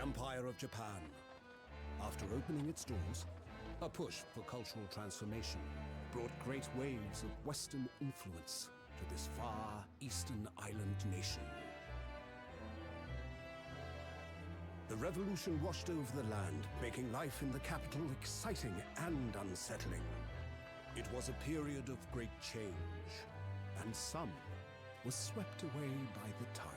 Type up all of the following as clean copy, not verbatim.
Empire of Japan. After opening its doors, a push for cultural transformation brought great waves of Western influence to this far eastern island nation. The revolution washed over the land, making life in the capital exciting and unsettling. It was a period of great change, and some was swept away by the tide.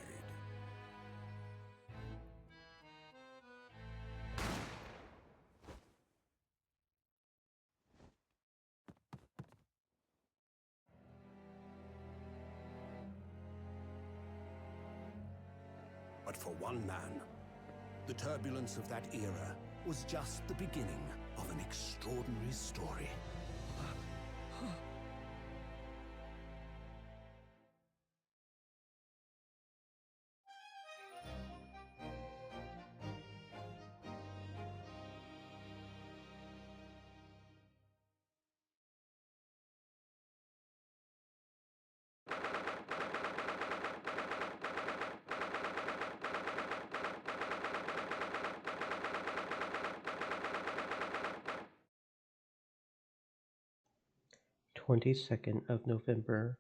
But for one man, the turbulence of that era was just the beginning of an extraordinary story. 22nd of November,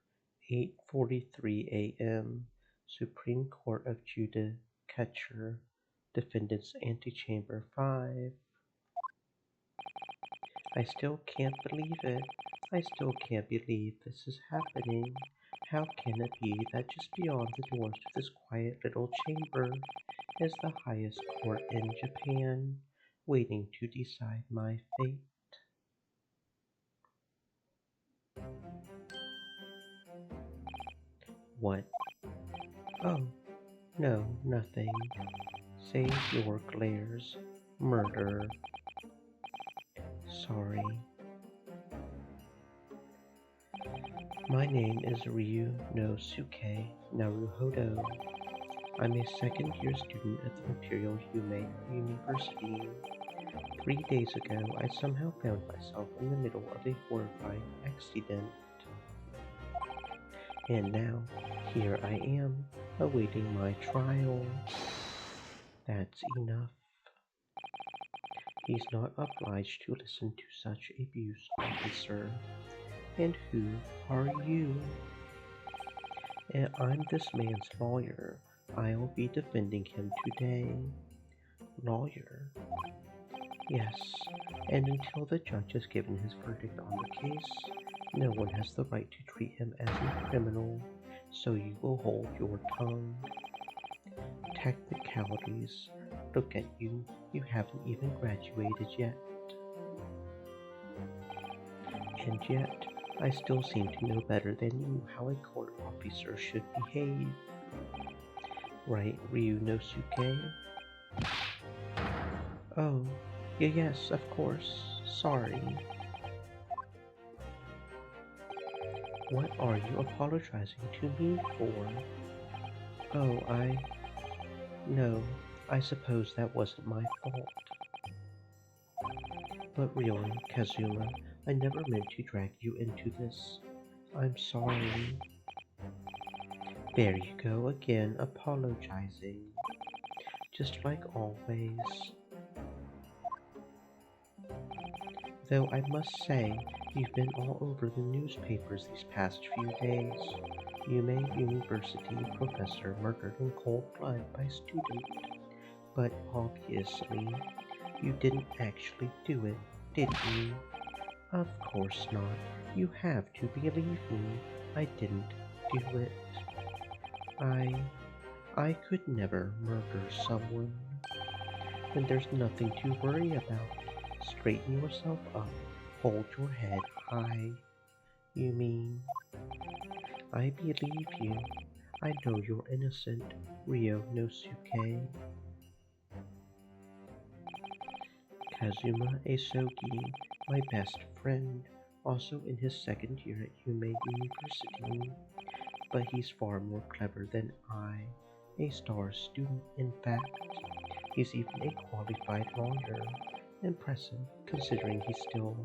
8:43 a.m. Supreme Court of Judicature, Defendants Antechamber 5. I still can't believe it. I still can't believe this is happening. How can it be that just beyond the doors of this quiet little chamber is the highest court in Japan, waiting to decide my fate? What? Oh, no, nothing. Save your glares. Murder. Sorry. My name is Ryu no Suke Naruhodo. I'm a second-year student at the Imperial Yume University. 3 days ago, I somehow found myself in the middle of a horrifying accident. And now, here I am, awaiting my trial. That's enough. He's not obliged to listen to such abuse, officer. And who are you? And I'm this man's lawyer. I'll be defending him today. Lawyer? Yes, and until the judge has given his verdict on the case, no one has the right to treat him as a criminal, so you will hold your tongue. Technicalities. Look at you. You haven't even graduated yet. And yet, I still seem to know better than you how a court officer should behave. Right, Ryu no Suke? Oh, yes, of course. Sorry. What are you apologizing to me for? Oh, No, I suppose that wasn't my fault. But really, Kazuma, I never meant to drag you into this. I'm sorry. There you go again, apologizing. Just like always. Though I must say, you've been all over the newspapers these past few days. Yume University professor murdered in cold blood by student. But obviously, you didn't actually do it, did you? Of course not. You have to believe me. I didn't do it. I could never murder someone. And there's nothing to worry about. Straighten yourself up. Hold your head high. You mean? I believe you. I know you're innocent, Ryo no Suke. Kazuma Asogi, my best friend, also in his second year at Yume University. But he's far more clever than I, a star student in fact. He's even a qualified lawyer. Impressive, considering he's still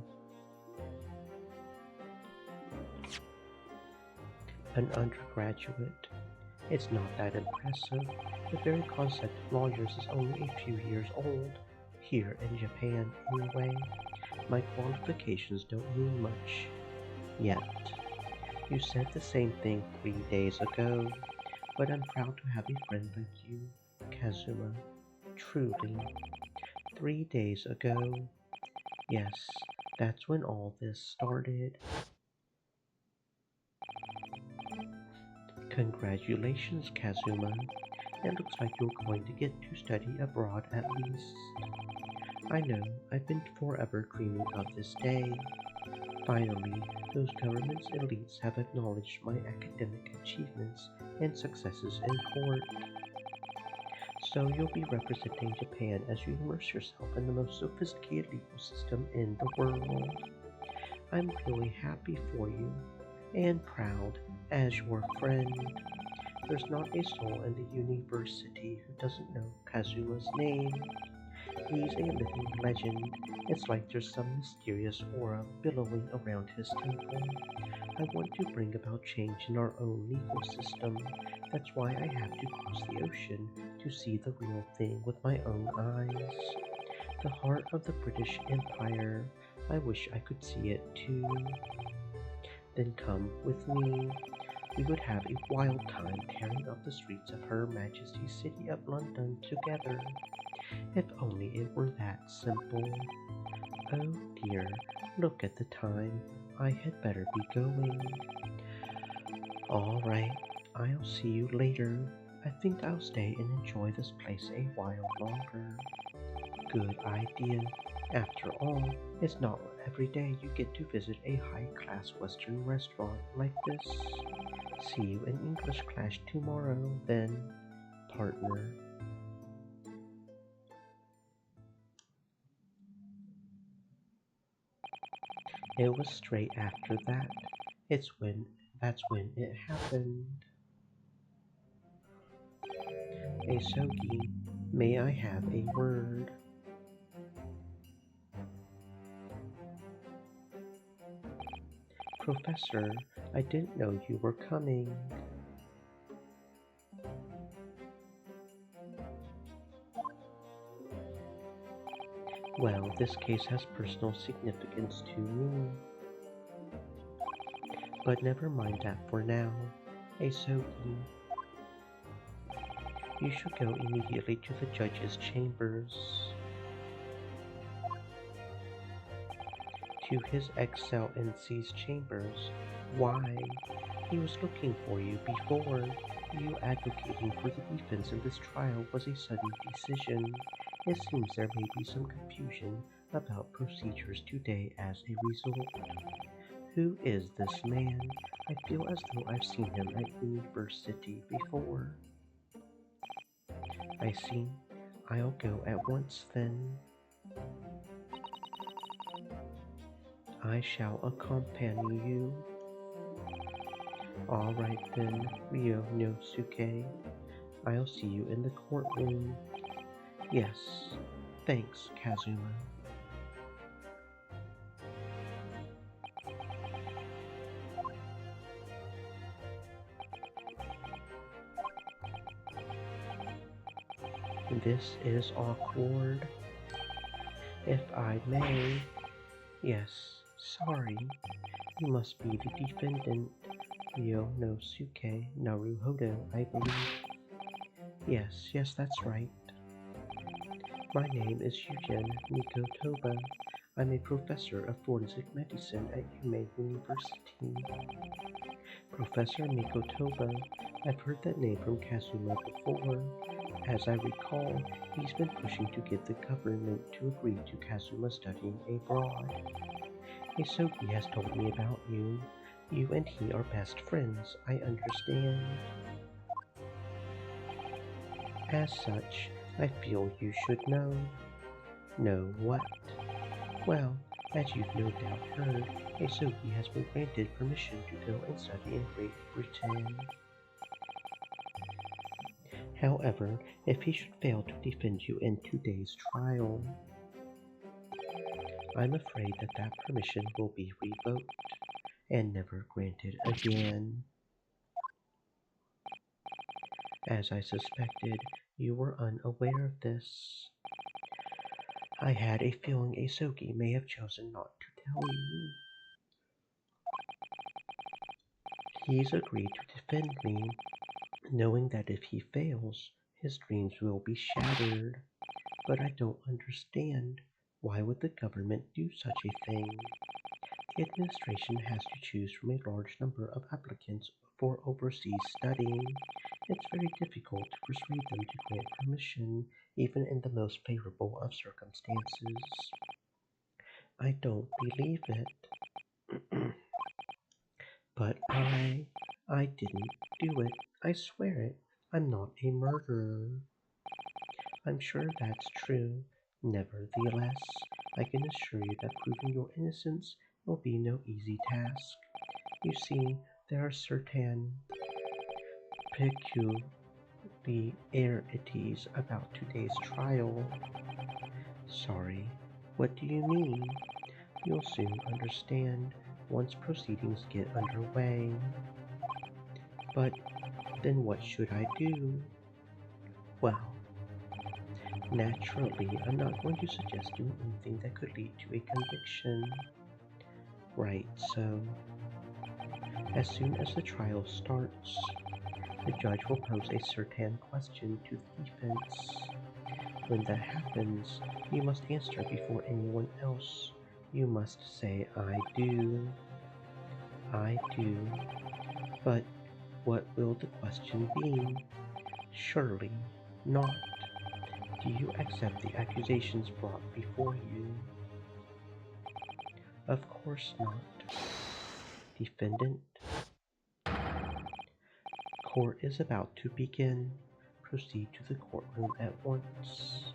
an undergraduate. It's not that impressive. The very concept of lawyers is only a few years old. Here in Japan, anyway. My qualifications don't mean much. Yet. You said the same thing 3 days ago, but I'm proud to have a friend like you, Kazuma. Truly. 3 days ago. Yes, that's when all this started. Congratulations, Kazuma. It looks like you're going to get to study abroad at least. I know, I've been forever dreaming of this day. Finally, those government's elites have acknowledged my academic achievements and successes in court. So you'll be representing Japan as you immerse yourself in the most sophisticated legal system in the world. I'm really happy for you and proud as your friend. There's not a soul in the university who doesn't know Kazuma's name. He's a living legend. It's like there's some mysterious aura billowing around his temple. I want to bring about change in our own legal system. That's why I have to cross the ocean to see the real thing with my own eyes. The heart of the British Empire. I wish I could see it too. Then come with me. We would have a wild time tearing up the streets of Her Majesty's City of London together. If only it were that simple. Oh dear, look at the time. I had better be going. All right, I'll see you later. I think I'll stay and enjoy this place a while longer. Good idea. After all, it's not every day you get to visit a high-class Western restaurant like this. See you in English class tomorrow, then, partner. It was straight after that. That's when it happened. Asogi, may I have a word? Professor, I didn't know you were coming. Well, this case has personal significance to me. But never mind that for now. Asogi, you should go immediately to the judge's chambers. To his excellency's chambers. Why? He was looking for you before. You advocating for the defense in this trial was a sudden decision. It seems there may be some confusion about procedures today as a result. Who is this man? I feel as though I've seen him at university before. I see. I'll go at once then. I shall accompany you. All right then, Ryonosuke. I'll see you in the courtroom. Yes, thanks, Kazuma. This is awkward. If I may. Yes, sorry. You must be the defendant, Ryonosuke Naruhodo, I believe. Yes, that's right. My name is Eugen Mikotoba. I'm a professor of forensic medicine at Yume University. Professor Mikotoba, I've heard that name from Kazuma before. As I recall, he's been pushing to get the government to agree to Kazuma studying abroad. Isoki has told me about you. You and he are best friends, I understand. As such, I feel you should know. Know what? Well, as you've no doubt heard, Isoki has been granted permission to go and study in Great Britain. However, if he should fail to defend you in today's trial, I'm afraid that that permission will be revoked and never granted again. As I suspected, you were unaware of this. I had a feeling Asogi may have chosen not to tell you. He's agreed to defend me, knowing that if he fails, his dreams will be shattered. But I don't understand. Why would the government do such a thing? The administration has to choose from a large number of applicants for overseas studying. It's very difficult to persuade them to grant permission, even in the most favorable of circumstances. I don't believe it. But I didn't do it. I swear it. I'm not a murderer. I'm sure that's true. Nevertheless, I can assure you that proving your innocence will be no easy task. You see, there are certain peculiarities about today's trial. Sorry, what do you mean? You'll soon understand once proceedings get underway. But then what should I do? Well, naturally, I'm not going to suggest doing anything that could lead to a conviction. Right, so as soon as the trial starts, the judge will pose a certain question to the defense. When that happens, you must answer before anyone else. You must say, I do. I do. But what will the question be? Surely not. Do you accept the accusations brought before you? Of course not. Defendant, court is about to begin. Proceed to the courtroom at once.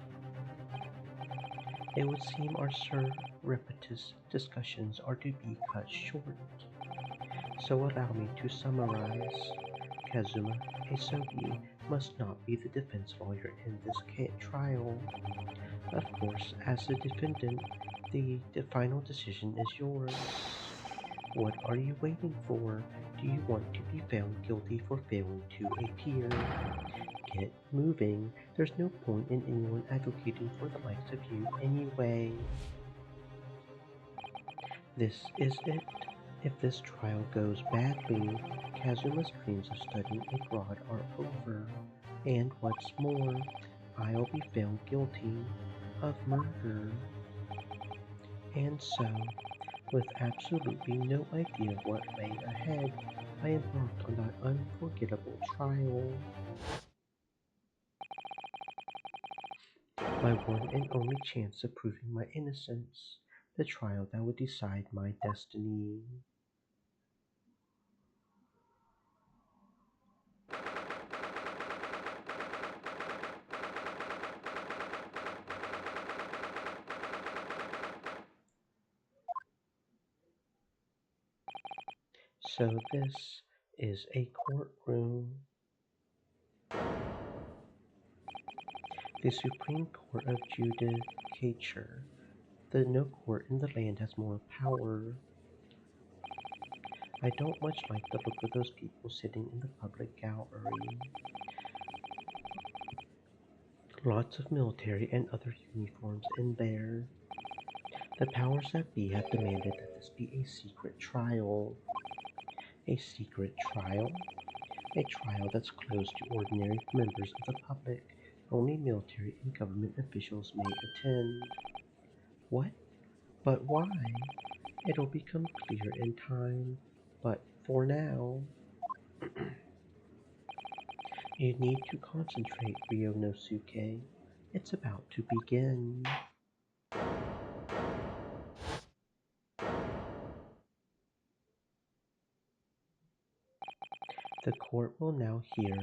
It would seem our surreptitious discussions are to be cut short. So allow me to summarize. Kazuma Asogi must not be the defense lawyer in this trial. Of course, as the defendant, the final decision is yours. What are you waiting for? Do you want to be found guilty for failing to appear? Get moving. There's no point in anyone advocating for the likes of you anyway. This is it. If this trial goes badly, Kazuma's dreams of studying abroad are over. And what's more, I'll be found guilty of murder. And so, with absolutely no idea what lay ahead, I embarked on that unforgettable trial. My one and only chance of proving my innocence, the trial that would decide my destiny. So this is a courtroom. The Supreme Court of Judicature. No court in the land has more power. I don't much like the look of those people sitting in the public gallery. Lots of military and other uniforms in there. The powers that be have demanded that this be a secret trial. A secret trial? A trial that's closed to ordinary members of the public. Only military and government officials may attend. What? But why? It'll become clear in time. But for now, you need to concentrate, Ryonosuke. It's about to begin. The court will now hear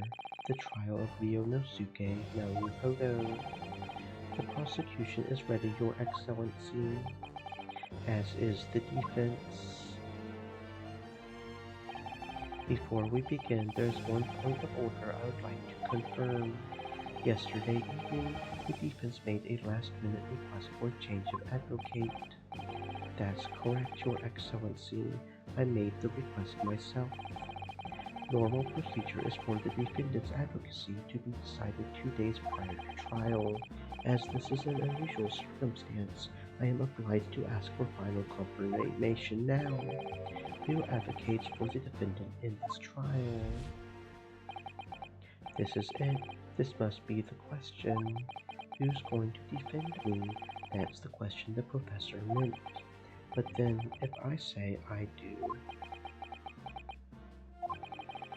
the trial of Ryonosuke Naruhodo. The prosecution is ready, Your Excellency, as is the defense. Before we begin, there's one point of order I would like to confirm. Yesterday evening, the defense made a last-minute request for a change of advocate. That's correct, Your Excellency. I made the request myself. Normal procedure is for the defendant's advocacy to be decided 2 days prior to trial. As this is an unusual circumstance, I am obliged to ask for final confirmation now. Who advocates for the defendant in this trial? This is it. This must be the question. Who's going to defend me? That's the question the professor meant. But then, if I say I do,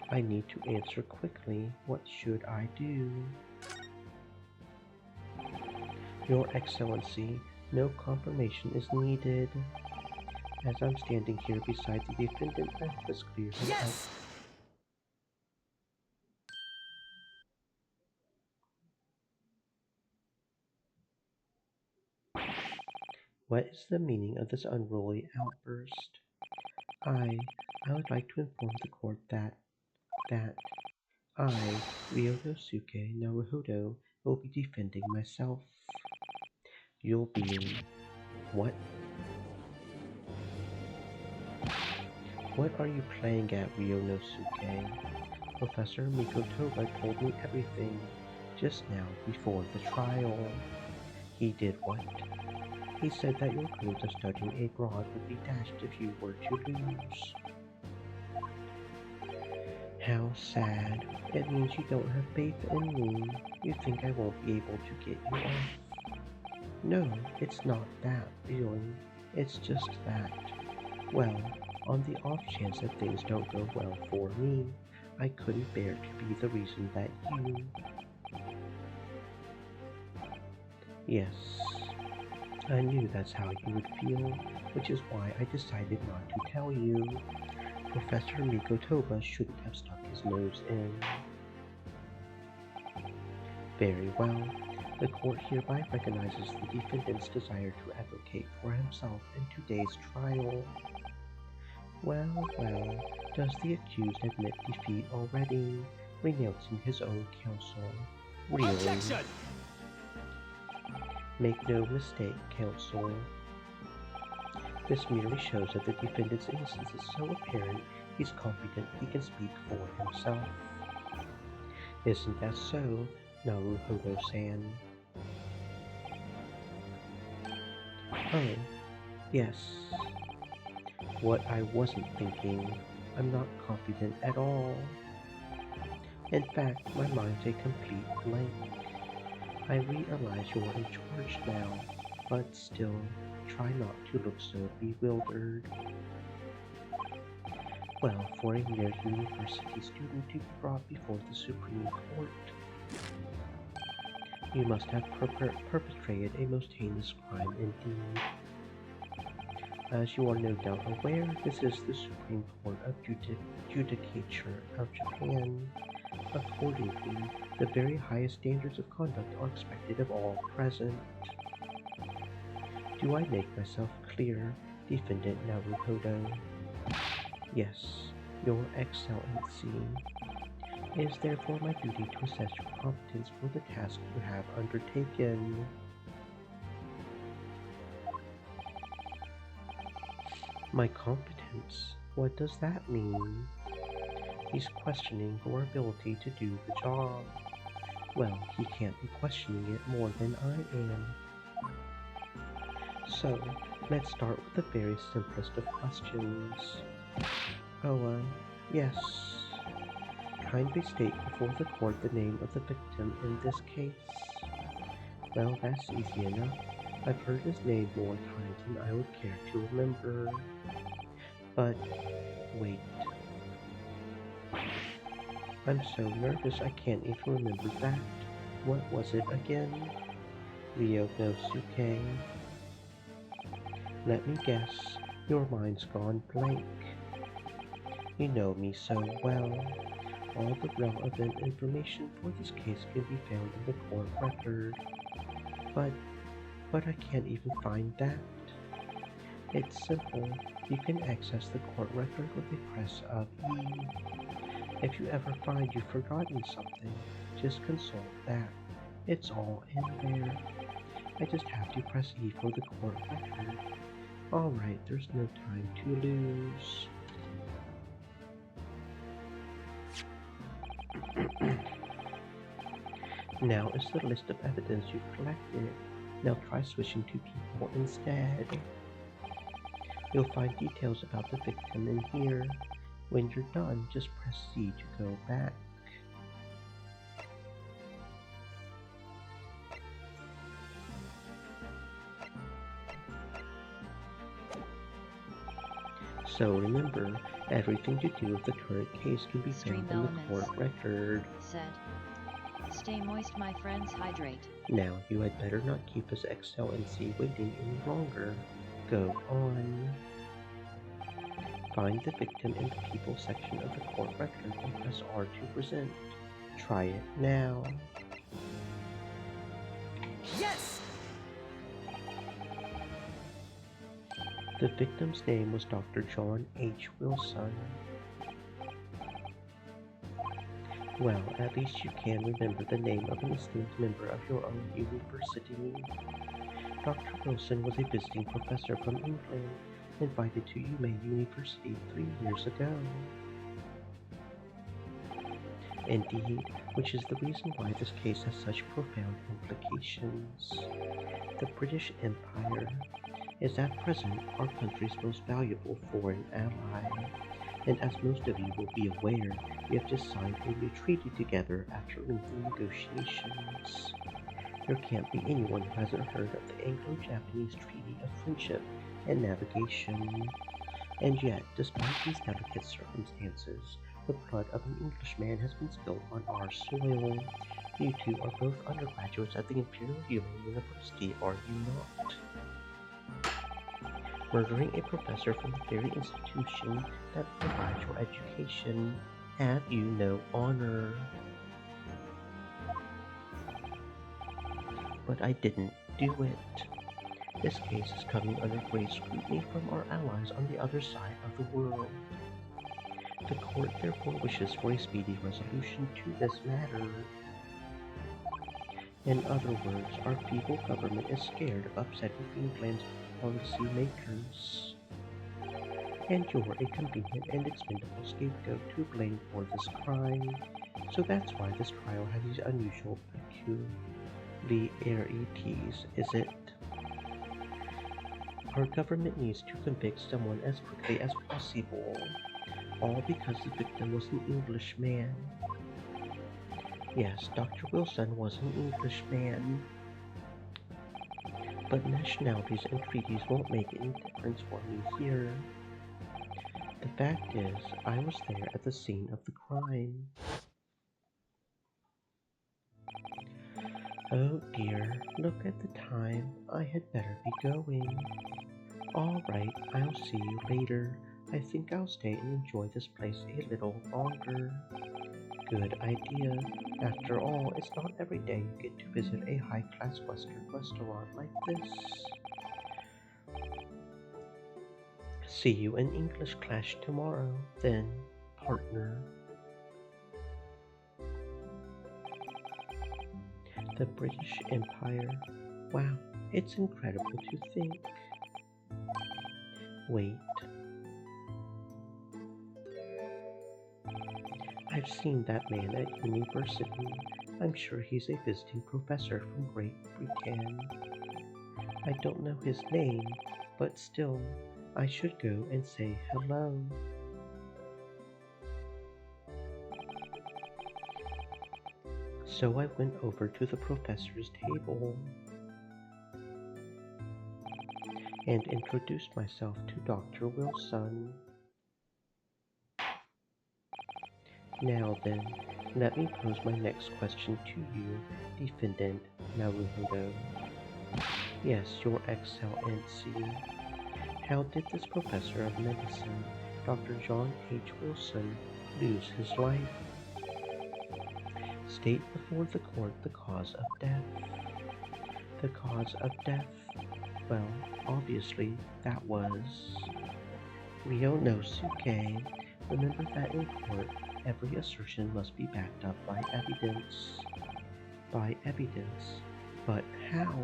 I need to answer quickly. What should I do? Your Excellency, no confirmation is needed. As I'm standing here beside the defendant, I hope this clears him out. What is the meaning of this unruly outburst? I would like to inform the court that I, Ryonosuke Naruhodo, will be defending myself. You'll be... What? What are you playing at, Ryonosuke? Professor Mikotoba told me everything just now before the trial. He did what? He said that your claims of studying abroad would be dashed if you were to lose. How sad. It means you don't have faith in me. You think I won't be able to get you off. No, it's not that, really. It's just that. Well, on the off chance that things don't go well for me, I couldn't bear to be the reason that you... Yes, I knew that's how you would feel, which is why I decided not to tell you. Professor Mikotoba shouldn't have stuck his nose in. Very well. The court hereby recognizes the defendant's desire to advocate for himself in today's trial. Well, does the accused admit defeat already, renouncing his own counsel? Really? Objection! Make no mistake, counsel. This merely shows that the defendant's innocence is so apparent he's confident he can speak for himself. Isn't that so, Naruhodo-san? Oh, yes. What I wasn't thinking. I'm not confident at all. In fact, my mind's a complete blank. I realize you're in charge now, but still, try not to look so bewildered. Well, for a mere university student to be brought before the Supreme Court, you must have perpetrated a most heinous crime indeed. As you are no doubt aware, this is the Supreme Court of Judicature of Japan. Accordingly, the very highest standards of conduct are expected of all present. Do I make myself clear, Defendant Naruhodo? Yes, Your Excellency. It is therefore my duty to assess your competence for the task you have undertaken. My competence? What does that mean? He's questioning your ability to do the job. Well, he can't be questioning it more than I am. So, let's start with the very simplest of questions. Oh, yes. Kindly state before the court the name of the victim in this case. Well, that's easy enough. I've heard his name more times than I would care to remember. But, wait. I'm so nervous I can't even remember that. What was it again? Ryonosuke. Let me guess. Your mind's gone blank. You know me so well. All the relevant information for this case can be found in the court record. But I can't even find that. It's simple. You can access the court record with a press of E. If you ever find you've forgotten something, just consult that. It's all in there. I just have to press E for the court record. Alright, there's no time to lose. Now is the list of evidence you've collected. Now try switching to people instead. You'll find details about the victim in here. When you're done, just press C to go back. So remember, everything to do with the current case can be found in the court record. Said, stay moist, my friends, hydrate. Now you had better not keep us XLNC waiting any longer. Go on. Find the victim in the people section of the court record and press R to present. Try it now. Yes! The victim's name was Dr. John H. Wilson. Well, at least you can remember the name of an esteemed member of your own university. Dr. Wilson was a visiting professor from England, invited to UMA University 3 years ago. Indeed, which is the reason why this case has such profound implications. The British Empire is at present our country's most valuable foreign ally, and as most of you will be aware, we have just signed a new treaty together after lengthy negotiations. There can't be anyone who hasn't heard of the Anglo-Japanese Treaty of Friendship and Navigation. And yet, despite these delicate circumstances, the blood of an Englishman has been spilled on our soil. You two are both undergraduates at the Imperial University, are you not? Murdering a professor from the very institution that provides your education. Have you no honor? But I didn't do it. This case is coming under grave scrutiny from our allies on the other side of the world. The court therefore wishes for a speedy resolution to this matter. In other words, our feeble government is scared of upsetting England's policy makers. And you're a convenient and expendable scapegoat to blame for this crime. So that's why this trial has these unusual peculiarities, is it? Our government needs to convict someone as quickly as possible, all because the victim was an Englishman. Yes, Dr. Wilson was an Englishman. But nationalities and treaties won't make any difference for me here. The fact is, I was there at the scene of the crime. Oh dear, look at the time. I had better be going. Alright, I'll see you later. I think I'll stay and enjoy this place a little longer. Good idea. After all, it's not every day you get to visit a high-class Western restaurant like this. See you in English class tomorrow, then, partner. The British Empire. Wow, it's incredible to think. Wait. I've seen that man at university. I'm sure he's a visiting professor from Great Britain. I don't know his name, but still, I should go and say hello. So I went over to the professor's table and introduced myself to Dr. Wilson. Now then, let me pose my next question to you, Defendant Naruhodo. Yes, your Excellency. How did this professor of medicine, Dr. John H. Wilson, lose his life? State before the court the cause of death. The cause of death? Well, obviously, that was Ryonosuke. Remember that in court, every assertion must be backed up by evidence. By evidence. But how?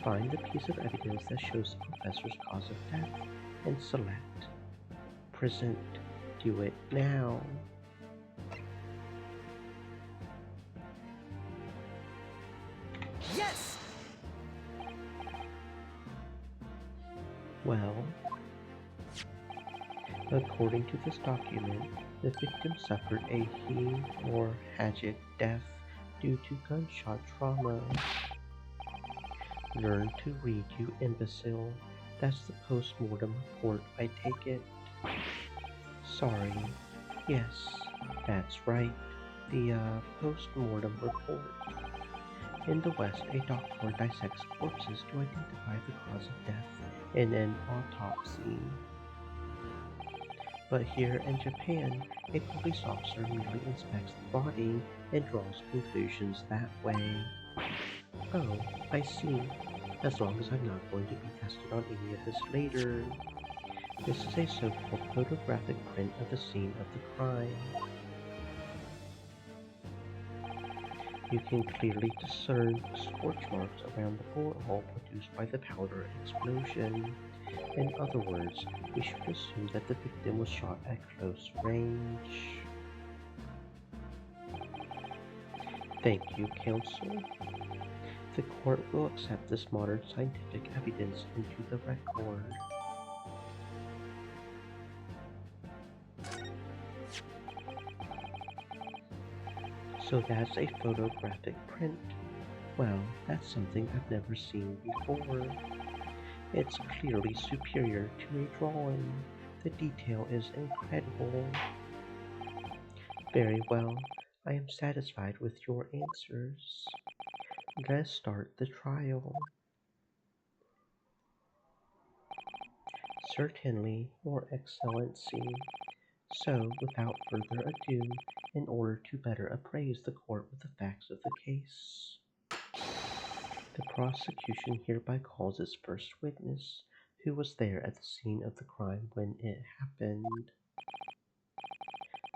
Find the piece of evidence that shows the professor's cause of death and select. Present. Do it now. Well, according to this document, the victim suffered a hemorrhagic death due to gunshot trauma. Learn to read, you imbecile. That's the post-mortem report, I take it. Sorry. Yes, that's right. The post-mortem report. In the West, a doctor dissects corpses to identify the cause of death in an autopsy. But here in Japan, a police officer merely inspects the body and draws conclusions that way. Oh, I see. As long as I'm not going to be tested on any of this later. This is a so-called photographic print of the scene of the crime. You can clearly discern scorch marks around the bullet hole produced by the powder explosion. In other words, we should assume that the victim was shot at close range. Thank you, counsel. The court will accept this modern scientific evidence into the record. So that's a photographic print. Well, that's something I've never seen before. It's clearly superior to a drawing. The detail is incredible. Very well, I am satisfied with your answers. Let's start the trial. Certainly, Your Excellency. So, without further ado, in order to better appraise the court with the facts of the case, the prosecution hereby calls its first witness, who was there at the scene of the crime when it happened.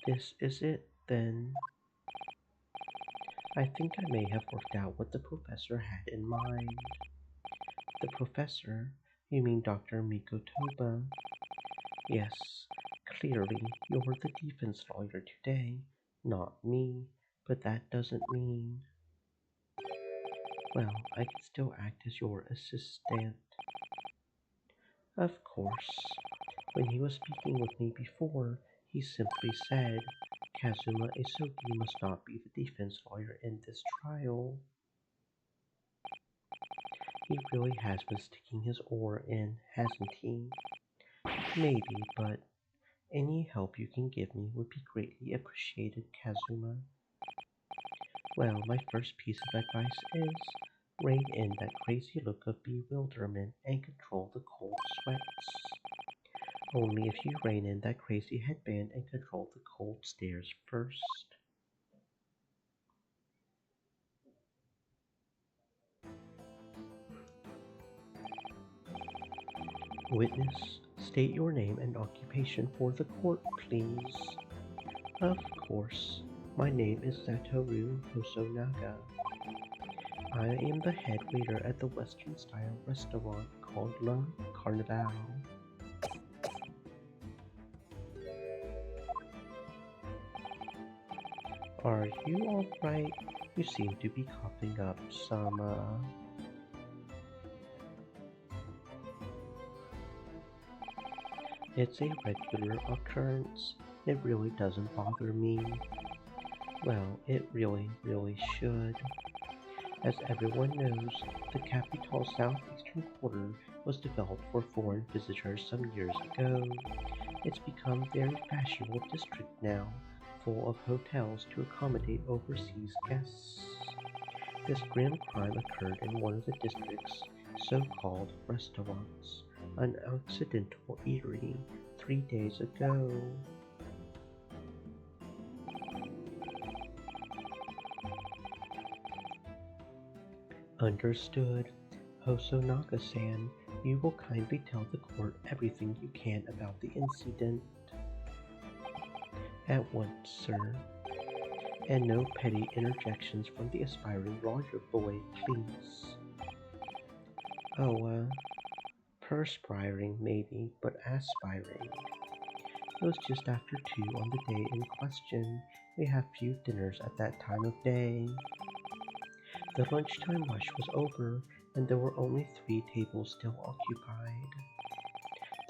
This is it, then. I think I may have worked out what the professor had in mind. The professor? You mean Dr. Mikotoba? Yes, clearly you're the defense lawyer today, not me, but that doesn't mean... Well, I can still act as your assistant. Of course. When he was speaking with me before, he simply said, Kazuma Isogi must not be the defense lawyer in this trial. He really has been sticking his oar in, hasn't he? Maybe, but any help you can give me would be greatly appreciated, Kazuma. Well, my first piece of advice is rein in that crazy look of bewilderment and control the cold sweats. Only if you rein in that crazy headband and control the cold stares first. Witness, state your name and occupation for the court, please. Of course. My name is Satoru Hosonaga. I am the head waiter at the Western-style restaurant called La Carnival. Are you alright? You seem to be coughing up some, It's a regular occurrence. It really doesn't bother me. Well, it really should. As everyone knows, the capital's southeastern quarter was developed for foreign visitors some years ago. It's become a very fashionable district now, full of hotels to accommodate overseas guests. This grim crime occurred in one of the district's so-called restaurants, an Occidental eatery, 3 days ago. Understood. Hosonaga-san, you will kindly tell the court everything you can about the incident. At once, sir. And no petty interjections from the aspiring lawyer boy, please. Oh, perspiring maybe, but aspiring. It was just after 2 on the day in question. We have few dinners at that time of day. The lunchtime rush was over, and there were only 3 tables still occupied.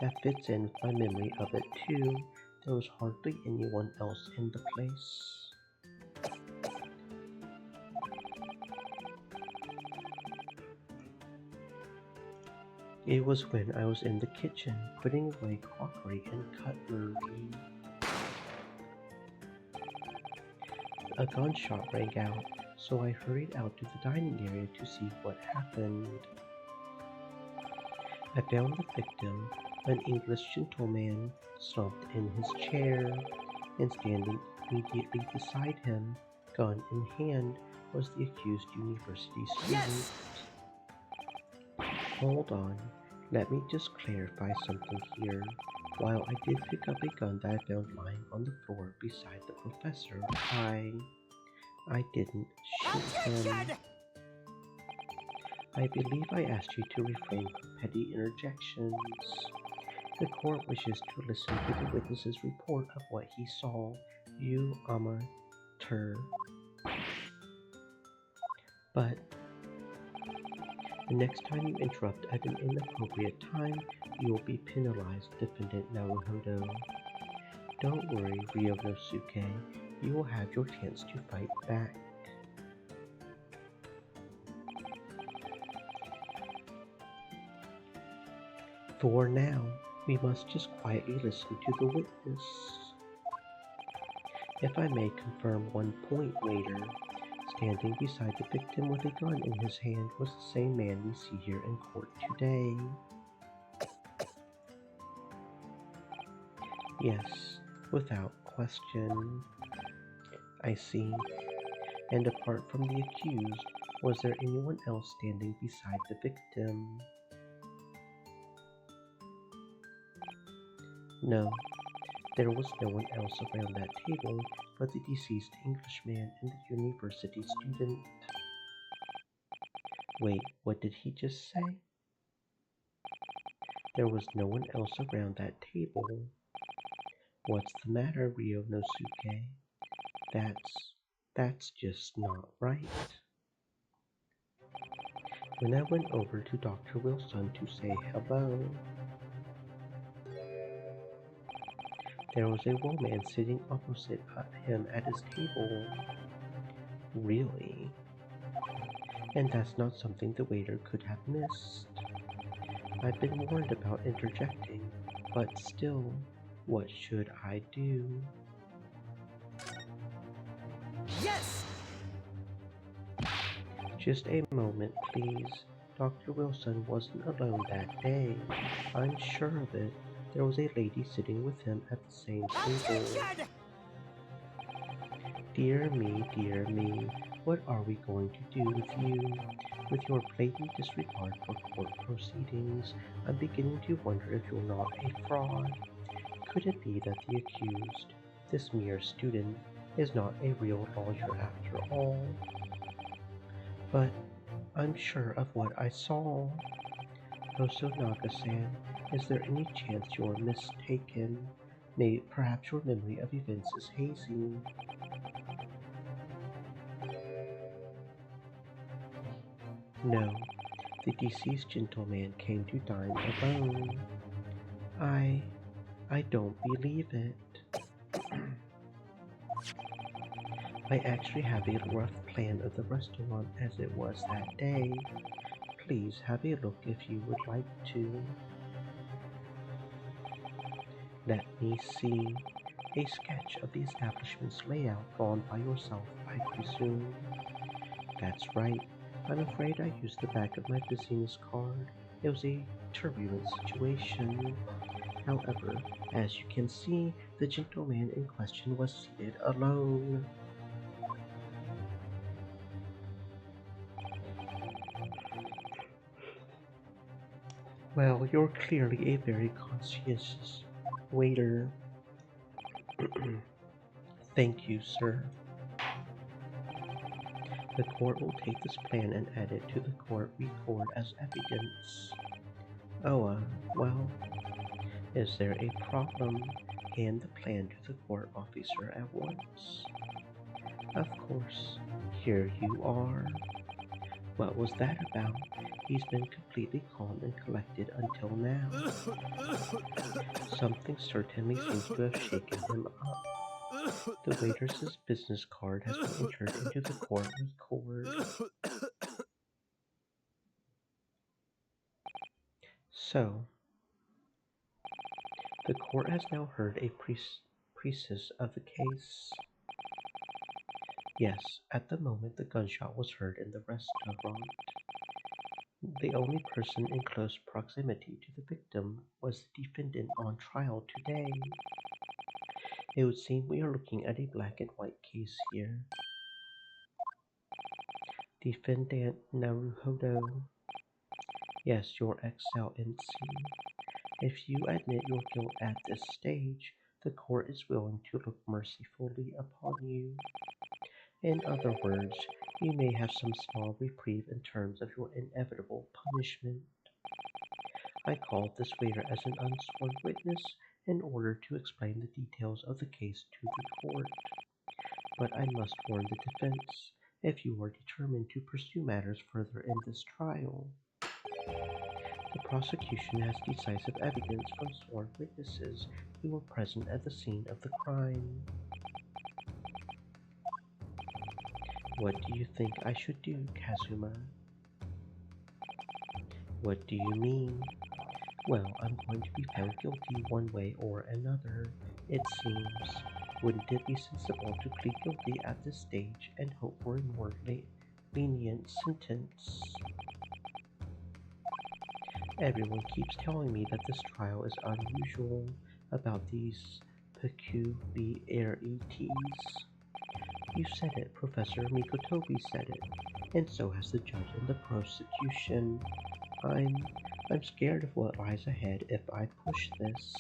That fits in with my memory of it too. There was hardly anyone else in the place. It was when I was in the kitchen, putting away crockery and cutlery. A gunshot rang out, so I hurried out to the dining area to see what happened. I found the victim, an English gentleman, slumped in his chair, and standing immediately beside him, gun in hand, was the accused university student. Yes! Hold on, let me just clarify something here. While I did pick up a gun that I found lying on the floor beside the professor, I didn't shoot him. I believe I asked you to refrain from petty interjections. The court wishes to listen to the witness's report of what he saw. You amateur. But the next time you interrupt at an inappropriate time, you will be penalized, Defendant Naruhodo. Don't worry, Ryonosuke. You will have your chance to fight back. For now, we must just quietly listen to the witness. If I may confirm one point, waiter, standing beside the victim with a gun in his hand was the same man we see here in court today. Yes, without question. I see. And apart from the accused, was there anyone else standing beside the victim? No, there was no one else around that table but the deceased Englishman and the university student. Wait, what did he just say? There was no one else around that table. What's the matter, Ryonosuke? That's just not right. When I went over to Dr. Wilson to say hello, there was a woman sitting opposite him at his table. Really? And that's not something the waiter could have missed. I've been warned about interjecting, but still, what should I do? Yes! Just a moment, please. Dr. Wilson wasn't alone that day. I'm sure of it. There was a lady sitting with him at the same table. Attention! Dear me, what are we going to do with you? With your blatant disregard for court proceedings, I'm beginning to wonder if you're not a fraud. Could it be that the accused, this mere student, is not a real lawyer after all? But I'm sure of what I saw. Hosonaga-san, is there any chance you're mistaken? Perhaps your memory of events is hazy. No, the deceased gentleman came to dine alone. I don't believe it. I actually have a rough plan of the restaurant as it was that day. Please have a look if you would like to. Let me see. A sketch of the establishment's layout drawn by yourself, I presume. That's right. I'm afraid I used the back of my business card. It was a turbulent situation. However, as you can see, the gentleman in question was seated alone. Well, you're clearly a very conscientious waiter. Thank you, sir. The court will take this plan and add it to the court record as evidence. Oh, well, is there a problem? Hand the plan to the court officer at once. Of course, here you are. What was that about? He's been completely calm and collected until now. Something certainly seems to have shaken him up. The waiter's business card has been entered into the court record. So, the court has now heard a precis of the case. Yes, at the moment the gunshot was heard in the restaurant. The only person in close proximity to the victim was the defendant on trial today. It would seem we are looking at a black and white case here. Defendant Naruhodo. Yes, your Excellency. If you admit your guilt at this stage, the court is willing to look mercifully upon you. In other words, you may have some small reprieve in terms of your inevitable punishment. I called this waiter as an unsworn witness in order to explain the details of the case to the court. But I must warn the defense, if you are determined to pursue matters further in this trial. The prosecution has decisive evidence from sworn witnesses who were present at the scene of the crime. What do you think I should do, Kazuma? What do you mean? Well, I'm going to be found guilty one way or another, it seems. Wouldn't it be sensible to plead guilty at this stage and hope for a more lenient sentence? Everyone keeps telling me that this trial is unusual about these peculiarities. You said it, Professor Mikotobi said it, and so has the judge and the prosecution. I'm scared of what lies ahead if I push this.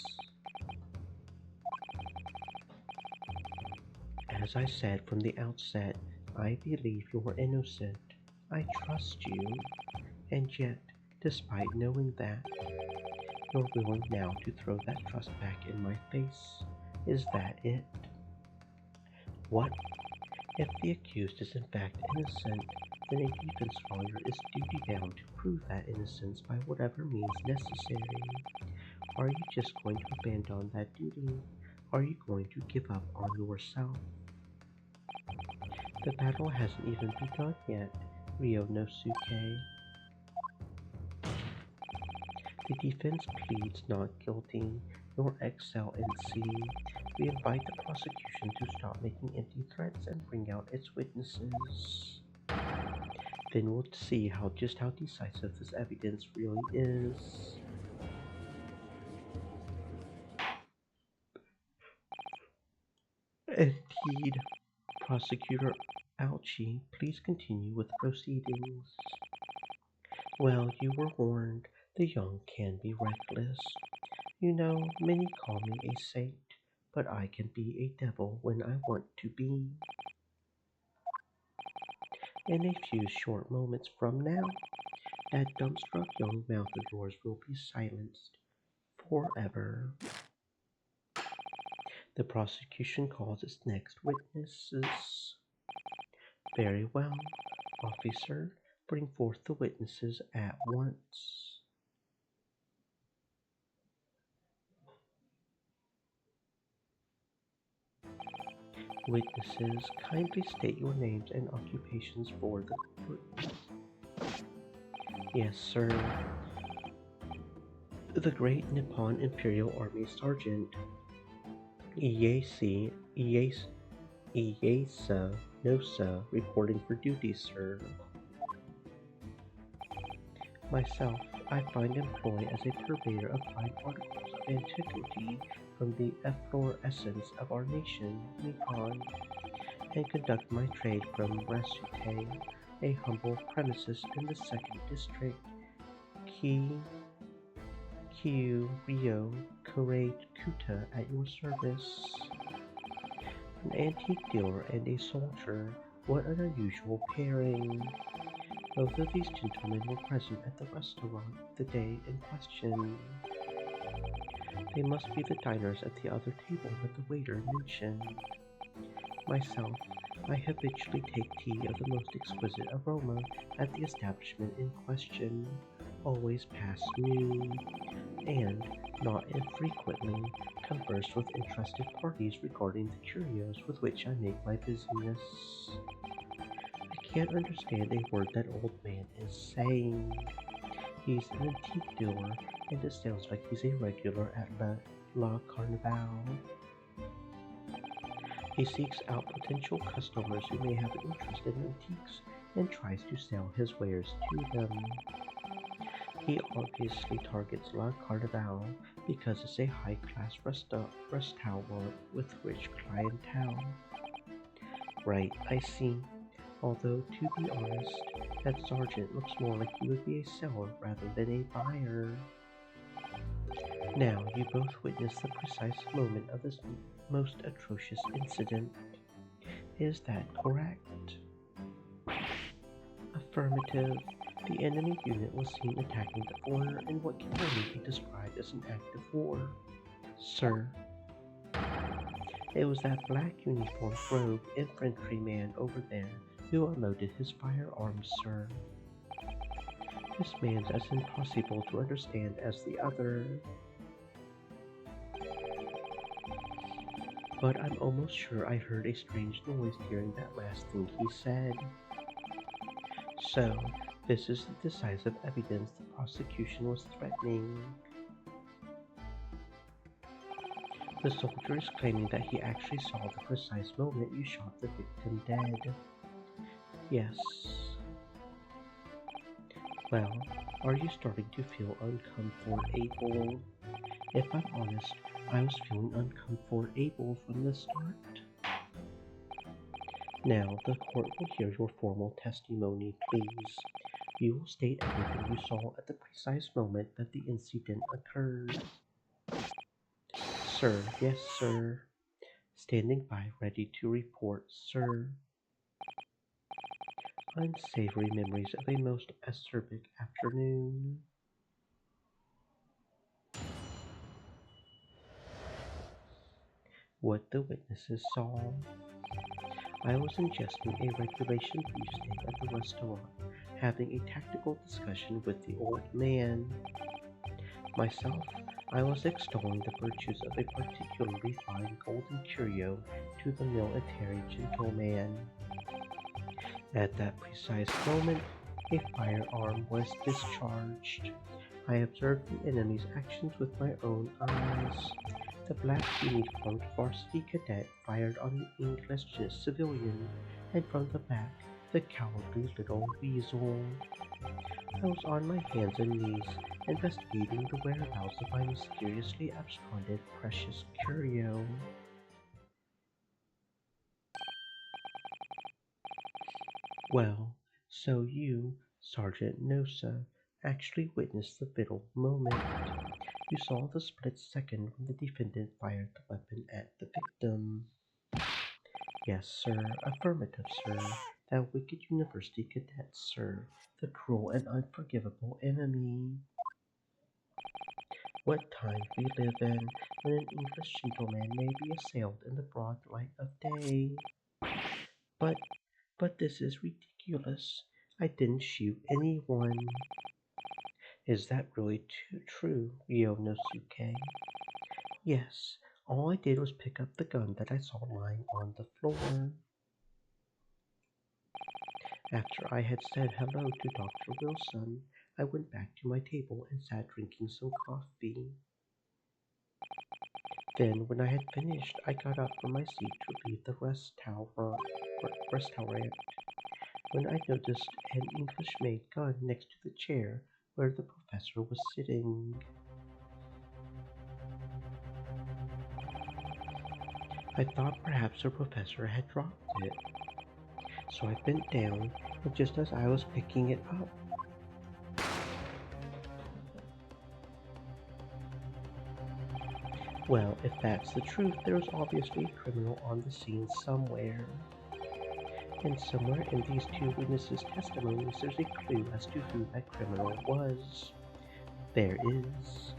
As I said from the outset, I believe you're innocent. I trust you. And yet, despite knowing that, you're willing now to throw that trust back in my face. Is that it? What? If the accused is in fact innocent, then a defense lawyer is duty-bound to prove that innocence by whatever means necessary. Are you just going to abandon that duty? Are you going to give up on yourself? The battle hasn't even begun yet, Ryonosuke. The defense pleads not guilty, Your Excellency. We invite the prosecution to stop making empty threats and bring out its witnesses. Then we'll see just how decisive this evidence really is. Indeed. Prosecutor Alchi, please continue with proceedings. Well, you were warned. The young can be reckless. You know, many call me a saint, but I can be a devil when I want to be. In a few short moments from now, that dumbstruck young mouth of yours will be silenced forever. The prosecution calls its next witnesses. Very well, officer, bring forth the witnesses at once. Witnesses, kindly state your names and occupations for the court. Yes, sir. The Great Nippon Imperial Army Sergeant Ieisa Nosa reporting for duty, sir. Myself, I find employ as a purveyor of fine articles of antiquity from the efflorescence of our nation, Nippon, and conduct my trade from Rasute, a humble premises in the 2nd District, Kyu Ryo Kurei Kuta at your service. An antique dealer and a soldier, what an unusual pairing. Both of these gentlemen were present at the restaurant the day in question. They must be the diners at the other table that the waiter mentioned. Myself, I habitually take tea of the most exquisite aroma at the establishment in question, always past noon, and not infrequently converse with interested parties regarding the curios with which I make my business. I can't understand a word that old man is saying. He's an antique dealer, and it sounds like he's a regular at La Carnival. He seeks out potential customers who may have an interest in antiques and tries to sell his wares to them. He obviously targets La Carnival because it's a high-class restaurant with rich clientele. Right, I see. Although, to be honest, that sergeant looks more like he would be a seller rather than a buyer. Now, you both witnessed the precise moment of this most atrocious incident. Is that correct? Affirmative. The enemy unit was seen attacking the foreigner in what can only be described as an act of war. Sir. It was that black uniformed rogue infantryman over there who unloaded his firearms, sir. This man's as impossible to understand as the other. But I'm almost sure I heard a strange noise during that last thing he said. So, this is the decisive evidence the prosecution was threatening. The soldier is claiming that he actually saw the precise moment you shot the victim dead. Yes. Well, are you starting to feel uncomfortable? If I'm honest, I was feeling uncomfortable from the start. Now, the court will hear your formal testimony, please. You will state everything you saw at the precise moment that the incident occurred. Sir, yes, sir. Standing by, ready to report, sir. Unsavory memories of a most acerbic afternoon. What the witnesses saw. I was ingesting a regulation beefsteak at the restaurant, having a tactical discussion with the old man. Myself, I was extolling the virtues of a particularly fine golden curio to the military gentleman. At that precise moment, a firearm was discharged. I observed the enemy's actions with my own eyes. The black uniformed varsity cadet fired on the English civilian, and from the back, the cowardly little weasel. I was on my hands and knees, investigating the whereabouts of my mysteriously absconded precious curio. Well, so you, Sergeant Nosa, actually witnessed the fatal moment. You saw the split second when the defendant fired the weapon at the victim. Yes, sir. Affirmative, sir. That wicked university cadet, sir. The cruel and unforgivable enemy. What time we live in, when an English gentleman may be assailed in the broad light of day. But this is ridiculous. I didn't shoot anyone. Is that really true, Ryonosuke? Yes, all I did was pick up the gun that I saw lying on the floor. After I had said hello to Dr. Wilson, I went back to my table and sat drinking some coffee. Then, when I had finished, I got up from my seat to leave the restaurant when I noticed an English-made gun next to the chair where the professor was sitting. I thought perhaps the professor had dropped it, so I bent down, and just as I was picking it up, well, if that's the truth, there was obviously a criminal on the scene somewhere. And somewhere in these two witnesses' testimonies, there's a clue as to who that criminal was. There is.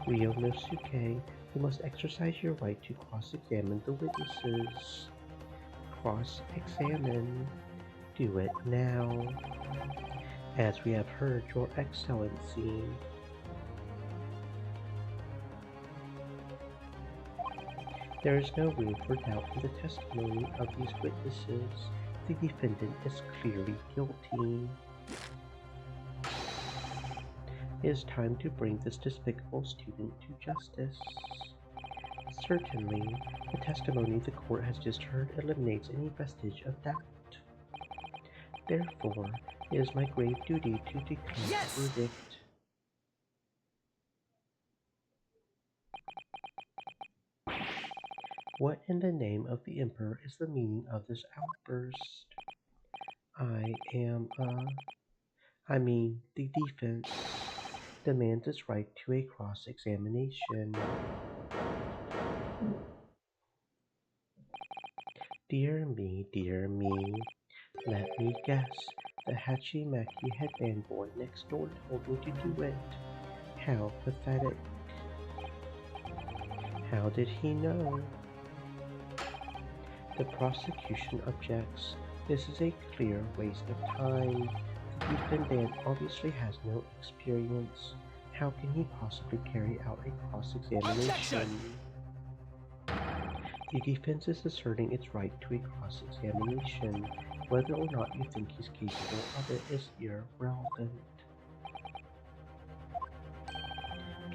Ryonosuke, you must exercise your right to cross-examine the witnesses. cross-examine. Do it now. As we have heard, Your Excellency. There is no room for doubt in the testimony of these witnesses. The defendant is clearly guilty. It is time to bring this despicable student to justice. Certainly, the testimony the court has just heard eliminates any vestige of doubt. Therefore, it is my grave duty to declare Yes! the verdict. What in the name of the Emperor is the meaning of this outburst? The defense demands its right to a cross-examination. Dear me, let me guess. The Hachimaki headband boy next door told me to do it. How pathetic. How did he know? The prosecution objects. This is a clear waste of time. The defendant obviously has no experience. How can he possibly carry out a cross-examination? The defense is asserting its right to a cross-examination. Whether or not you think he's capable of it is irrelevant.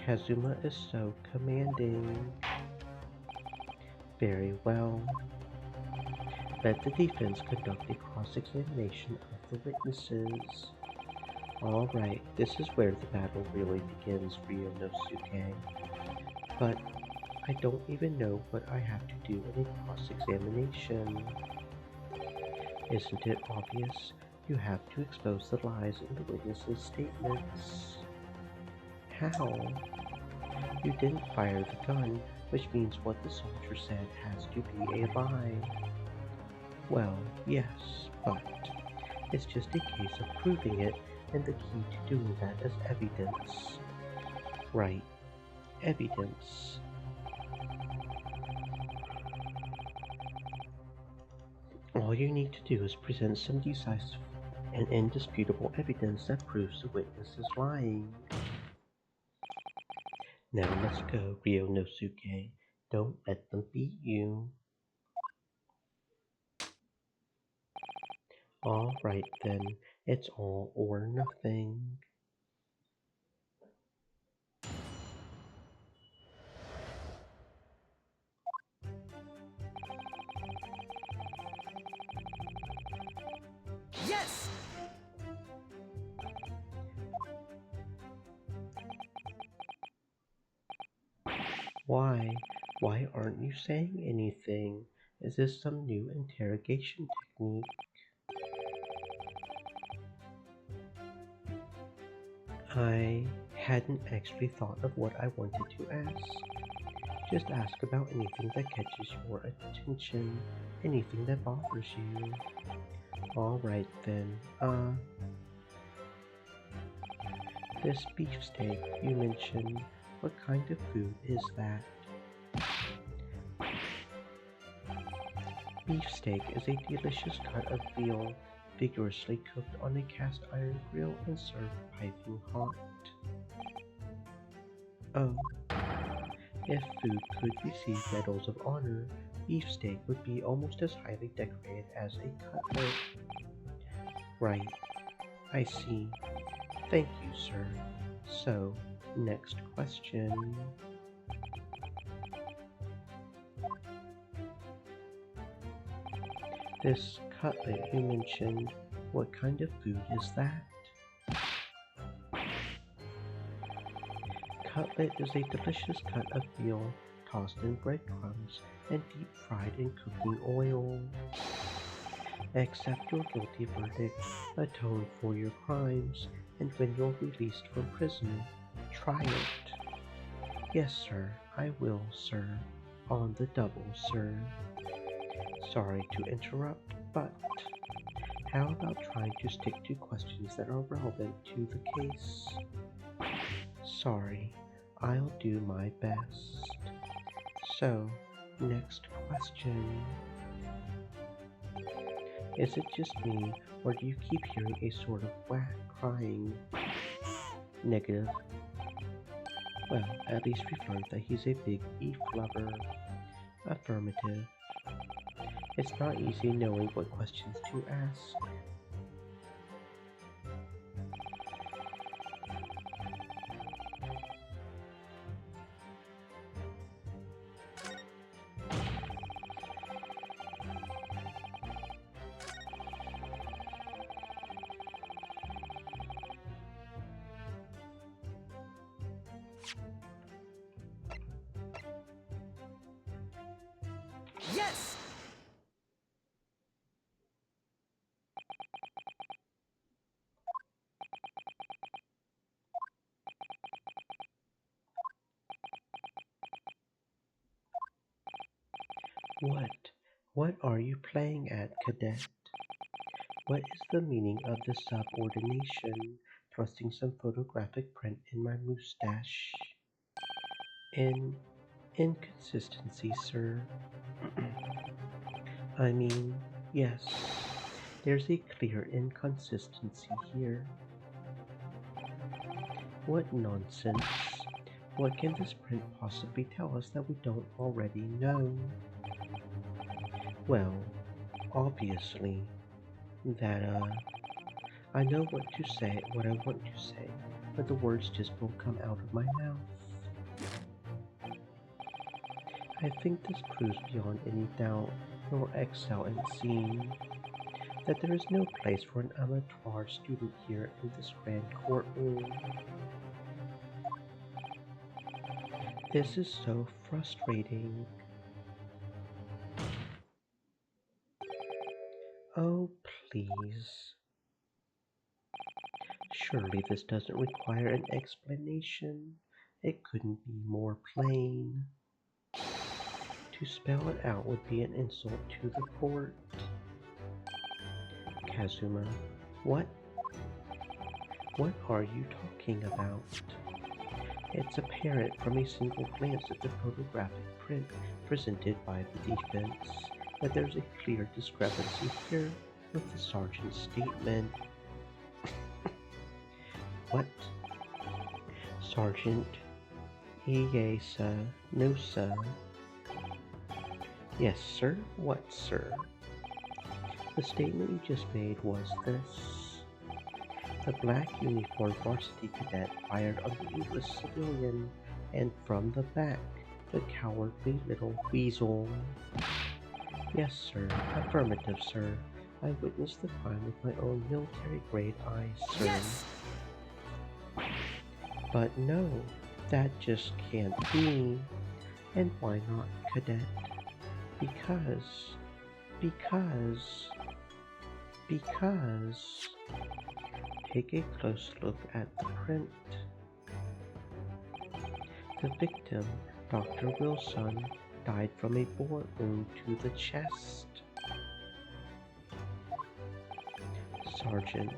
Kazuma is so commanding. Very well. Let the defense conduct a cross-examination of the witnesses. Alright, this is where the battle really begins, Ryonosuke. But I don't even know what I have to do in a cross-examination. Isn't it obvious? You have to expose the lies in the witnesses' statements. How? You didn't fire the gun, which means what the soldier said has to be a lie. Well, yes, but it's just a case of proving it, and the key to doing that is evidence. Right, evidence. All you need to do is present some decisive and indisputable evidence that proves the witness is lying. Now let's go, Ryonosuke. Don't let them beat you. Alright then, it's all or nothing. Yes! Why aren't you saying anything? Is this some new interrogation technique? I hadn't actually thought of what I wanted to ask. Just ask about anything that catches your attention, anything that bothers you. Alright then, this beefsteak you mentioned, what kind of food is that? Beefsteak is a delicious cut of veal, vigorously cooked on a cast iron grill and served piping hot. Oh, if food could receive medals of honor, beefsteak would be almost as highly decorated as a cutlet. Right, I see. Thank you, sir. So, next question. This cutlet you mentioned, what kind of food is that? Cutlet is a delicious cut of veal tossed in breadcrumbs and deep fried in cooking oil. Accept your guilty verdict, atone for your crimes, and when you're released from prison, try it. Yes, sir, I will, sir. On the double, sir. Sorry to interrupt, but how about trying to stick to questions that are relevant to the case? Sorry, I'll do my best. So, next question. Is it just me, or do you keep hearing a sort of whack crying? Negative. Well, at least we've learned that he's a big beef lover. Affirmative. It's not easy knowing what questions to ask. Yes! What? What are you playing at, cadet? What is the meaning of the subordination, thrusting some photographic print in my moustache? In inconsistency, sir. I mean, yes, there's a clear inconsistency here. What nonsense. What can this print possibly tell us that we don't already know? Well, obviously, that, I know what I want to say, but the words just won't come out of my mouth. I think this proves beyond any doubt, your excellent scene, that there is no place for an amateur student here in this grand courtroom. This is so frustrating. Oh, please. Surely this doesn't require an explanation. It couldn't be more plain. To spell it out would be an insult to the court. Kazuma, what? What are you talking about? It's apparent from a single glance at the photographic print presented by the defense that there's a clear discrepancy here with the sergeant's statement. What? Sergeant Iesa Nosa. Yes, sir? What, sir? The statement you just made was this. The black uniformed varsity cadet fired on the English civilian, and from the back, the cowardly little weasel. Yes, sir. Affirmative, sir. I witnessed the crime with my own military-grade eyes, sir. Yes! But no, that just can't be. And why not, cadet? Because... Take a close look at the print. The victim, Dr. Wilson, died from a bullet wound to the chest. Sergeant,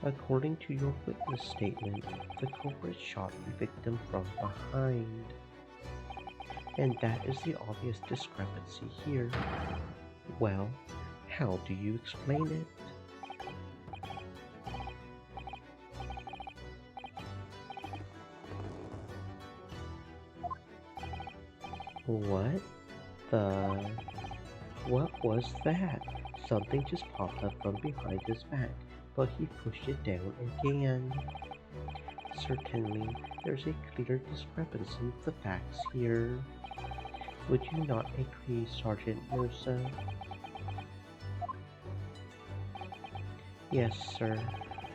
according to your witness statement, the culprit shot the victim from behind. And that is the obvious discrepancy here. Well, how do you explain it? What the... What was that? Something just popped up from behind his back, but he pushed it down again. Certainly, there's a clear discrepancy with the facts here. Would you not agree, Sergeant Nosa? Yes, sir.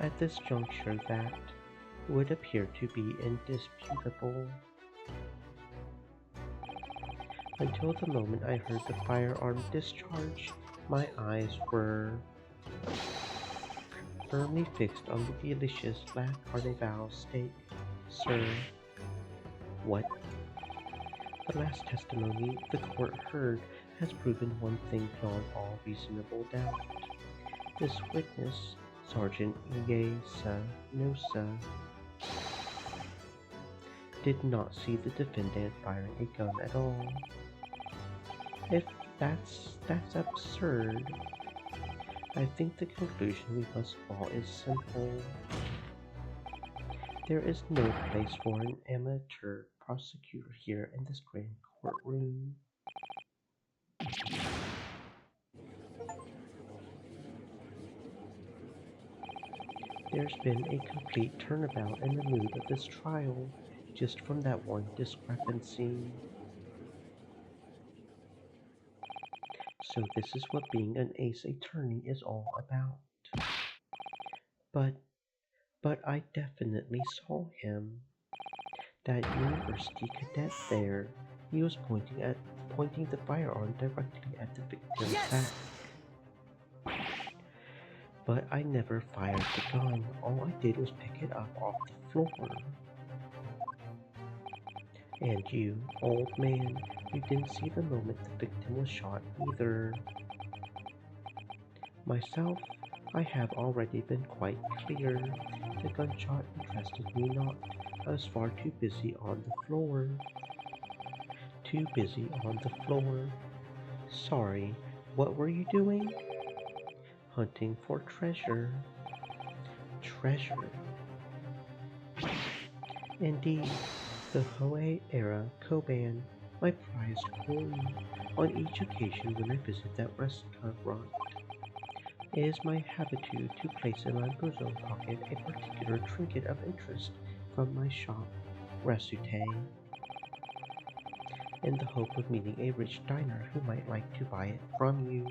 At this juncture that would appear to be indisputable. Until the moment I heard the firearm discharge, my eyes were firmly fixed on the delicious La Carnival steak, sir. What? The last testimony the court heard has proven one thing beyond all reasonable doubt. This witness, Sergeant Iesa Nosa, did not see the defendant firing a gun at all. If that's absurd. I think the conclusion we must draw is simple. There is no place for an amateur prosecutor here in this grand courtroom. There's been a complete turnabout in the mood of this trial, just from that one discrepancy. So this is what being an ace attorney is all about. But, but I definitely saw him. That university cadet there. He was pointing the firearm directly at the victim's Yes! back. But I never fired the gun. All I did was pick it up off the floor. And you, old man, you didn't see the moment the victim was shot either. Myself, I have already been quite clear. The gunshot interested me not. I was far too busy on the floor. Too busy on the floor. Sorry, what were you doing? Hunting for treasure. Treasure. Indeed, the Hoei era Koban, my prized coin, on each occasion when I visit that restaurant. It is my habitude to place in my bosom pocket a particular trinket of interest from my shop, Rasute, in the hope of meeting a rich diner who might like to buy it from you.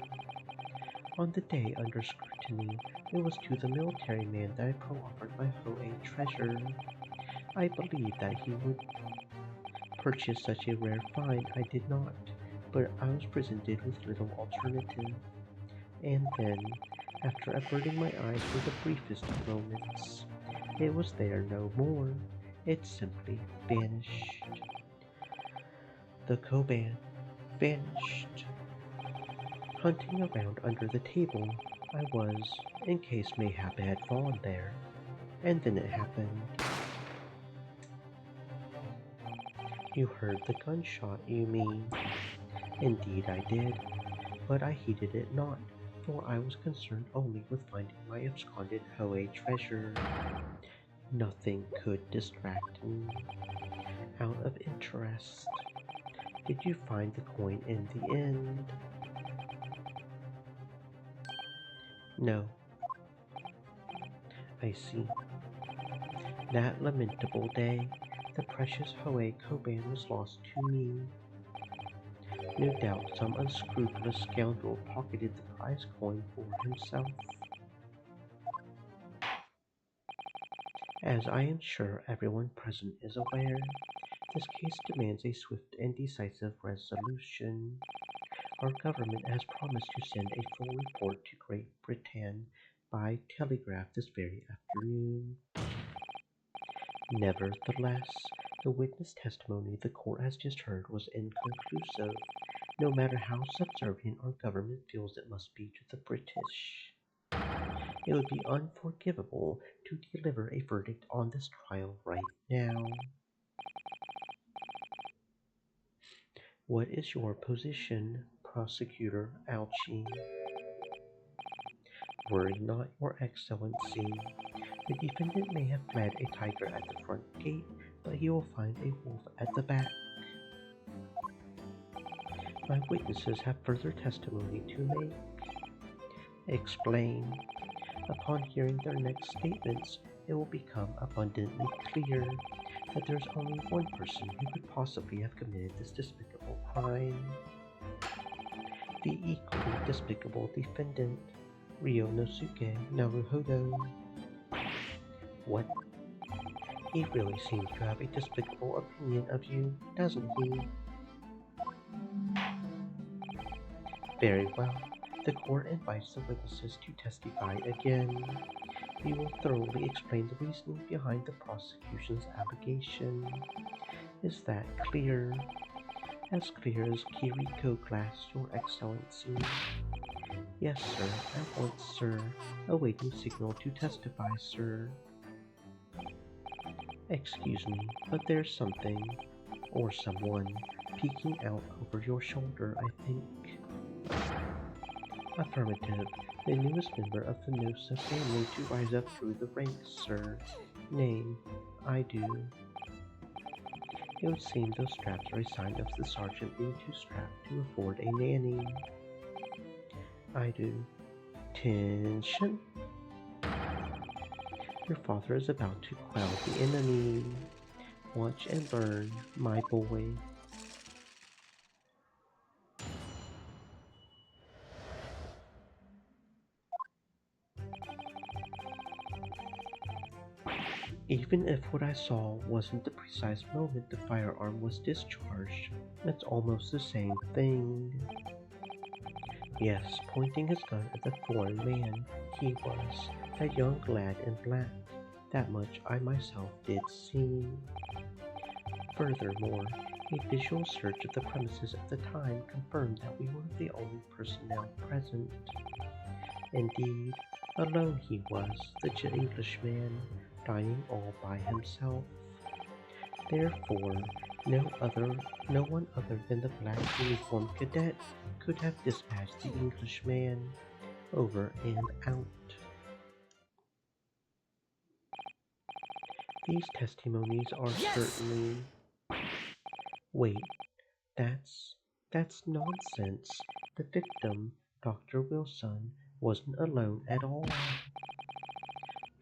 On the day under scrutiny, it was to the military man that I proffered my Hoei treasure. I believed that he would purchase such a rare find. I did not, but I was presented with little alternative. And then, after averting my eyes for the briefest of moments, it was there no more. It simply vanished. The Koban vanished. Hunting around under the table, I was, in case mayhap it had fallen there. And then it happened. You heard the gunshot, you mean? Indeed I did, but I heeded it not, for I was concerned only with finding my absconded Hoei treasure. Nothing could distract me. Out of interest, did you find the coin in the end? No. I see. That lamentable day, the precious Hoei Koban was lost to me. No doubt some unscrupulous scoundrel pocketed the prize coin for himself. As I am sure everyone present is aware, this case demands a swift and decisive resolution. Our government has promised to send a full report to Great Britain by telegraph this very afternoon. Nevertheless, the witness testimony the court has just heard was inconclusive, no matter how subservient our government feels it must be to the British. It would be unforgivable to deliver a verdict on this trial right now. What is your position, Prosecutor Alchi? Worry not, Your Excellency. The defendant may have fled a tiger at the front gate, but he will find a wolf at the back. My witnesses have further testimony to make. Explain. Upon hearing their next statements, it will become abundantly clear that there is only one person who could possibly have committed this despicable crime. The equally despicable defendant, Ryonosuke Naruhodo. What? He really seems to have a despicable opinion of you, doesn't he? Very well. The court invites the witnesses to testify again. We will thoroughly explain the reasoning behind the prosecution's allegation. Is that clear? As clear as Kiriko glass, Your Excellency. Yes, sir, at once, sir. Awaiting signal to testify, sir. Excuse me, but there's something, or someone, peeking out over your shoulder, I think. Affirmative. The newest member of the Nosa family to rise up through the ranks, sir. Name, I do. It would seem those straps are a sign of the sergeant being too strapped to afford a nanny. I do. Tension. Your father is about to quell the enemy. Watch and learn, my boy. Even if what I saw wasn't the precise moment the firearm was discharged, it's almost the same thing. Yes, pointing his gun at the foreign man, he was, that young lad in black. That much I myself did see. Furthermore, a visual search of the premises at the time confirmed that we were the only personnel present. Indeed, alone he was, the Englishman, dining all by himself. Therefore, no one other than the black uniformed cadet could have dispatched the Englishman. Over and out. These testimonies are certainly... Wait, that's nonsense. The victim, Dr. Wilson, wasn't alone at all.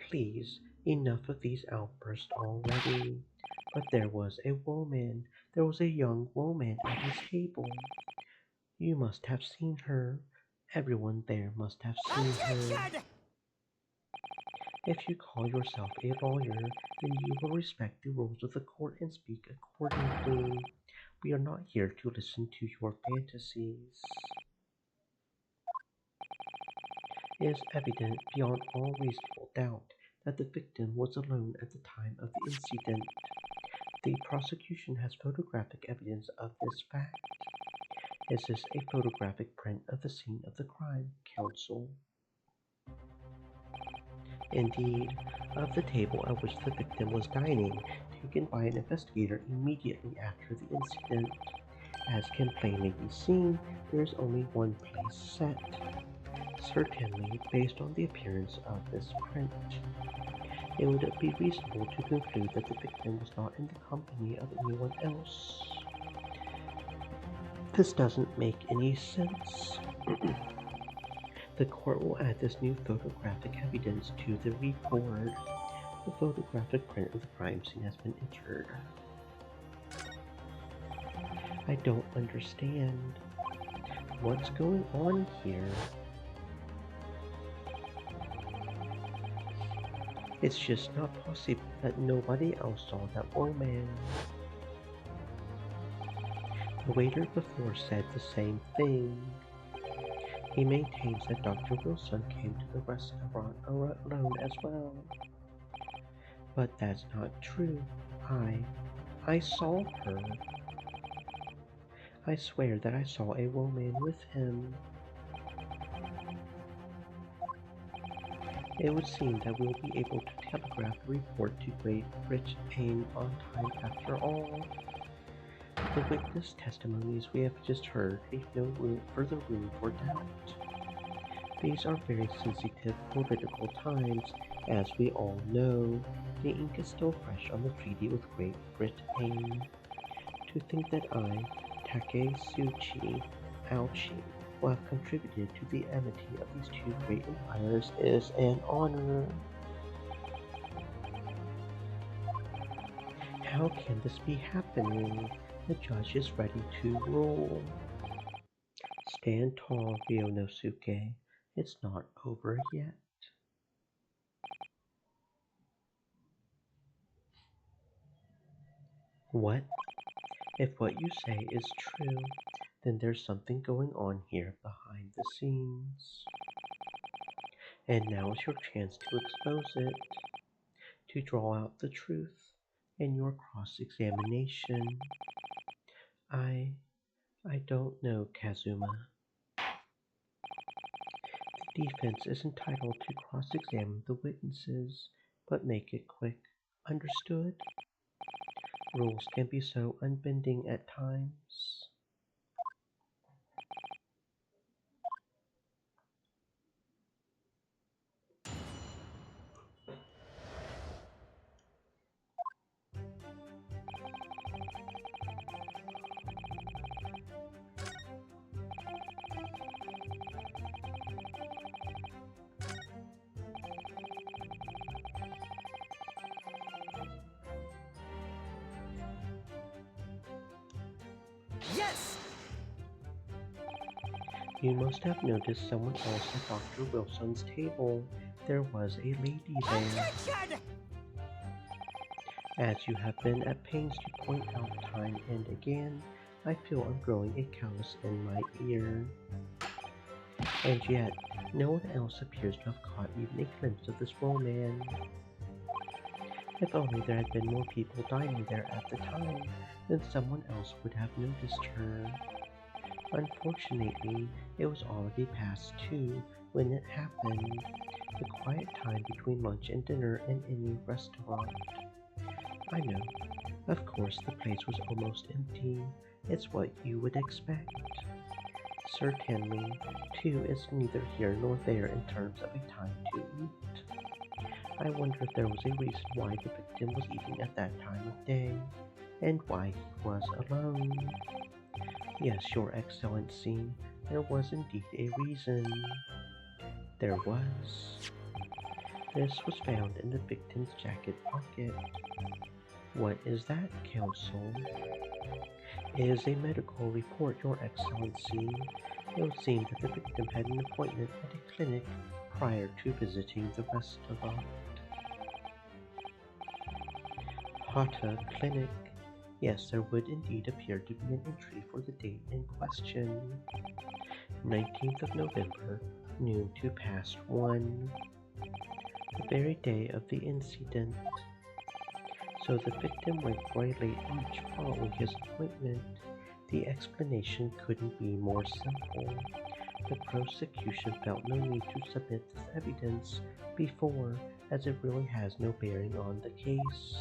Please, enough of these outbursts already. But there was a woman. There was a young woman at his table. You must have seen her. Everyone there must have seen her. If you call yourself a lawyer, then you will respect the rules of the court and speak accordingly. We are not here to listen to your fantasies. It is evident beyond all reasonable doubt that the victim was alone at the time of the incident. The prosecution has photographic evidence of this fact. Is this a photographic print of the scene of the crime, counsel? Indeed, of the table at which the victim was dining, taken by an investigator immediately after the incident. As can plainly be seen, there is only one place set. Certainly, based on the appearance of this print, it would be reasonable to conclude that the victim was not in the company of anyone else. This doesn't make any sense. The court will add this new photographic evidence to the report. The photographic print of the crime scene has been entered. I don't understand. What's going on here? It's just not possible that nobody else saw that woman. The waiter before said the same thing. He maintains that Dr. Wilson came to the restaurant alone as well. But that's not true. I saw her. I swear that I saw a woman with him. It would seem that we'll be able to telegraph the report to Great Britain on time after all. The witness testimonies we have just heard leave no further room for doubt. These are very sensitive political times, as we all know. The ink is still fresh on the treaty with Great Britain. To think that I, Takeuchi Aochi, will have contributed to the amity of these two great empires is an honor. How can this be happening? The judge is ready to rule. Stand tall, Ryonosuke. It's not over yet. What? If what you say is true, then there's something going on here behind the scenes. And now's your chance to expose it, to draw out the truth in your cross-examination. I don't know, Kazuma. The defense is entitled to cross-examine the witnesses, but make it quick. Understood? Rules can be so unbending at times. Yes! You must have noticed someone else at Dr. Wilson's table. There was a lady there. Attention! As you have been at pains to point out time and again, I feel I'm growing a callus in my ear. And yet, no one else appears to have caught even a glimpse of this small man. If only there had been more people dining there at the time, then someone else would have noticed her. Unfortunately, it was already past 2 when it happened, the quiet time between lunch and dinner in any restaurant. I know, of course the place was almost empty. It's what you would expect. Certainly, 2 is neither here nor there in terms of a time to eat. I wonder if there was a reason why the victim was eating at that time of day, and why he was alone. Yes, Your Excellency, there was indeed a reason. There was. This was found in the victim's jacket pocket. What is that, Counsel? It is a medical report, Your Excellency. It would seem that the victim had an appointment at a clinic prior to visiting the restaurant. Hata Clinic. Yes, there would indeed appear to be an entry for the date in question. 19th of November, noon to past 1. The very day of the incident. So the victim went for a late lunch following his appointment. The explanation couldn't be more simple. The prosecution felt no need to submit this evidence before, as it really has no bearing on the case.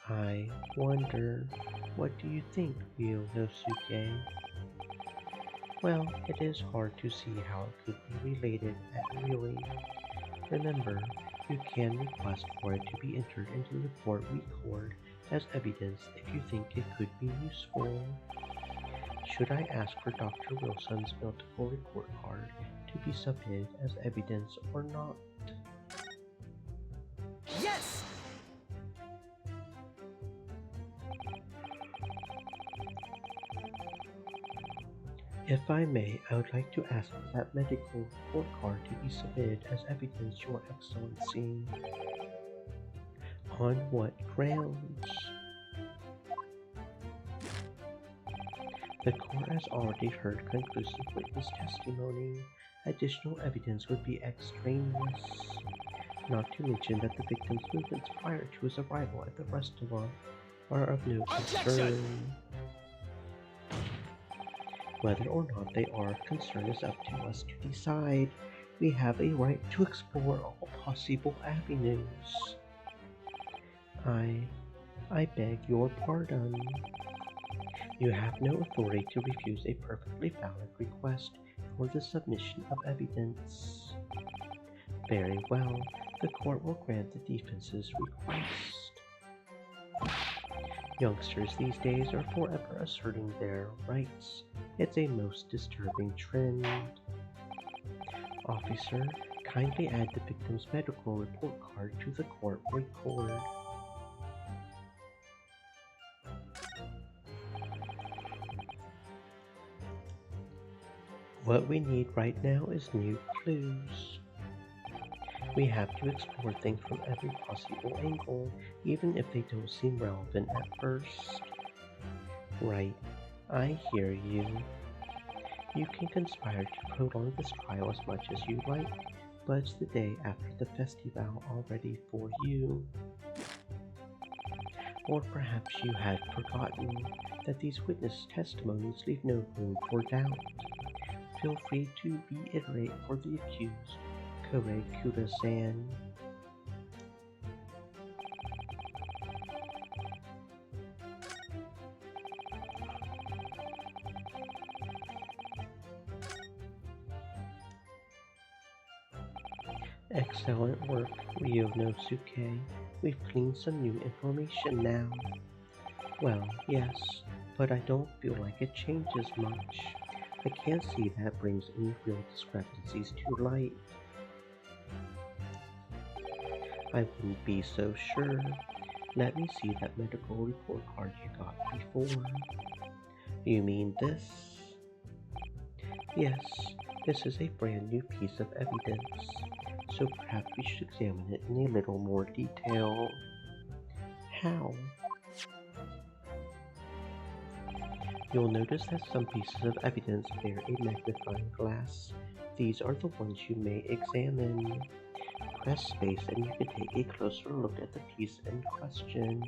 I wonder, what do you think, Ryonosuke? Well, it is hard to see how it could be related really. Remember, you can request for it to be entered into the report record as evidence if you think it could be useful. Should I ask for Dr. Wilson's medical report card to be submitted as evidence or not? Yes! If I may, I would like to ask for that medical report card to be submitted as evidence, Your Excellency. On what grounds? The court has already heard conclusive witness testimony. Additional evidence would be extraneous. Not to mention that the victim's movements prior to his arrival at the restaurant are of no concern. Whether or not they are of concern is up to us to decide. We have a right to explore all possible avenues. I beg your pardon. You have no authority to refuse a perfectly valid request for the submission of evidence. Very well, the court will grant the defense's request. Youngsters these days are forever asserting their rights. It's a most disturbing trend. Officer, kindly add the victim's medical report card to the court record. What we need right now is new clues. We have to explore things from every possible angle, even if they don't seem relevant at first. Right, I hear you. You can conspire to prolong this trial as much as you like, but it's the day after the festival already for you. Or perhaps you had forgotten that these witness testimonies leave no room for doubt. Feel free to reiterate for the accused, Koei Kuda-san. Excellent work, Ryonosuke. We've gleaned some new information now. Well, yes, but I don't feel like it changes much. I can't see that brings any real discrepancies to light. I wouldn't be so sure. Let me see that medical report card you got before. You mean this? Yes, this is a brand new piece of evidence, so perhaps we should examine it in a little more detail. How? You'll notice that some pieces of evidence bear a magnifying glass. These are the ones you may examine. Press space and you can take a closer look at the piece in question.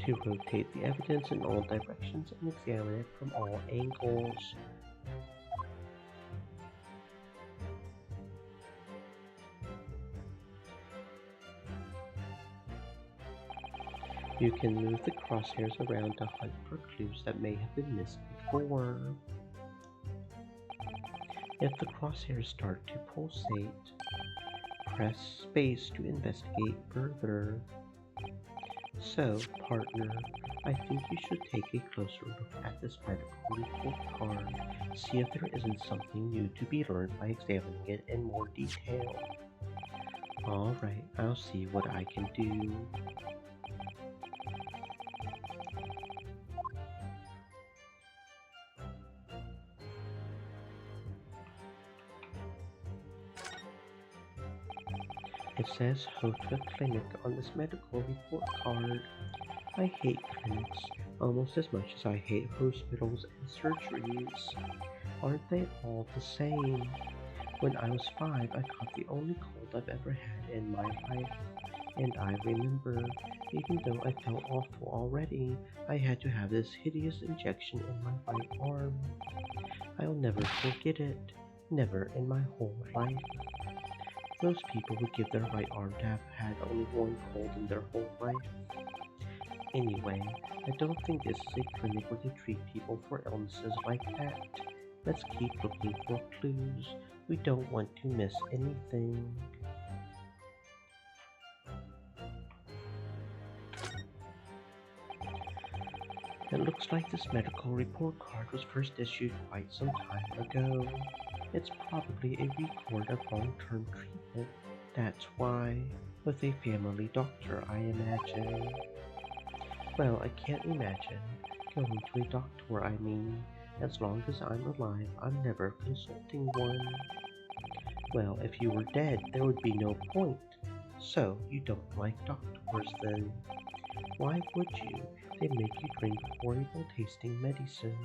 To rotate the evidence in all directions and examine it from all angles. You can move the crosshairs around to hunt for clues that may have been missed before. If the crosshairs start to pulsate, press space to investigate further. So, partner, I think you should take a closer look at this medical report card. See if there isn't something new to be learned by examining it in more detail. Alright, I'll see what I can do. It says Hota Clinic on this medical report card. I hate clinics almost as much as I hate hospitals and surgeries. Aren't they all the same? When I was 5, I caught the only cold I've ever had in my life. And I remember, even though I felt awful already, I had to have this hideous injection in my right arm. I'll never forget it. Never in my whole life. Most people would give their right arm to have had only one cold in their whole life. Anyway, I don't think this is a clinic where they treat people for illnesses like that. Let's keep looking for clues. We don't want to miss anything. It looks like this medical report card was first issued quite some time ago. It's probably a record of long-term treatment. That's why, with a family doctor, I imagine. Well, I can't imagine going to a doctor, I mean. As long as I'm alive, I'm never consulting one. Well, if you were dead, there would be no point. So, you don't like doctors then? Why would you? They make you drink horrible tasting medicine.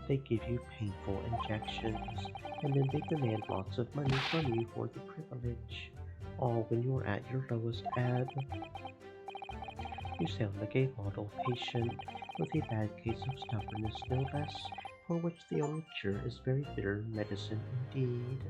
They give you painful injections, and then they demand lots of money from you for the privilege. All when you're at your lowest ebb. You sound like a model patient, with a bad case of stubbornness no less, for which the only cure is very bitter medicine indeed.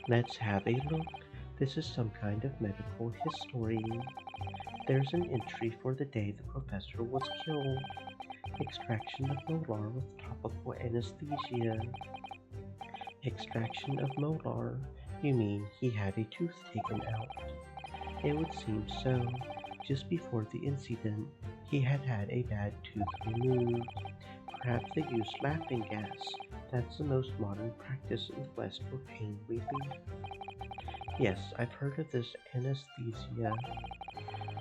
Let's have a look. This is some kind of medical history. There's an entry for the day the professor was killed. Extraction of molar with topical anesthesia. Extraction of molar? You mean he had a tooth taken out? It would seem so. Just before the incident, he had had a bad tooth removed. Perhaps they used laughing gas. That's the most modern practice in the West for pain relief. Yes, I've heard of this anesthesia.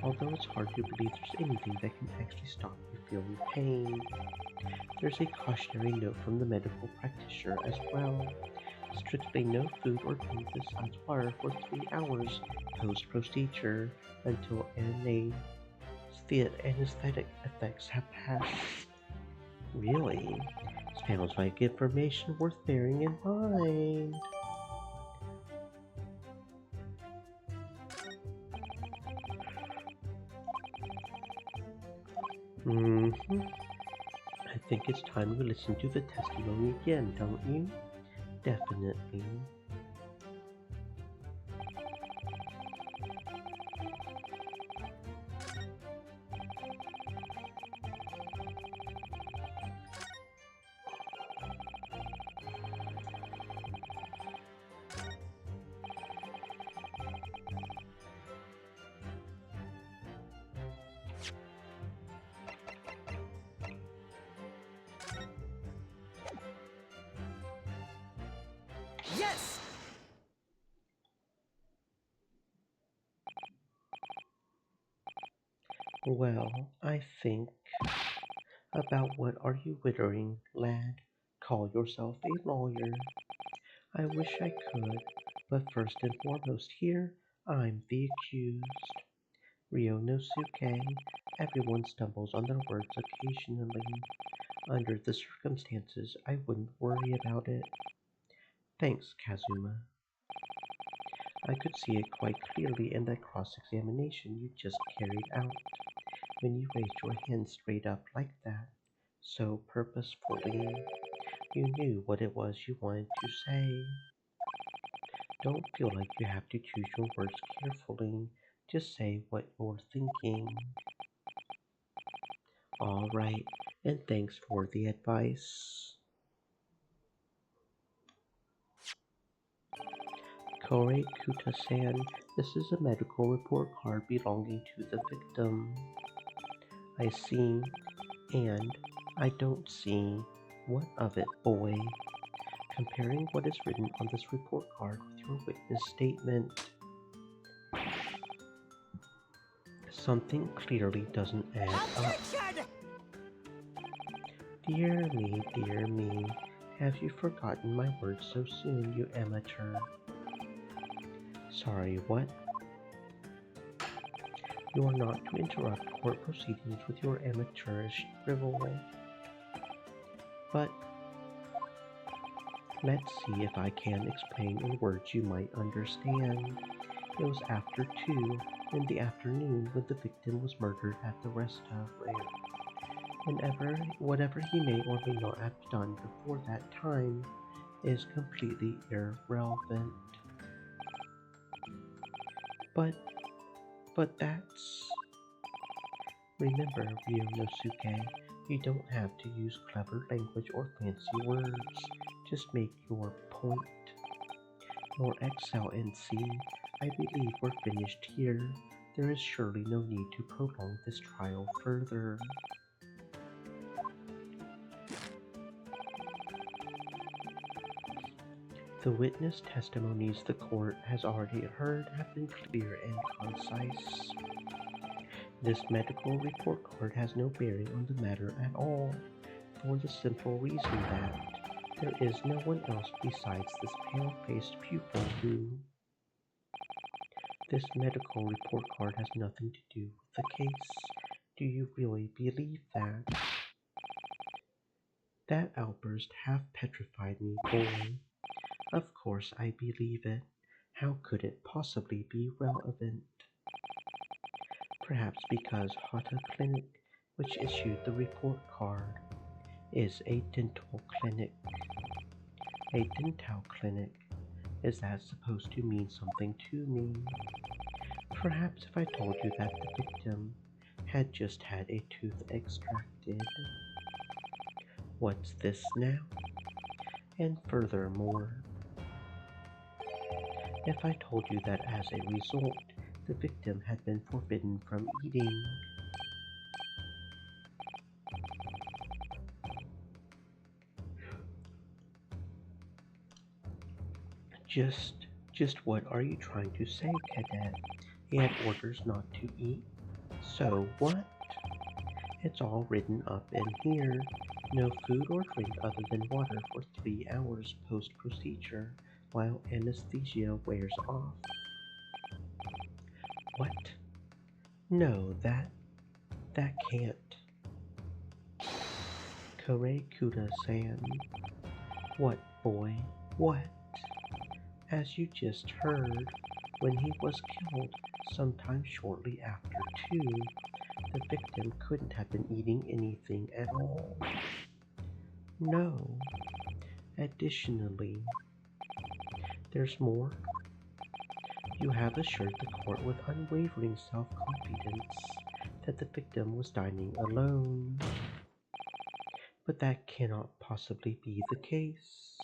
Although it's hard to believe there's anything that can actually stop you feeling pain. There's a cautionary note from the medical practitioner as well. Strictly no food or drink besides water for 3 hours post-procedure until anesthetic effects have passed. Really? Sounds like information worth bearing in mind. I think it's time we listen to the testimony again, don't you? Definitely. Well, I think about what are you wittering, lad? Call yourself a lawyer. I wish I could, but first and foremost here, I'm the accused. Ryonosuke, everyone stumbles on their words occasionally. Under the circumstances, I wouldn't worry about it. Thanks, Kazuma. I could see it quite clearly in that cross-examination you just carried out, when you raised your hand straight up like that, so purposefully. You knew what it was you wanted to say. Don't feel like you have to choose your words carefully. Just say what you're thinking. All right, and thanks for the advice. Korei Kuta-san, this is a medical report card belonging to the victim. I see, and I don't see. What of it, boy? Comparing what is written on this report card with your witness statement, something clearly doesn't add up. Objection! Dear me, have you forgotten my words so soon, you amateur? Sorry, what? You are not to interrupt court proceedings with your amateurish drivel. But let's see if I can explain in words you might understand. It was after 2 in the afternoon when the victim was murdered at the rest house. Whatever he may or may not have done before that time is completely irrelevant. But that's... Remember, Ryonosuke, you don't have to use clever language or fancy words. Just make your point. Your Excellency, I believe we're finished here. There is surely no need to prolong this trial further. The witness testimonies the court has already heard have been clear and concise. This medical report card has no bearing on the matter at all, for the simple reason that there is no one else besides this pale-faced pupil who... This medical report card has nothing to do with the case. Do you really believe that? That outburst half petrified me, boy. Of course I believe it. How could it possibly be relevant? Perhaps because Hata Clinic, which issued the report card, is a dental clinic. A dental clinic. Is that supposed to mean something to me? Perhaps if I told you that the victim had just had a tooth extracted. What's this now? And furthermore, if I told you that as a result, the victim had been forbidden from eating. Just what are you trying to say, Cadet? He had orders not to eat? So what? It's all written up in here. No food or drink other than water for 3 hours post-procedure while anesthesia wears off. What? No, that can't. Korei Kuta-san. What, boy? What? As you just heard, when he was killed sometime shortly after 2, the victim couldn't have been eating anything at all. No. Additionally, there's more. You have assured the court with unwavering self-confidence that the victim was dining alone. But that cannot possibly be the case.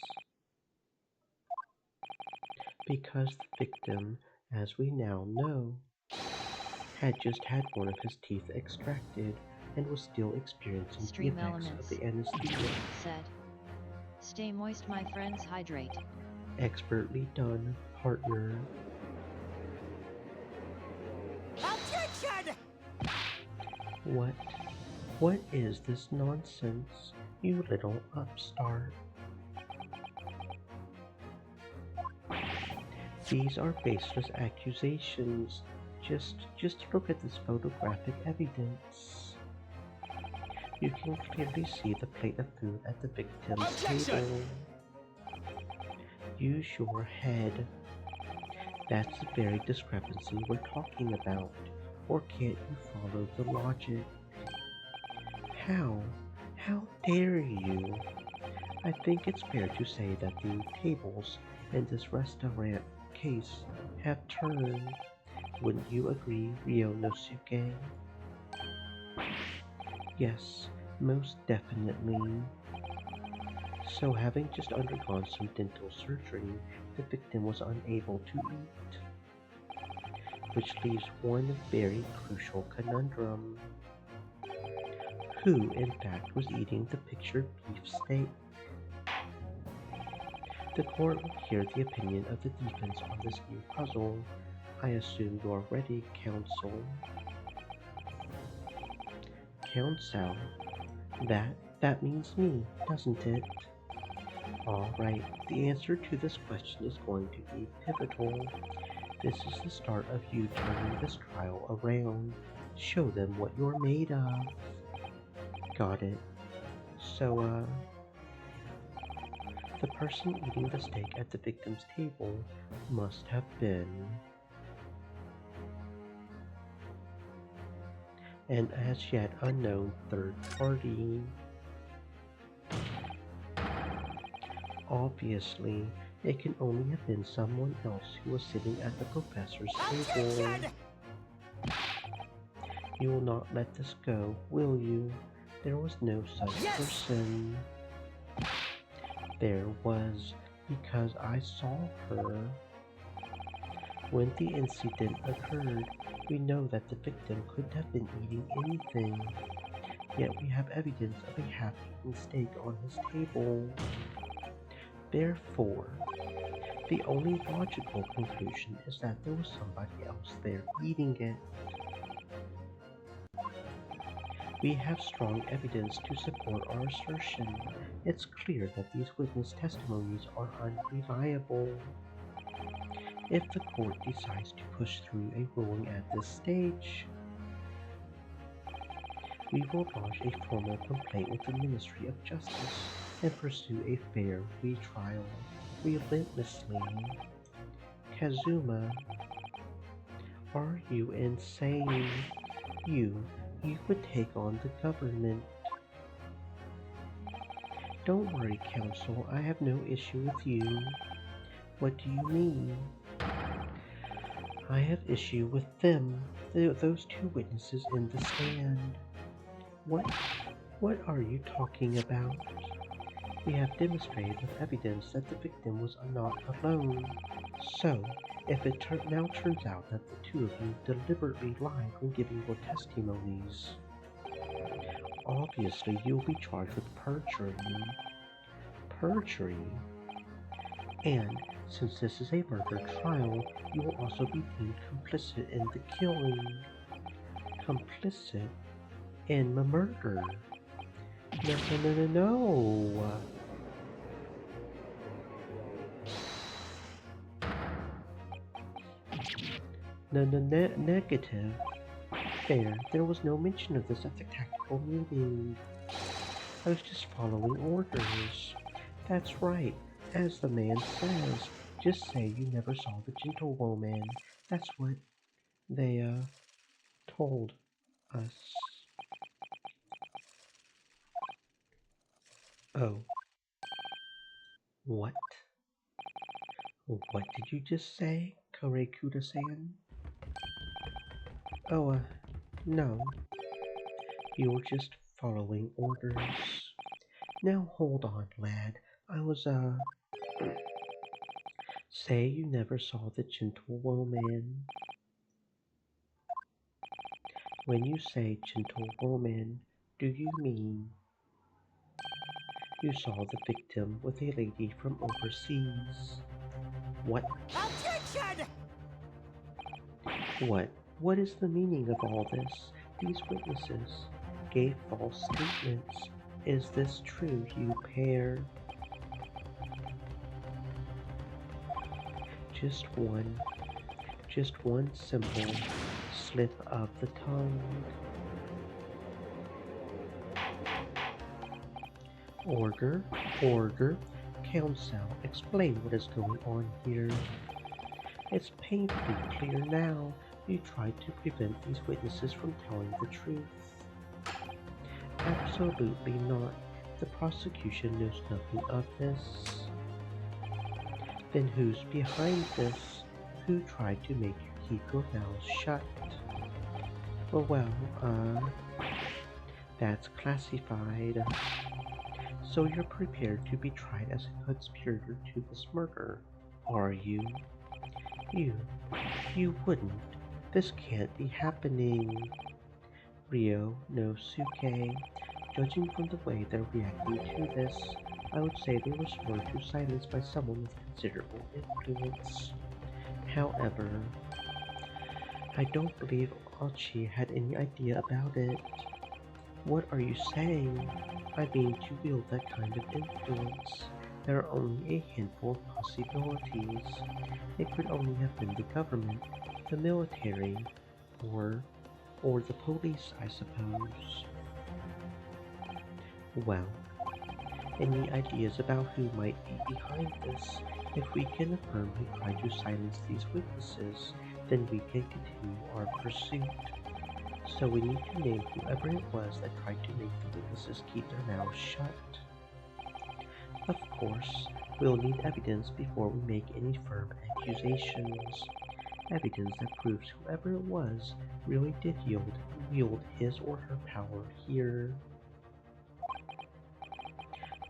Because the victim, as we now know, had just had one of his teeth extracted and was still experiencing Stream the effects elements. of the anesthesia. Said. Stay moist, my friends, hydrate. Expertly done, partner. Objection! What? What is this nonsense, you little upstart? These are baseless accusations. Just look at this photographic evidence. You can clearly see the plate of food at the victim's Objection! table. Use your head. That's the very discrepancy we're talking about. Or can't you follow the logic? How? How dare you? I think it's fair to say that the tables in this restaurant case have turned. Wouldn't you agree, Ryonosuke? Yes, most definitely. So having just undergone some dental surgery, the victim was unable to eat. Which leaves one very crucial conundrum. Who, in fact, was eating the pictured beefsteak? The court will hear the opinion of the defense on this new puzzle. I assume you're ready, counsel. Counsel? That means me, doesn't it? Alright, the answer to this question is going to be pivotal. This is the start of you turning this trial around. Show them what you're made of. Got it. So, the person eating the steak at the victim's table must have been an as yet unknown third party. Obviously, it can only have been someone else who was sitting at the professor's table. Objection! You will not let this go, will you? There was no such Yes! person. There was, because I saw her. When the incident occurred, we know that the victim couldn't have been eating anything. Yet we have evidence of a half-eaten steak on his table. Therefore, the only logical conclusion is that there was somebody else there eating it. We have strong evidence to support our assertion. It's clear that these witness testimonies are unreliable. If the court decides to push through a ruling at this stage, we will lodge a formal complaint with the Ministry of Justice and pursue a fair retrial relentlessly. Kazuma, are you insane? You would take on the government. Don't worry, counsel, I have no issue with you. What do you mean? I have issue with them, those two witnesses in the stand. What are you talking about? We have demonstrated with evidence that the victim was not alone. So, if it now turns out that the two of you deliberately lied when giving your testimonies, obviously you'll be charged with perjury. Perjury? And since this is a murder trial, you will also be deemed complicit in the killing. Complicit in the murder. No. Negative. There was no mention of this at the tactical meeting. I was just following orders. That's right, as the man says. Just say you never saw the gentlewoman. That's what they, told us. Oh. What? What did you just say, Korekuda-san? Oh, no. You were just following orders. Now hold on, lad. I was, Say you never saw the gentlewoman. When you say gentlewoman, do you mean you saw the victim with a lady from overseas? What? Objection! What? What is the meaning of all this? These witnesses gave false statements. Is this true, you pair? Just one, just one simple slip of the tongue. Order, order. Counsel, explain what is going on here. It's painfully clear now. You tried to prevent these witnesses from telling the truth. Absolutely not. The prosecution knows nothing of this. Then who's behind this? Who tried to make you keep your mouths shut? Well, that's classified. So you're prepared to be tried as a conspirator to this murder, are you? You wouldn't. This can't be happening. Rio no Suke. Judging from the way they're reacting to this, I would say they were sworn to silence by someone with considerable influence. However, I don't believe Archie had any idea about it. What are you saying? I mean, to wield that kind of influence, there are only a handful of possibilities. It could only have been the government, the military, or the police, I suppose. Well, any ideas about who might be behind this? If we can affirm who tried to silence these witnesses, then we can continue our pursuit. So we need to name whoever it was that tried to make the witnesses keep their mouths shut. Of course, we'll need evidence before we make any firm accusations. Evidence that proves whoever it was really did wield his or her power here.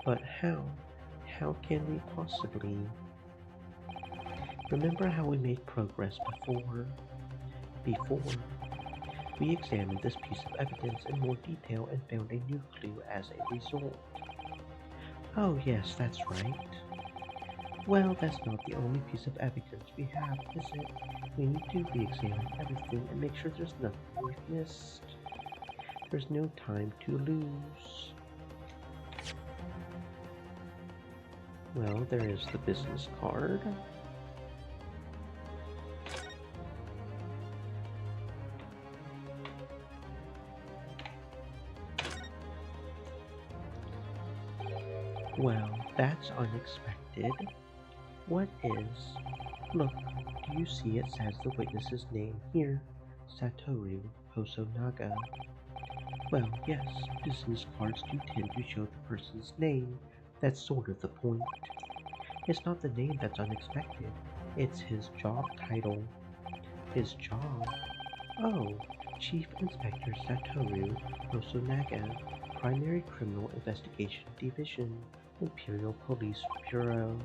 But how? How can we possibly? Remember how we made progress before? We examined this piece of evidence in more detail and found a new clue as a result. Oh yes, that's right. Well, that's not the only piece of evidence we have, is it? We need to re-examine everything and make sure there's nothing we've missed. There's no time to lose. Well, there is the business card. Well, that's unexpected. What is? Look, do you see it says the witness's name here? Satoru Hosonaga. Well, yes, business cards do tend to show the person's name. That's sort of the point. It's not the name that's unexpected, it's his job title. His job? Oh, Chief Inspector Satoru Hosonaga, Primary Criminal Investigation Division, Imperial Police Bureau.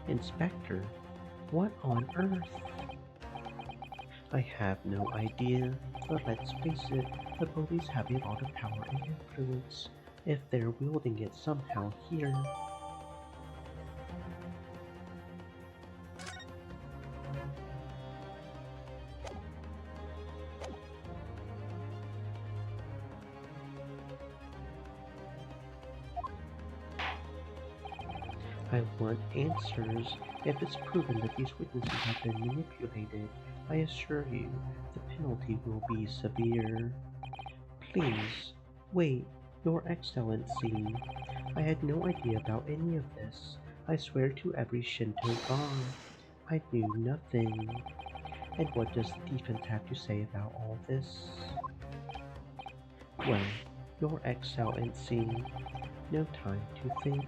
Inspector? What on earth? I have no idea, but let's face it, the police have a lot of power and influence. If they're wielding it somehow here. I want answers. If it's proven that these witnesses have been manipulated, I assure you, the penalty will be severe. Please, wait, Your Excellency. I had no idea about any of this. I swear to every Shinto god. I knew nothing. And what does the defense have to say about all this? Well, Your Excellency, no time to think.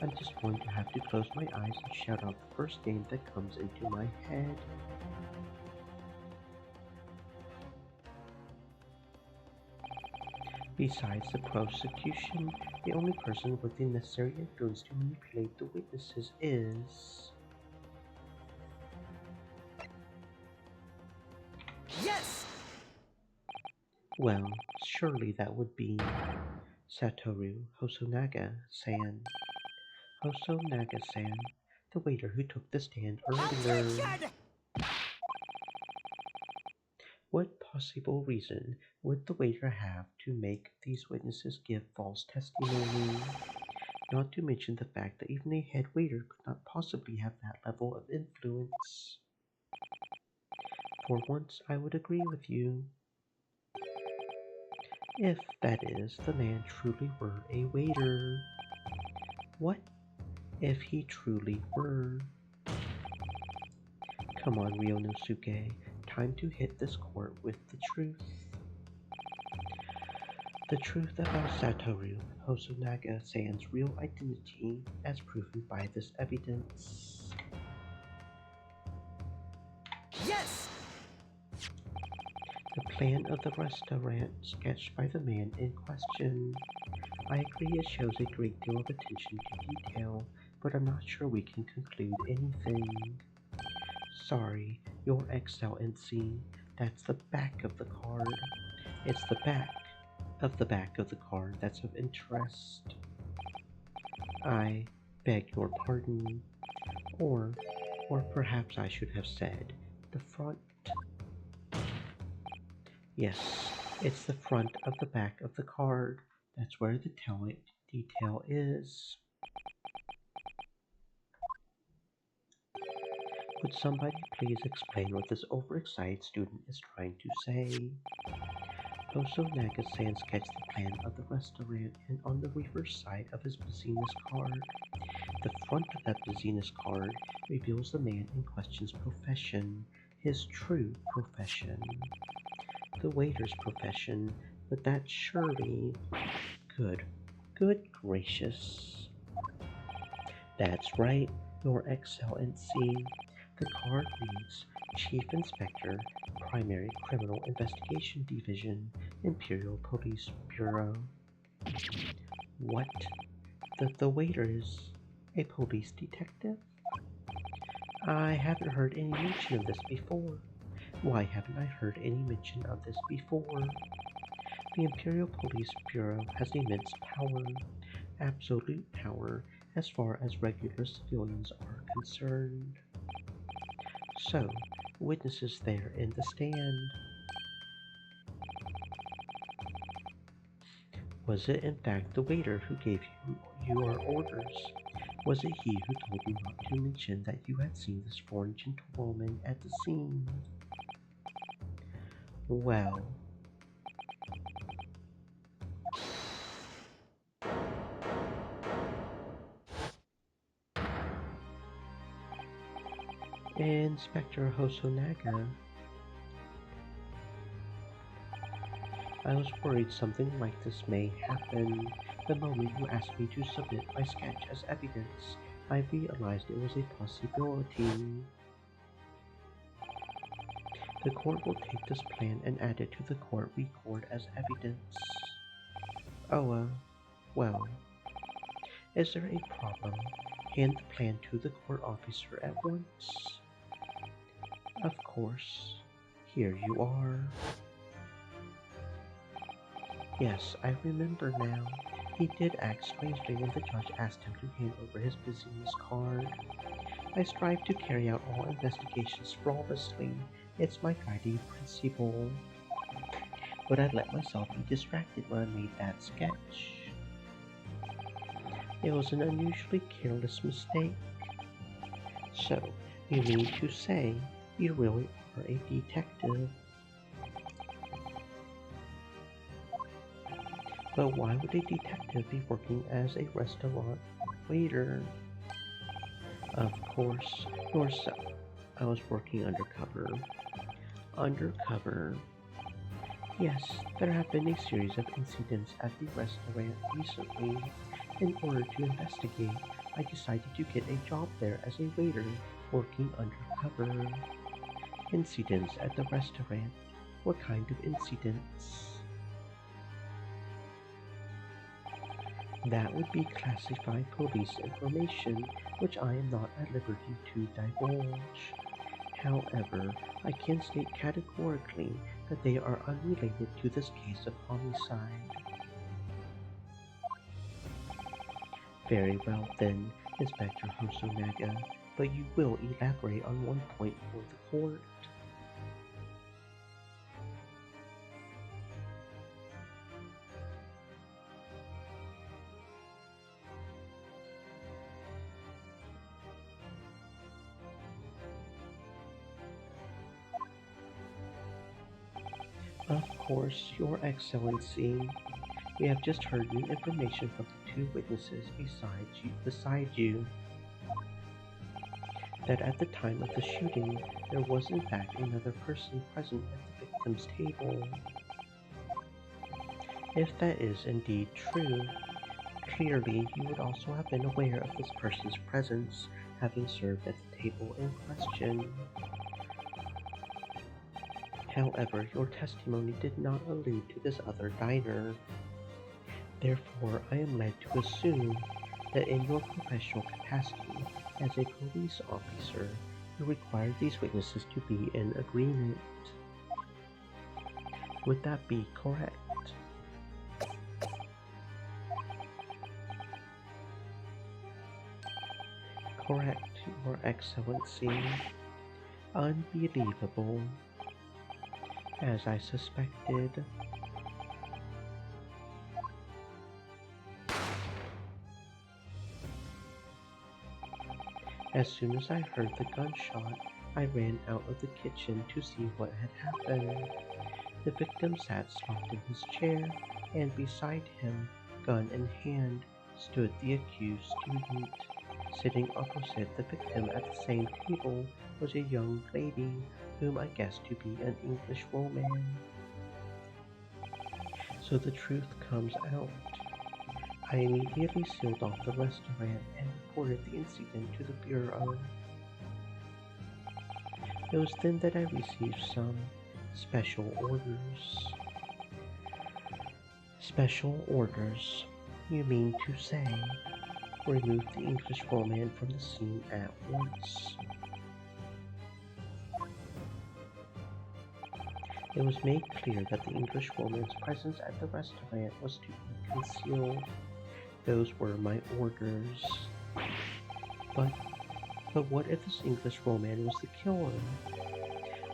I'm just going to have to close my eyes and shout out the first name that comes into my head. Besides the prosecution, the only person with the necessary influence to manipulate the witnesses is... Yes! Well, surely that would be Satoru Hosonaga-san. Hosonaga-san, the waiter who took the stand earlier. Attention! What possible reason would the waiter have to make these witnesses give false testimony? Not to mention the fact that even a head waiter could not possibly have that level of influence. For once, I would agree with you. If, that is, the man truly were a waiter. What if he truly were? Come on, Ryonosuke. Time to hit this court with the truth. The truth about Satoru Hosonaga-san's real identity as proven by this evidence. Yes! The plan of the restaurant sketched by the man in question. I agree it shows a great deal of attention to detail, but I'm not sure we can conclude anything. Sorry, Your Excellency, that's the back of the card. It's the back of the card that's of interest. I beg your pardon. Or perhaps I should have said the front. Yes, it's the front of the back of the card. That's where the detail is. Would somebody please explain what this overexcited student is trying to say? Hosonaga-san sketched the plan of the restaurant, and on the reverse side of his business card, the front of that business card reveals the man in question's profession, his true profession. The waiter's profession, but that's surely good gracious. That's right, Your Excellency. The card reads Chief Inspector, Primary Criminal Investigation Division, Imperial Police Bureau. What? The waiter is a police detective? I haven't heard any mention of this before. Why haven't I heard any mention of this before? The Imperial Police Bureau has immense power, absolute power, as far as regular civilians are concerned. So, witnesses there in the stand. Was it in fact the waiter who gave you your orders? Was it he who told you not to mention that you had seen this foreign gentlewoman at the scene? Well, Inspector Hosonaga, I was worried something like this may happen. The moment you asked me to submit my sketch as evidence, I realized it was a possibility. The court will take this plan and add it to the court record as evidence. Oh, well. Is there a problem? Hand the plan to the court officer at once. Of course. Here you are. Yes, I remember now. He did act strangely when the judge asked him to hand over his business card. I strive to carry out all investigations flawlessly. It's my guiding principle. But I let myself be distracted when I made that sketch. It was an unusually careless mistake. So, you mean to say you really are a detective? But why would a detective be working as a restaurant waiter? Of course, yourself. I was working undercover. Undercover? Yes, there have been a series of incidents at the restaurant recently. In order to investigate, I decided to get a job there as a waiter, working undercover. Incidents at the restaurant? What kind of incidents? That would be classified police information, which I am not at liberty to divulge. However, I can state categorically that they are unrelated to this case of homicide. Very well then, Inspector Hosonaga, but you will elaborate on one point for the court. Of course, Your Excellency. We have just heard new information from the two witnesses beside you that at the time of the shooting, there was in fact another person present at the victim's table. If that is indeed true, clearly you would also have been aware of this person's presence, having served at the table in question. However, your testimony did not allude to this other diner. Therefore, I am led to assume that in your professional capacity as a police officer, you require these witnesses to be in agreement. Would that be correct? Correct, Your Excellency. Unbelievable. As I suspected. As soon as I heard the gunshot, I ran out of the kitchen to see what had happened. The victim sat slumped in his chair, and beside him, gun in hand, stood the accused student. Sitting opposite the victim at the same table was a young lady, whom I guessed to be an English woman. So the truth comes out. I immediately sealed off the restaurant and reported the incident to the Bureau. It was then that I received some special orders. Special orders, you mean to say? Remove the English woman from the scene at once. It was made clear that the English woman's presence at the restaurant was to be concealed. Those were my orders. But what if this English woman was the killer?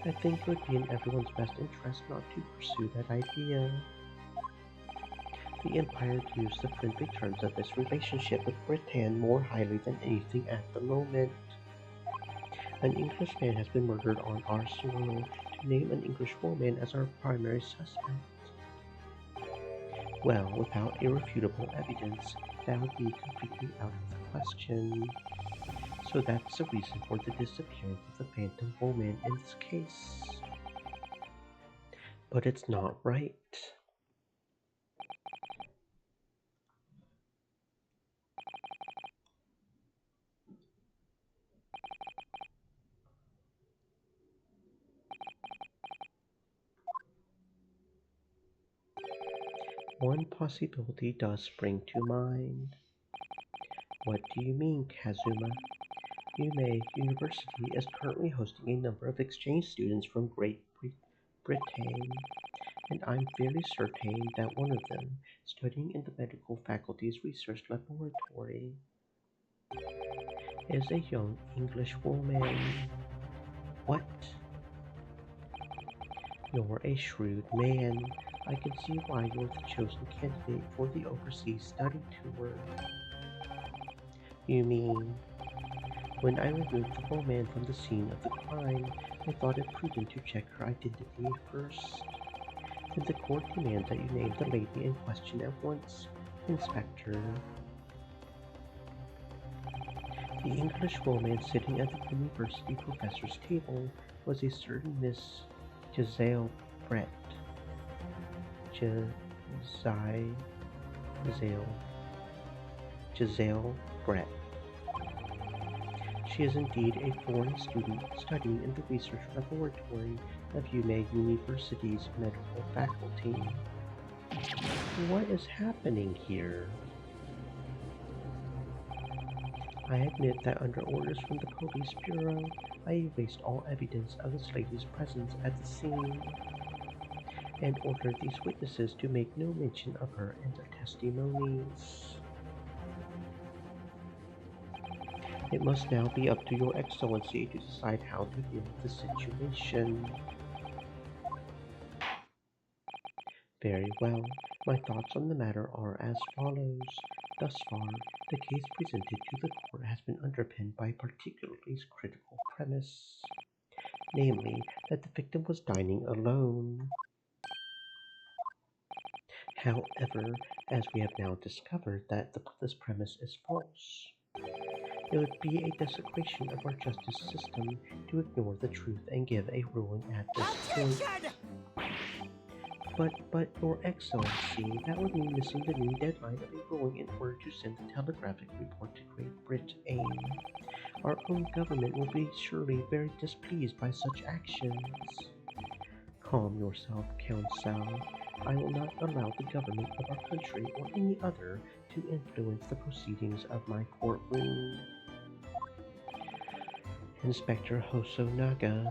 I think it would be in everyone's best interest not to pursue that idea. The Empire views the friendly terms of its relationship with Britain more highly than anything at the moment. An Englishman has been murdered on our soil. To name an English woman as our primary suspect, well, without irrefutable evidence, that would be completely out of the question. So that's the reason for the disappearance of the Phantom Woman in this case. But it's not right. One possibility does spring to mind. What do you mean, Kazuma? Yume University is currently hosting a number of exchange students from Great Britain, and I'm fairly certain that one of them, studying in the medical faculty's research laboratory, is a young English woman. What? You're a shrewd man. I can see why you're the chosen candidate for the overseas study tour. You mean, when I removed the woman from the scene of the crime, I thought it prudent to check her identity first. Did the court demand that you name the lady in question at once, Inspector? The English woman sitting at the university professor's table was a certain Miss Giselle Brett. Giselle Brett. She is indeed a foreign student studying in the research laboratory of Yume University's medical faculty. What is happening here? I admit that under orders from the police bureau, I erased all evidence of this lady's presence at the scene, and ordered these witnesses to make no mention of her in their testimonies. It must now be up to Your Excellency to decide how to deal with the situation. Very well. My thoughts on the matter are as follows. Thus far, the case presented to the court has been underpinned by a particularly critical premise, namely, that the victim was dining alone. However, as we have now discovered that this premise is false, it would be a desecration of our justice system to ignore the truth and give a ruling at this point. Attention! But, Your Excellency, that would mean missing the noon deadline of a ruling in order to send the telegraphic report to Great Britain. Our own government will be surely very displeased by such actions. Calm yourself, Counsel. I will not allow the government of our country or any other to influence the proceedings of my courtroom. Inspector Hosonaga.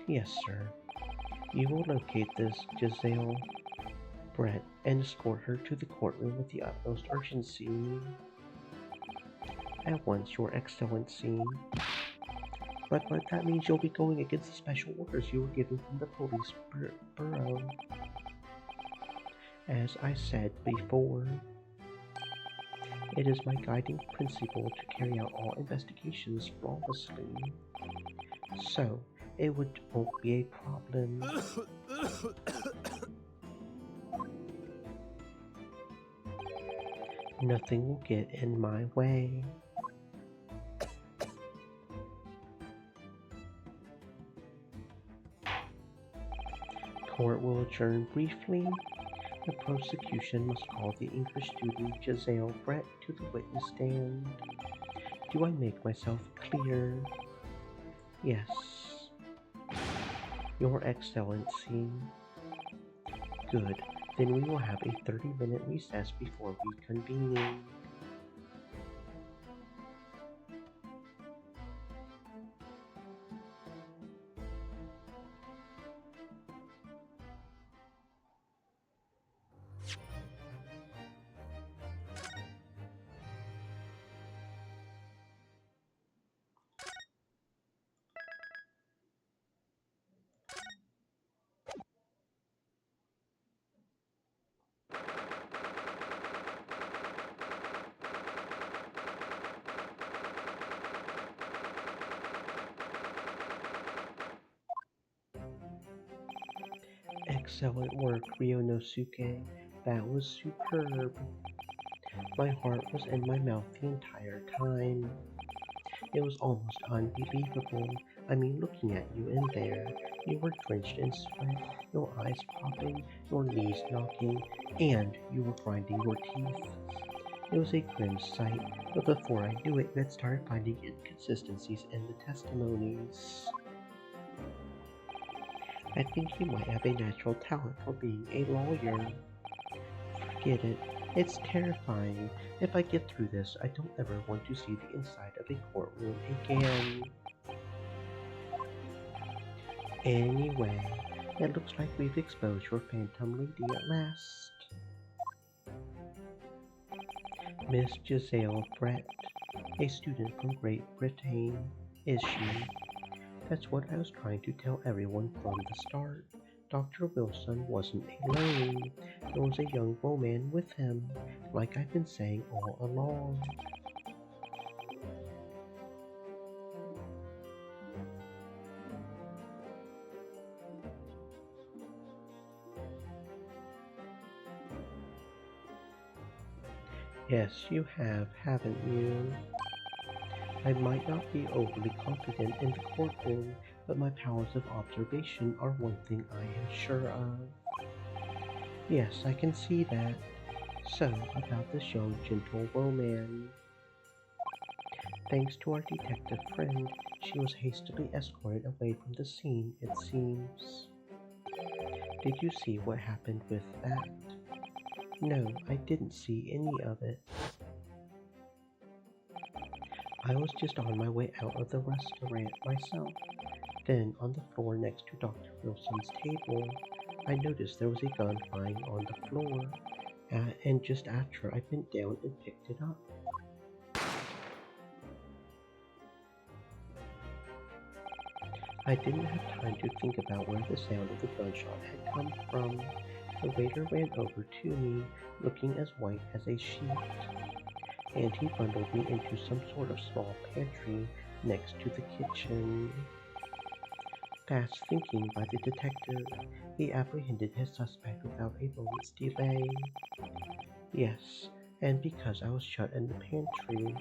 Yes, sir. You will locate this Giselle Brett and escort her to the courtroom with the utmost urgency. At once, Your Excellency. But that means you'll be going against the special orders you were given from the police bureau. As I said before, it is my guiding principle to carry out all investigations flawlessly. So, it won't be a problem. Nothing will get in my way. Court will adjourn briefly. The prosecution must call the English student Giselle Brett to the witness stand. Do I make myself clear? Yes. Your Excellency. Good. Then we will have a 30-minute recess before reconvening. Excellent work, Ryonosuke. That was superb. My heart was in my mouth the entire time. It was almost unbelievable. I mean, looking at you in there, you were drenched in sweat, your eyes popping, your knees knocking, and you were grinding your teeth. It was a grim sight, but before I knew it, you had started finding inconsistencies in the testimonies. I think you might have a natural talent for being a lawyer. Forget it. It's terrifying. If I get through this, I don't ever want to see the inside of a courtroom again. Anyway, it looks like we've exposed your phantom lady at last. Miss Giselle Brett, a student from Great Britain, is she? That's what I was trying to tell everyone from the start. Dr. Wilson wasn't alone. There was a young woman with him, like I've been saying all along. Yes, you have, haven't you? I might not be overly confident in the courtroom, but my powers of observation are one thing I am sure of. Yes, I can see that. So, about this young gentle woman. Thanks to our detective friend, she was hastily escorted away from the scene, it seems. Did you see what happened with that? No, I didn't see any of it. I was just on my way out of the restaurant myself. Then, on the floor next to Dr. Wilson's table, I noticed there was a gun lying on the floor, and just after I bent down and picked it up. I didn't have time to think about where the sound of the gunshot had come from. The waiter ran over to me, looking as white as a sheet, and he bundled me into some sort of small pantry next to the kitchen. Fast thinking by the detective, he apprehended his suspect without a moment's delay. Yes, and because I was shut in the pantry,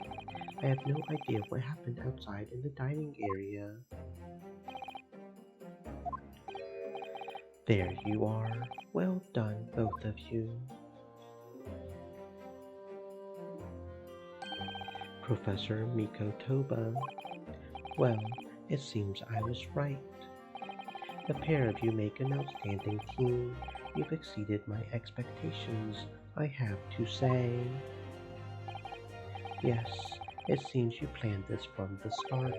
I have no idea what happened outside in the dining area. There you are. Well done, both of you. Professor Miko Toba. Well, it seems I was right. The pair of you make an outstanding team. You've exceeded my expectations, I have to say. Yes, it seems you planned this from the start.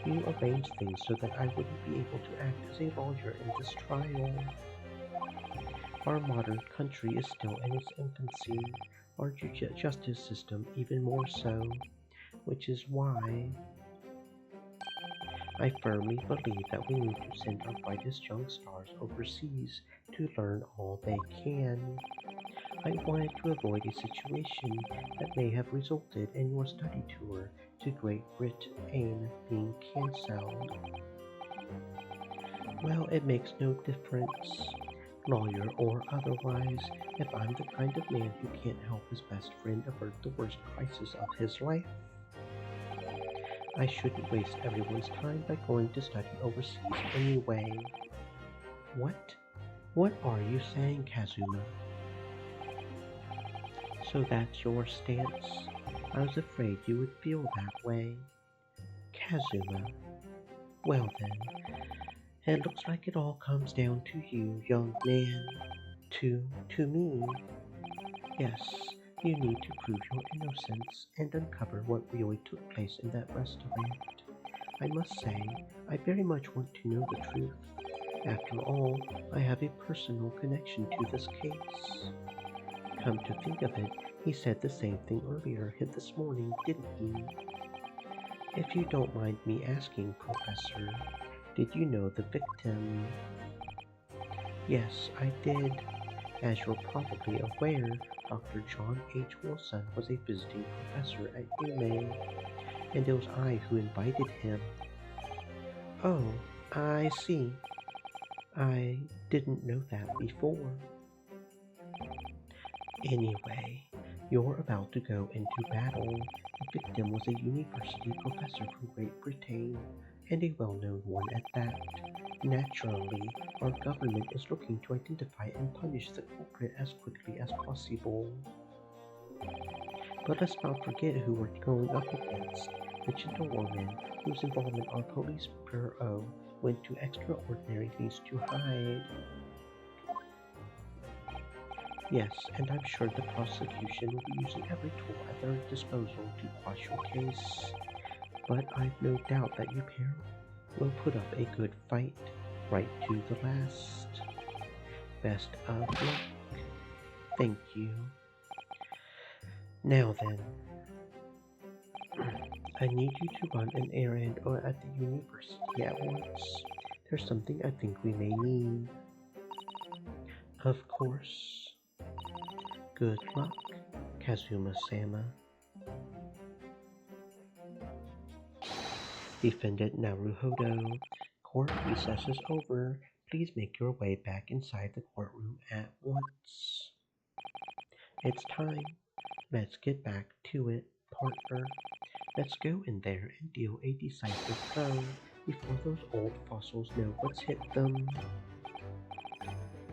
You arranged things so that I wouldn't be able to act as a lawyer in this trial. Our modern country is still in its infancy, our justice system even more so, which is why I firmly believe that we need to send our brightest young stars overseas to learn all they can. I wanted to avoid a situation that may have resulted in your study tour to Great Britain being cancelled. Well, it makes no difference, lawyer or otherwise, if I'm the kind of man who can't help his best friend avert the worst crisis of his life. I shouldn't waste everyone's time by going to study overseas anyway. What? What are you saying, Kazuma? So that's your stance? I was afraid you would feel that way. Kazuma. Well then, it looks like it all comes down to you, young man. To me. Yes, you need to prove your innocence and uncover what really took place in that restaurant. I must say, I very much want to know the truth. After all, I have a personal connection to this case. Come to think of it, he said the same thing earlier this morning, didn't he? If you don't mind me asking, Professor, did you know the victim? Yes, I did. As you're probably aware, Dr. John H. Wilson was a visiting professor at UMA, and it was I who invited him. Oh, I see. I didn't know that before. Anyway, you're about to go into battle. The victim was a university professor from Great Britain, and a well-known one at that. Naturally, our government is looking to identify and punish the culprit as quickly as possible. But let's not forget who we're going up against, the gentlewoman whose involvement our police bureau went to extraordinary means to hide. Yes, and I'm sure the prosecution will be using every tool at their disposal to quash your case. But I've no doubt that you pair will put up a good fight, right to the last. Best of luck. Thank you. Now then, I need you to run an errand at the university at once. There's something I think we may need. Of course. Good luck, Kazuma-sama. Defendant Naruhodo, court recess is over. Please make your way back inside the courtroom at once. It's time. Let's get back to it, partner. Let's go in there and deal a decisive blow before those old fossils know what's hit them.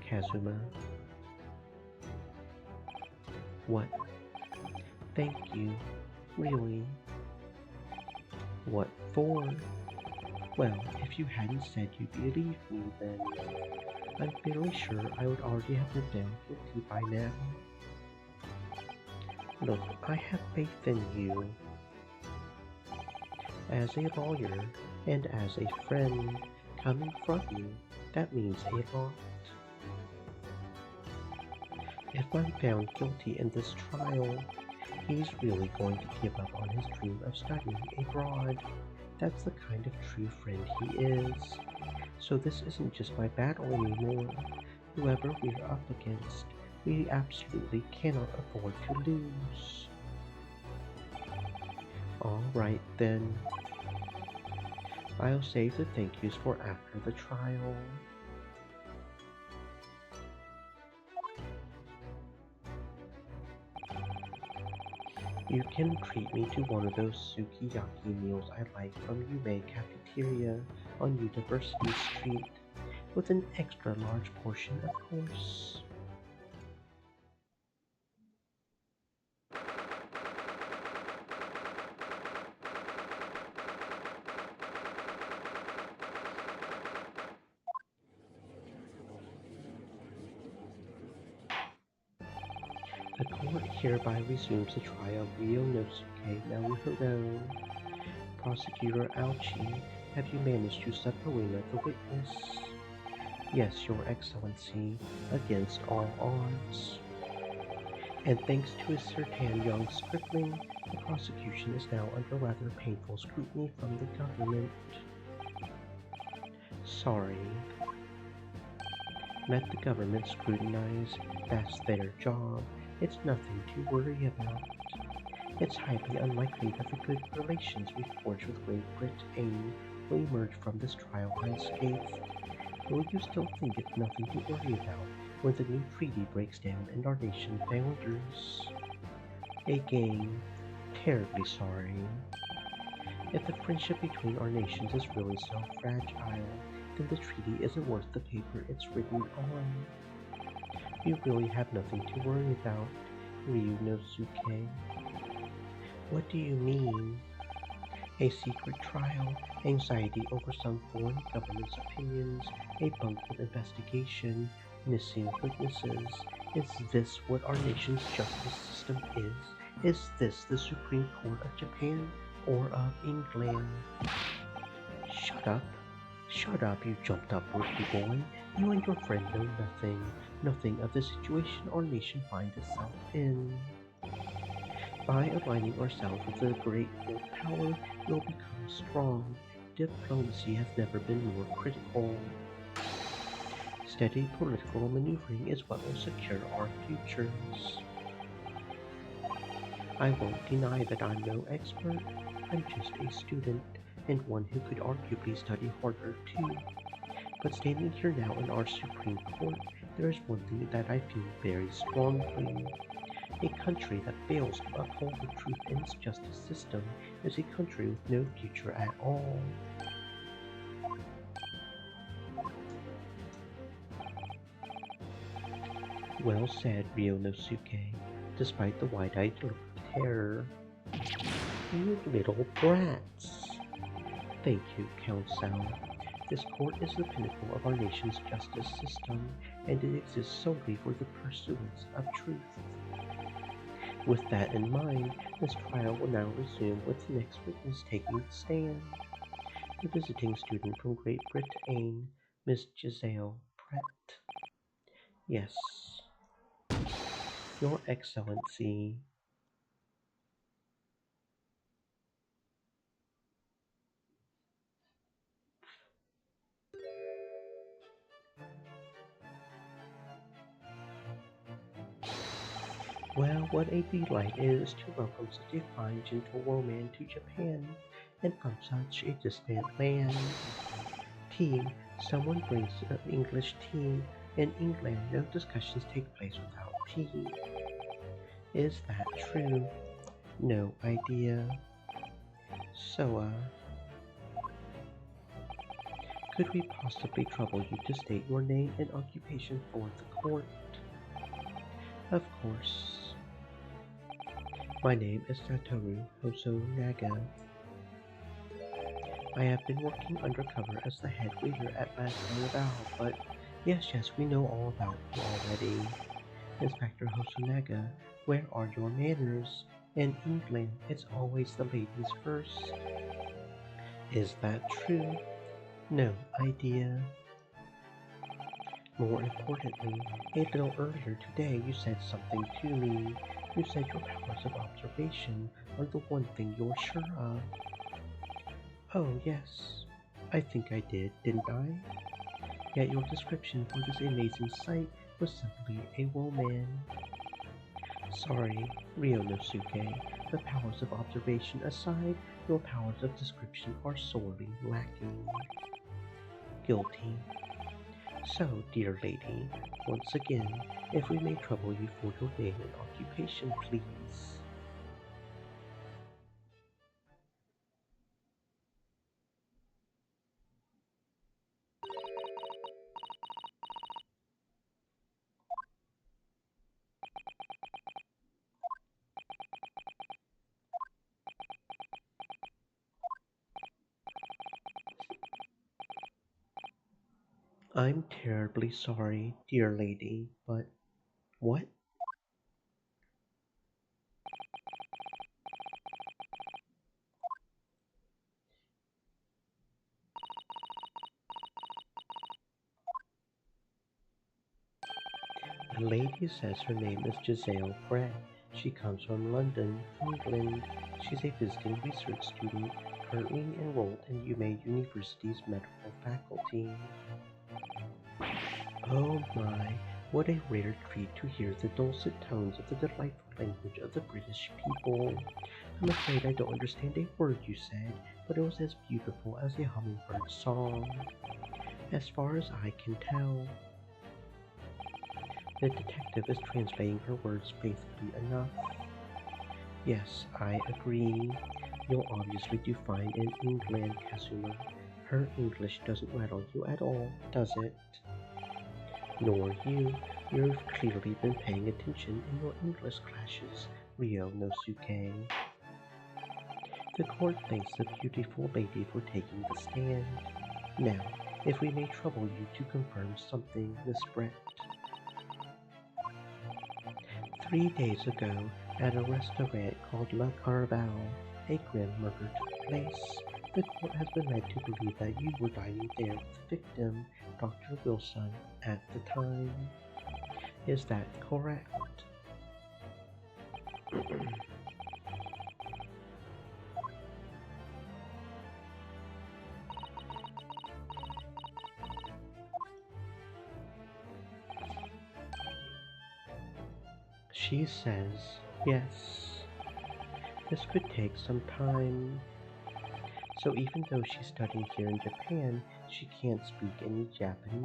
Kazuma. What? Thank you. Really? What for? Well, if you hadn't said you believed me, then I'm fairly sure I would already have been found guilty by now. Look, I have faith in you. As a lawyer and as a friend coming from you, that means a lot. If I'm found guilty in this trial, he's really going to give up on his dream of studying abroad. That's the kind of true friend he is. So this isn't just my battle anymore. Whoever we're up against, we absolutely cannot afford to lose. Alright then. I'll save the thank yous for after the trial. You can treat me to one of those sukiyaki meals I like from Yume Cafeteria on University Street, with an extra large portion, of course. The court hereby resumes the trial of Ryonosuke Naruhodo. Prosecutor Aochi, have you managed to subpoena the witness? Yes, Your Excellency, against all odds. And thanks to a certain young scribbling, the prosecution is now under rather painful scrutiny from the government. Sorry. Let the government scrutinize, that's their job. It's nothing to worry about. It's highly unlikely that the good relations we forged with Great Britain will emerge from this trial unscathed. Will you still think it's nothing to worry about when the new treaty breaks down and our nation founders? Again, terribly sorry. If the friendship between our nations is really so fragile, then the treaty isn't worth the paper it's written on. You really have nothing to worry about, Ryunosuke. What do you mean? A secret trial, anxiety over some foreign government's opinions, a bungled investigation, missing witnesses. Is this what our nation's justice system is? Is this the Supreme Court of Japan or of England? Shut up. Shut up, you jumped up rookie boy. You and your friend know nothing of the situation our nation finds itself in. By aligning ourselves with the great world power, we'll become strong. Diplomacy has never been more critical. Steady political maneuvering is what will secure our futures. I won't deny that I'm no expert. I'm just a student, and one who could arguably study harder too. But standing here now in our Supreme Court, there is one thing that I feel very strongly. A country that fails to uphold the truth in its justice system is a country with no future at all. Well said, Ryonosuke, despite the wide-eyed look of terror. You little brats! Thank you, Counsel. This court is the pinnacle of our nation's justice system, and it exists solely for the pursuance of truth. With that in mind, this trial will now resume with the next witness taking the stand. The visiting student from Great Britain, Miss Giselle Pratt. Yes, Your Excellency. Well, what a delight it is to welcome such a fine gentlewoman to Japan, and from such a distant land. Tea, someone brings English tea. In England, no discussions take place without tea. Is that true? No idea. So, could we possibly trouble you to state your name and occupation for the court? Of course. My name is Satoru Hosonaga. I have been working undercover as the head waiter at last Carnival, but yes, we know all about you already. Inspector Hosonaga, where are your manners? In England, it's always the ladies first. Is that true? No idea. More importantly, a little earlier today you said something to me. You said your powers of observation are the one thing you're sure of. Oh, yes. I think I did, didn't I? Yet your description for this amazing sight was simply a woman. Sorry, Ryonosuke. The powers of observation aside, your powers of description are sorely lacking. Guilty. So, dear lady, once again, if we may trouble you for your name and occupation, please. I'm terribly sorry, dear lady, but what? The lady says her name is Giselle Brett. She comes from London, England. She's a visiting research student currently enrolled in UMA University's medical faculty. Oh my, what a rare treat to hear the dulcet tones of the delightful language of the British people. I'm afraid I don't understand a word you said, but it was as beautiful as a hummingbird's song. As far as I can tell, the detective is translating her words faithfully enough. Yes, I agree. You'll obviously do fine in England, Kazuma. Her English doesn't rattle you at all, does it? Nor you. You've clearly been paying attention in your English classes, Ryo Nosuke. The court thanks the beautiful lady for taking the stand. Now, if we may trouble you to confirm something, Miss Brett. 3 days ago, at a restaurant called La Carval, a grim murder took place. The court has been led to believe that you were dining there with the victim, Dr. Wilson, at the time. Is that correct? She says yes. This could take some time. So even though she's studying here in Japan, she can't speak any Japanese.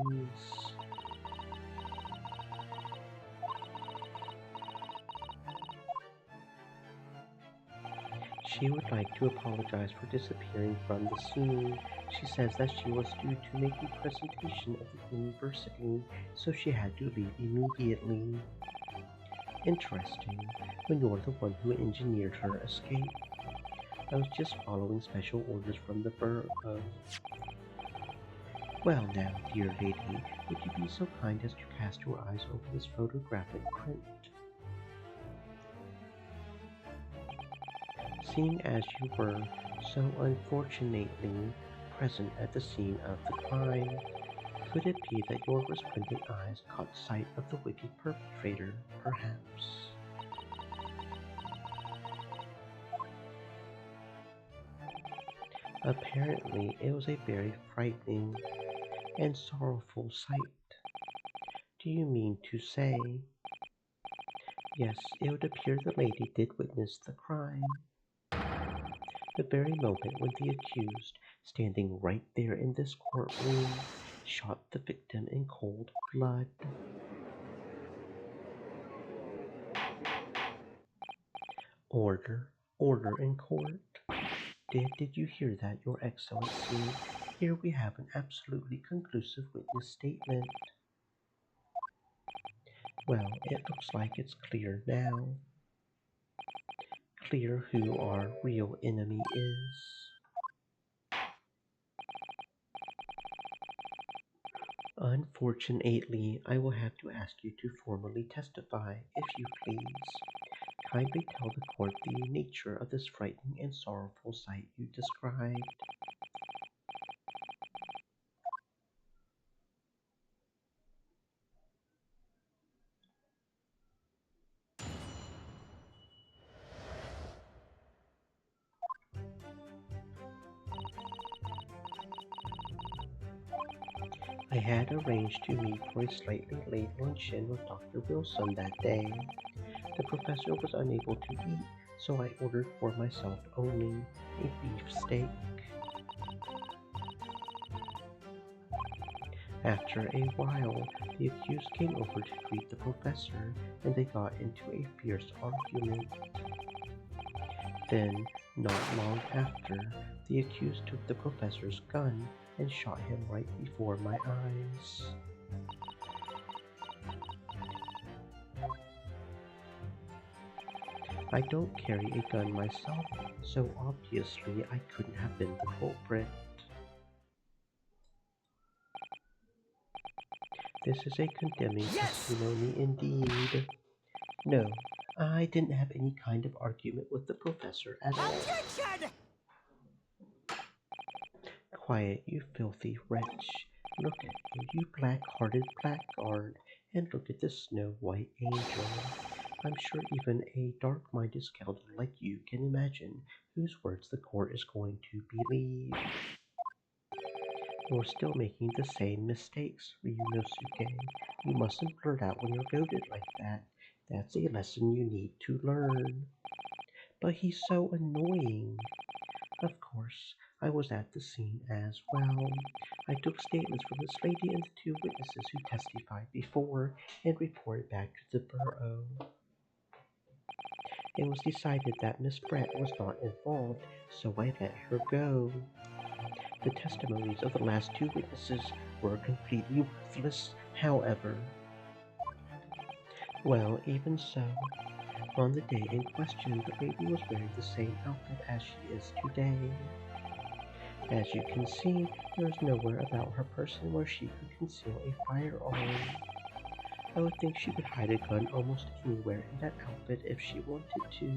She would like to apologize for disappearing from the scene. She says that she was due to make a presentation at the university, so she had to leave immediately. Interesting, when you're the one who engineered her escape. I was just following special orders from the borough. Well now, dear lady, would you be so kind as to cast your eyes over this photographic print? Seeing as you were so unfortunately present at the scene of the crime, could it be that your resplendent eyes caught sight of the wicked perpetrator, perhaps? Apparently, it was a very frightening and sorrowful sight. Do you mean to say? Yes, it would appear the lady did witness the crime. The very moment when the accused, standing right there in this courtroom, shot the victim in cold blood. Order, order in court. Did you hear that, Your Excellency? Here we have an absolutely conclusive witness statement. Well, it looks like it's clear now. Clear who our real enemy is. Unfortunately, I will have to ask you to formally testify, if you please. Kindly tell the court the nature of this frightening and sorrowful sight you described. I had arranged to meet for a slightly late luncheon with Dr. Wilson that day. The professor was unable to eat, so I ordered for myself only a beef steak. After a while, the accused came over to greet the professor, and they got into a fierce argument. Then, not long after, the accused took the professor's gun and shot him right before my eyes. I don't carry a gun myself, so obviously I couldn't have been the culprit. This is a condemning Yes! testimony indeed. No, I didn't have any kind of argument with the professor at all. Objection! Quiet, you filthy wretch. Look at you, you black-hearted blackguard, and look at the snow-white angel. I'm sure even a dark-minded scoundrel like you can imagine whose words the court is going to believe. You're still making the same mistakes, Ryunosuke. You mustn't blurt out when you're goaded like that. That's a lesson you need to learn. But he's so annoying. Of course, I was at the scene as well. I took statements from this lady and the two witnesses who testified before and reported back to the borough. It was decided that Miss Brett was not involved, so I let her go. The testimonies of the last two witnesses were completely worthless, however. Well, even so, on the day in question, the lady was wearing the same outfit as she is today. As you can see, there is nowhere about her person where she could conceal a firearm. I would think she could hide a gun almost anywhere in that outfit if she wanted to.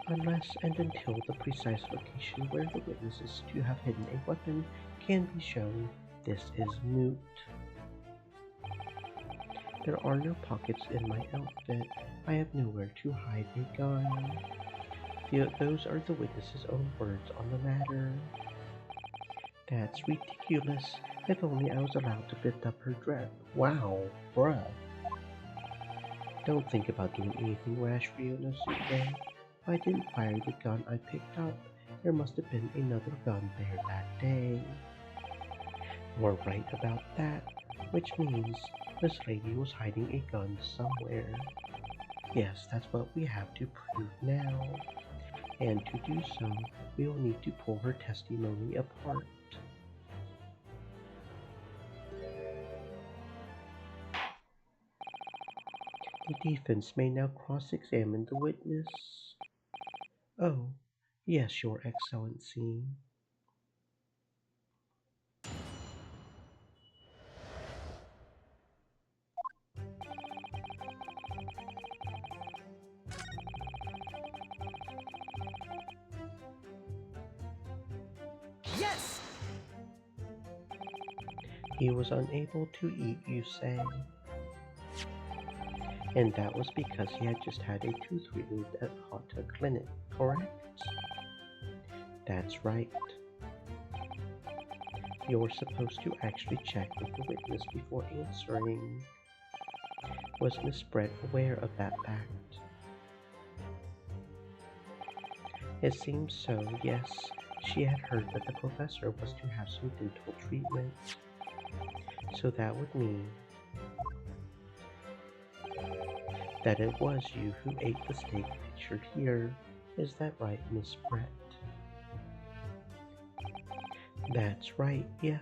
Unless and until the precise location where the witness is to have hidden a weapon can be shown, this is moot. There are no pockets in my outfit. I have nowhere to hide a gun. Those are the witness's own words on the matter. That's ridiculous. If only I was allowed to lift up her dress. Wow, bruh. Don't think about doing anything rash, Ryunosuke. I didn't fire the gun I picked up. There must have been another gun there that day. You're right about that, which means this lady was hiding a gun somewhere. Yes, that's what we have to prove now. And to do so, we will need to pull her testimony apart. The defense may now cross-examine the witness. Oh, yes, Your Excellency. Yes! He was unable to eat, you say? And that was because he had just had a tooth removed at Hata Clinic, correct? That's right. You're supposed to actually check with the witness before answering. Was Miss Brett aware of that fact? It seems so, yes. She had heard that the professor was to have some dental treatment. So that would mean that it was you who ate the steak pictured here. Is that right, Miss Brett? That's right, yes.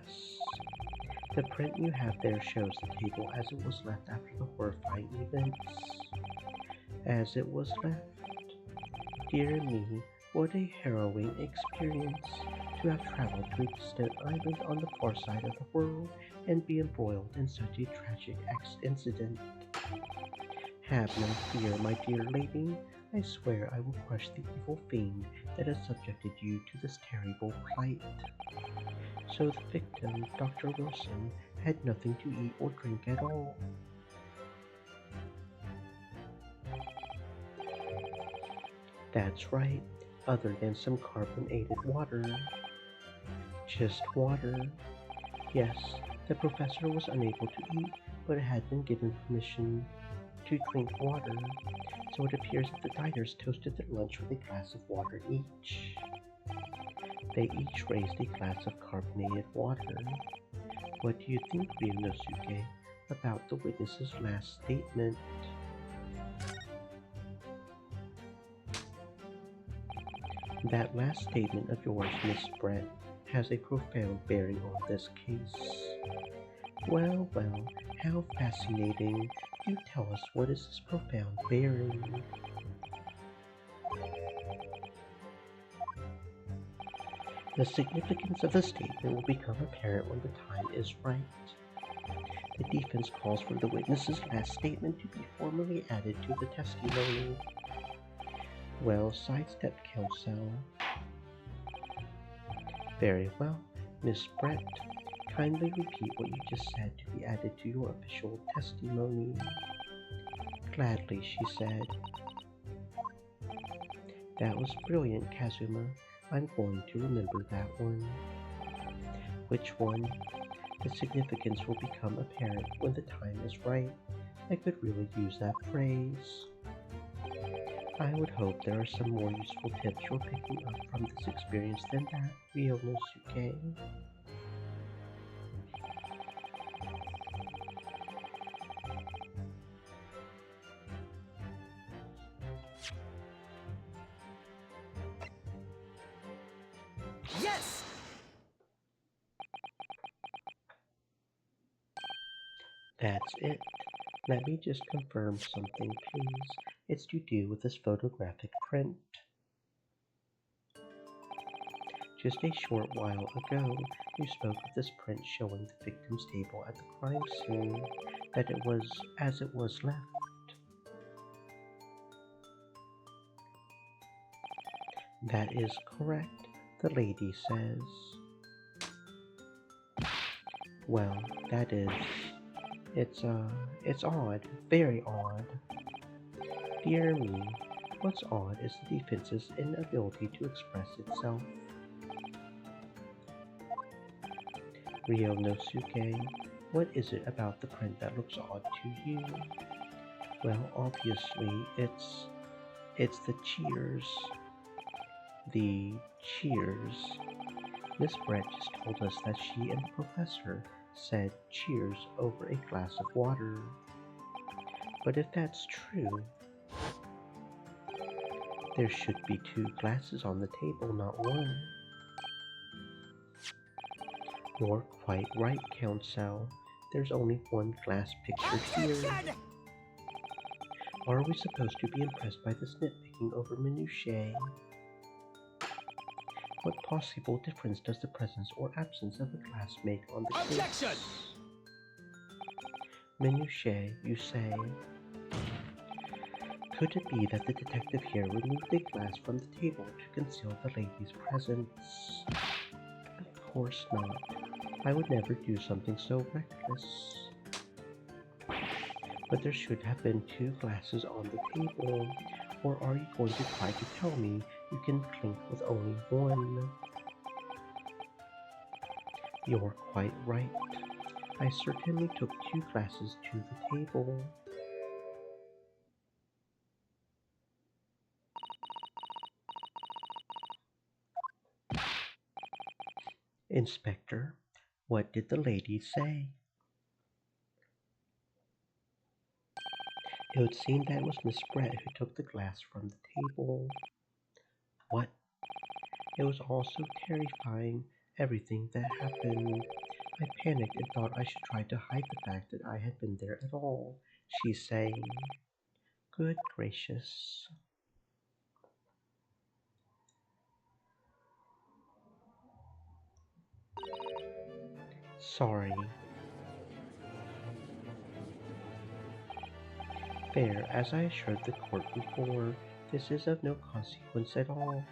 The print you have there shows the table as it was left after the horrifying events. As it was left. Dear me, what a harrowing experience to have traveled to a distant island on the far side of the world and be embroiled in such a tragic incident. Have no fear, my dear lady. I swear I will crush the evil fiend that has subjected you to this terrible plight. So the victim, Dr. Wilson, had nothing to eat or drink at all. That's right, other than some carbonated water. Just water. Yes, the professor was unable to eat, but had been given permission to drink water, so it appears that the diners toasted their lunch with a glass of water each. They each raised a glass of carbonated water. What do you think, Ryunosuke, about the witness's last statement? That last statement of yours, Miss Brett, has a profound bearing on this case. Well, well, how fascinating. Do tell us, what is this profound bearing? The significance of the statement will become apparent when the time is right. The defense calls for the witness's last statement to be formally added to the testimony. Well, sidestep counsel. Very well. Miss Brett, kindly repeat what you just said to be added to your official testimony. Gladly, she said. That was brilliant, Kazuma. I'm going to remember that one. Which one? The significance will become apparent when the time is right. I could really use that phrase. I would hope there are some more useful tips you're picking up from this experience than that, Ryonosuke. Yes! That's it. Let me just confirm something, please. It's to do with this photographic print. Just a short while ago, you spoke of this print showing the victim's table at the crime scene, that it was as it was left. That is correct, the lady says. Well, that is... It's odd, very odd. Dear me, what's odd is the defense's inability to express itself. Ryonosuke, what is it about the print that looks odd to you? Well, obviously, it's the cheers. The cheers. Miss Brett just told us that she and the professor said cheers over a glass of water. But if that's true, there should be 2 glasses on the table, not 1. You're quite right, Counsel. There's only 1 glass pictured here. Are we supposed to be impressed by this nitpicking over minutiae? What possible difference does the presence or absence of a glass make on the Objection! case? Minutiae, you say? Could it be that the detective here removed the glass from the table to conceal the lady's presence? Of course not. I would never do something so reckless. But there should have been 2 glasses on the table. Or are you going to try to tell me you can clink with only 1? You're quite right. I certainly took 2 glasses to the table. Inspector, what did the lady say? It would seem that it was Miss Brett who took the glass from the table. What? It was all so terrifying, everything that happened. I panicked and thought I should try to hide the fact that I had been there at all, she's saying. Good gracious. Sorry. There, as I assured the court before, this is of no consequence at all.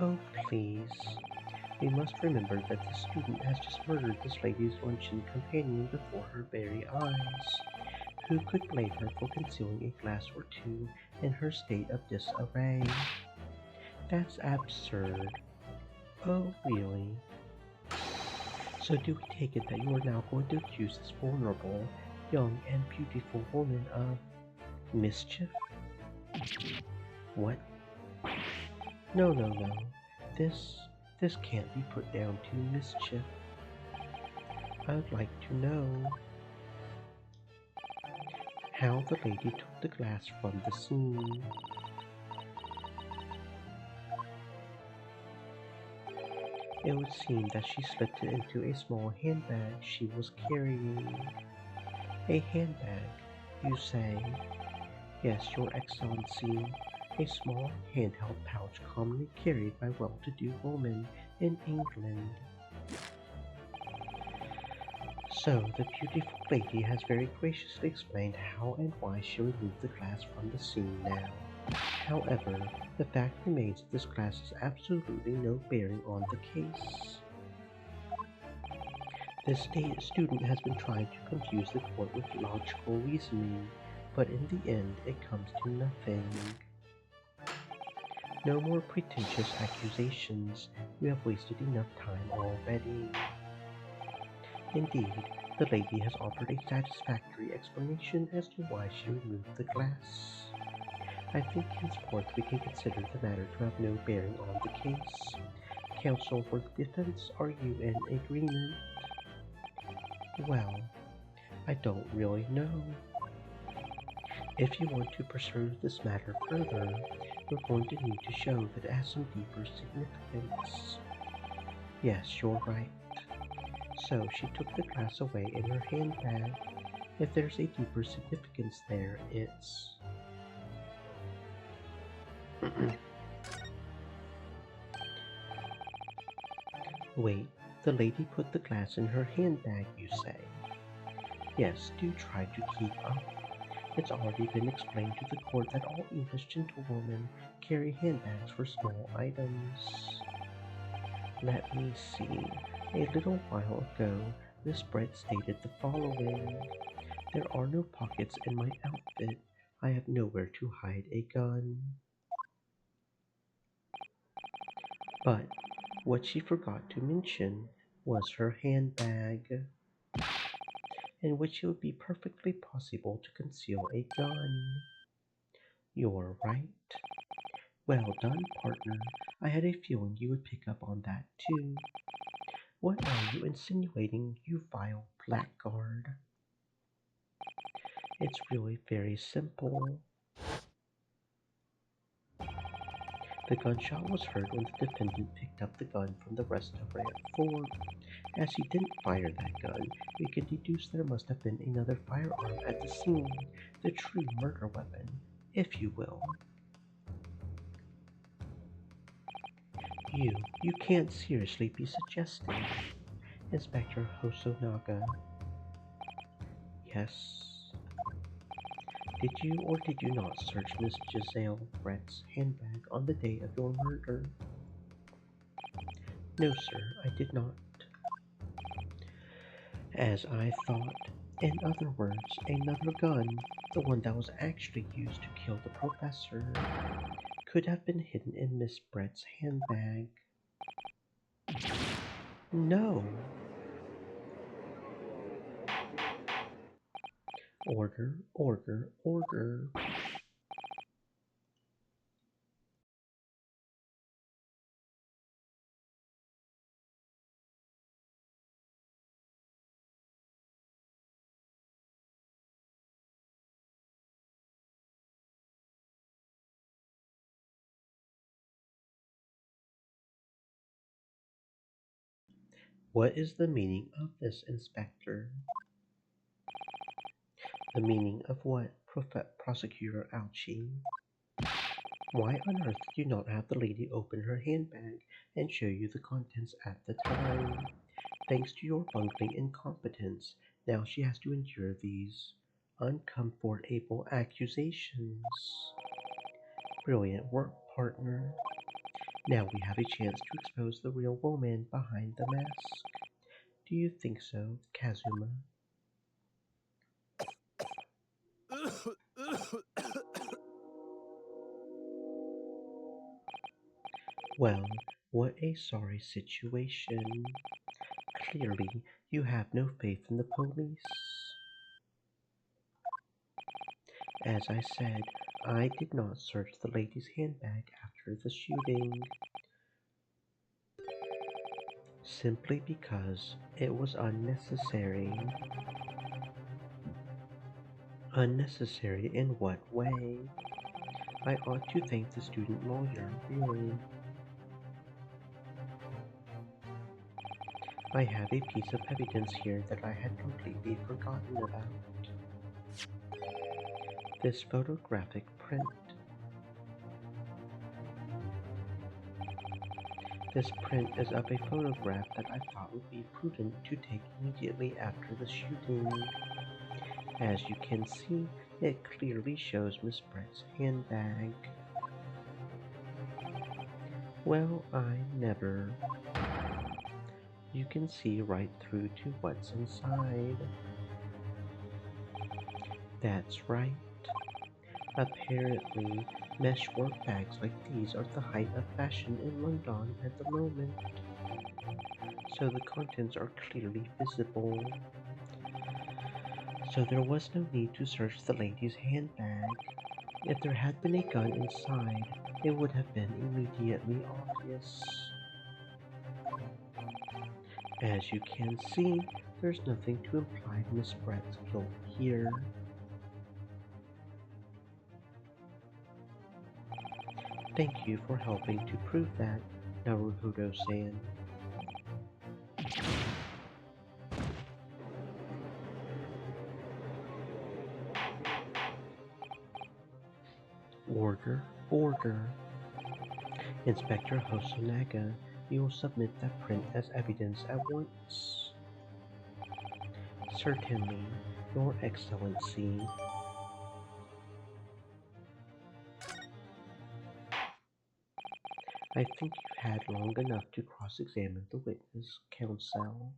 Oh, please. We must remember that the student has just murdered this lady's luncheon companion before her very eyes. Who could blame her for concealing a glass or 2 in her state of disarray? That's absurd. Oh, really? So do we take it that you are now going to accuse this vulnerable, young and beautiful woman of mischief? What? No. This can't be put down to mischief. I'd like to know how the lady took the glass from the scene. It would seem that she slipped it into a small handbag she was carrying. A handbag, you say? Yes, Your Excellency. A small handheld pouch commonly carried by well-to-do women in England. So the beautiful lady has very graciously explained how and why she removed the glass from the scene now. However, the fact remains that this glass has absolutely no bearing on the case. This student has been trying to confuse the court with logical reasoning, but in the end it comes to nothing. No more pretentious accusations. You have wasted enough time already. Indeed, the lady has offered a satisfactory explanation as to why she removed the glass. I think henceforth we can consider the matter to have no bearing on the case. Counsel for the defense, are you in agreement? Well, I don't really know. If you want to pursue this matter further, you're going to need to show that it has some deeper significance. Yes, you're right. So she took the glass away in her handbag. If there's a deeper significance there, it's... Wait, the lady put the glass in her handbag, you say? Yes, do try to keep up. It's already been explained to the court that all English gentlewomen carry handbags for small items. Let me see. A little while ago, Miss Brett stated the following. There are no pockets in my outfit. I have nowhere to hide a gun. But what she forgot to mention was her handbag, in which it would be perfectly possible to conceal a gun. You're right. Well done, partner. I had a feeling you would pick up on that too. What are you insinuating, you vile blackguard? It's really very simple. The gunshot was heard when the defendant picked up the gun from the rest of Ramp 4. As he didn't fire that gun, we could deduce there must have been another firearm at the scene, the true murder weapon, if you will. You can't seriously be suggesting. Inspector Hosonaga. Yes. Did you or did you not search Miss Giselle Brett's handbag on the day of your murder? No, sir, I did not. As I thought. In other words, another gun, the one that was actually used to kill the professor, could have been hidden in Miss Brett's handbag. No. Order, order, order. What is the meaning of this, Inspector? The meaning of what, Prosecutor Ouchie? Why on earth did you not have the lady open her handbag and show you the contents at the time? Thanks to your bungling incompetence, now she has to endure these uncomfortable accusations. Brilliant work, partner. Now we have a chance to expose the real woman behind the mask. Do you think so, Kazuma? Well, what a sorry situation. Clearly, you have no faith in the police. As I said, I did not search the lady's handbag after the shooting, simply because it was unnecessary. Unnecessary in what way? I ought to thank the student lawyer, really. I have a piece of evidence here that I had completely forgotten about. This photographic print. This print is of a photograph that I thought would be prudent to take immediately after the shooting. As you can see, it clearly shows Miss Brett's handbag. Well, I never. You can see right through to what's inside. That's right. Apparently, mesh work bags like these are the height of fashion in London at the moment. So the contents are clearly visible. So there was no need to search the lady's handbag. If there had been a gun inside, it would have been immediately obvious. As you can see, there's nothing to imply Miss Brett's guilt here. Thank you for helping to prove that, Naruhodo-san. Order, order. Inspector Hosonaga, you will submit that print as evidence at once. Certainly, Your Excellency. I think you've had long enough to cross-examine the witness, Counsel.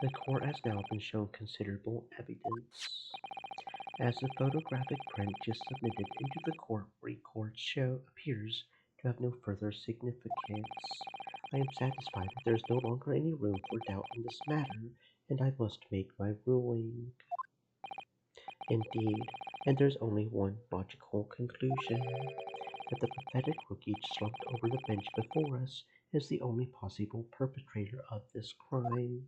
The court has now been shown considerable evidence. As the photographic print just submitted into the court records show appears to have no further significance, I am satisfied that there is no longer any room for doubt in this matter, and I must make my ruling. Indeed, and there's only one logical conclusion, that the pathetic rookie slumped over the bench before us is the only possible perpetrator of this crime.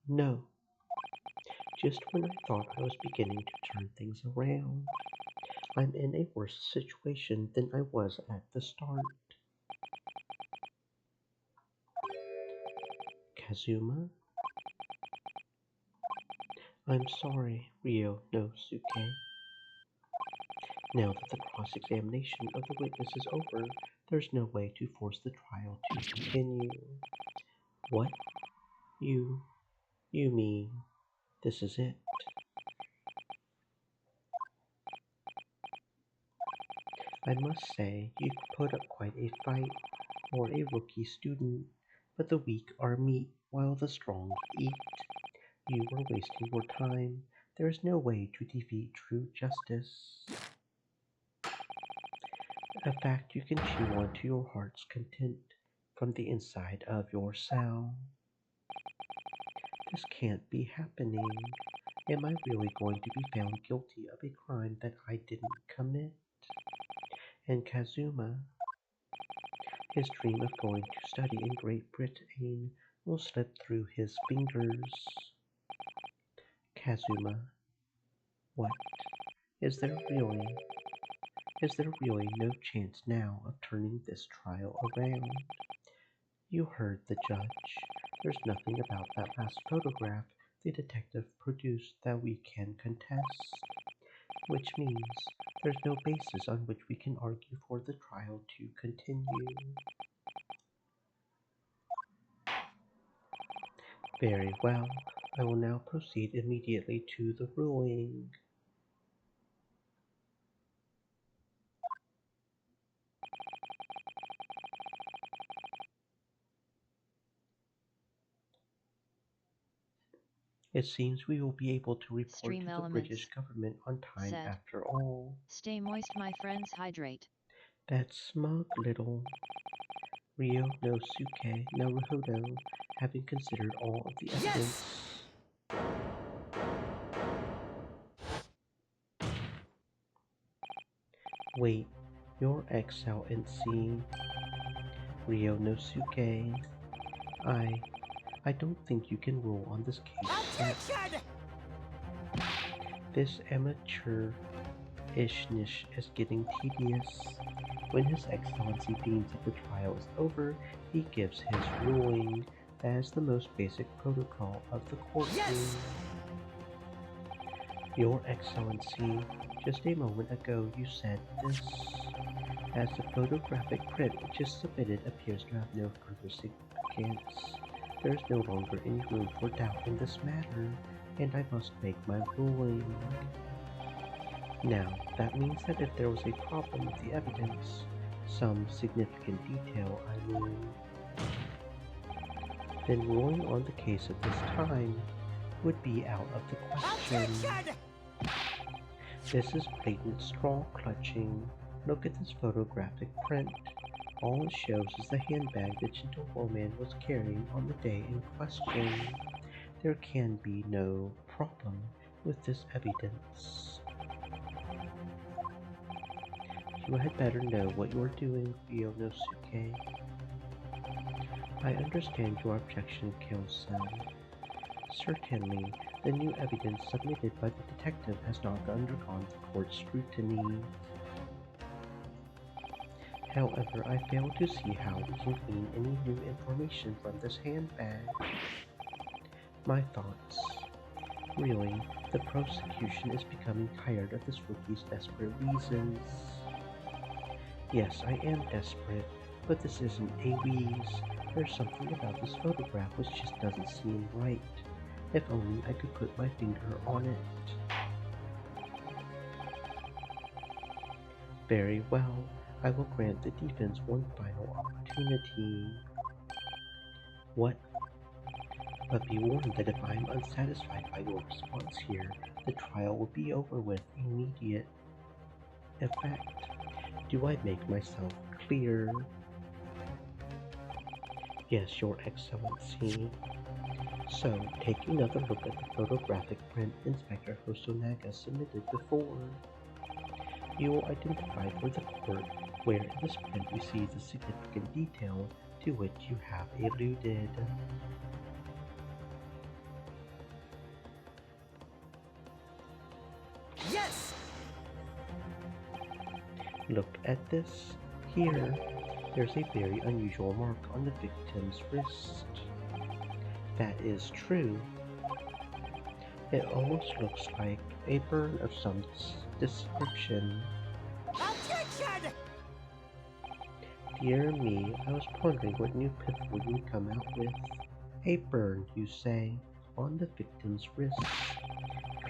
No. Just when I thought I was beginning to turn things around, I'm in a worse situation than I was at the start. Kazuma? I'm sorry, Ryo-no-suke. Now that the cross-examination of the witness is over, there's no way to force the trial to continue. What? You mean, this is it? I must say, you put up quite a fight for a rookie student, but the weak are meat while the strong eat. You were wasting your time. There is no way to defeat true justice. A fact you can chew on to your heart's content from the inside of your cell. This can't be happening. Am I really going to be found guilty of a crime that I didn't commit? And Kazuma, his dream of going to study in Great Britain will slip through his fingers. Kazuma, what? Is there really no chance now of turning this trial around? You heard the judge. There's nothing about that last photograph the detective produced that we can contest, which means there's no basis on which we can argue for the trial to continue. Very well. I will now proceed immediately to the ruling. It seems we will be able to report Stream to the elements. British government on time Set. after all. Stay moist, my friends, hydrate. That smug little Ryo-no-suke Naruhodo, having considered all of the evidence. Wait, Your Excellency, Ryo-no-suke, I don't think you can rule on this case. Attention! This amateur-ishness is getting tedious. When His Excellency deems that the trial is over, he gives his ruling. That is the most basic protocol of the courtroom. Yes! Your Excellency, Just a moment ago you said this, as the photographic print which is submitted appears to have no further significance. There is no longer any room for doubt in this matter, and I must make my ruling. Now, that means that if there was a problem with the evidence, some significant detail, I mean, then ruling on the case at this time would be out of the question. This is blatant straw clutching. Look at this photographic print. All it shows is the handbag the gentlewoman was carrying on the day in question. There can be no problem with this evidence. You had better know what you are doing, Ryonosuke. I understand your objection, Counsel. Certainly, the new evidence submitted by the detective has not undergone the court's scrutiny. However, I fail to see how we can glean any new information from this handbag. My thoughts. Really, the prosecution is becoming tired of this rookie's desperate reasons. Yes, I am desperate, but this isn't a wheeze. There's something about this photograph which just doesn't seem right. If only I could put my finger on it. Very well, I will grant the defense one final opportunity. What? But be warned that if I am unsatisfied by your response here, the trial will be over with immediate effect. Do I make myself clear? Yes, Your Excellency. So, take another look at the photographic print Inspector Hosonaga submitted before. You will identify for the court where in this print you see the significant detail to which you have alluded. Yes! Look at this. Here, there's a very unusual mark on the victim's wrist. That is true. It almost looks like a burn of some description. Objection! Dear me, I was pondering what new pitfall you would come out with. A burn, you say, on the victim's wrist.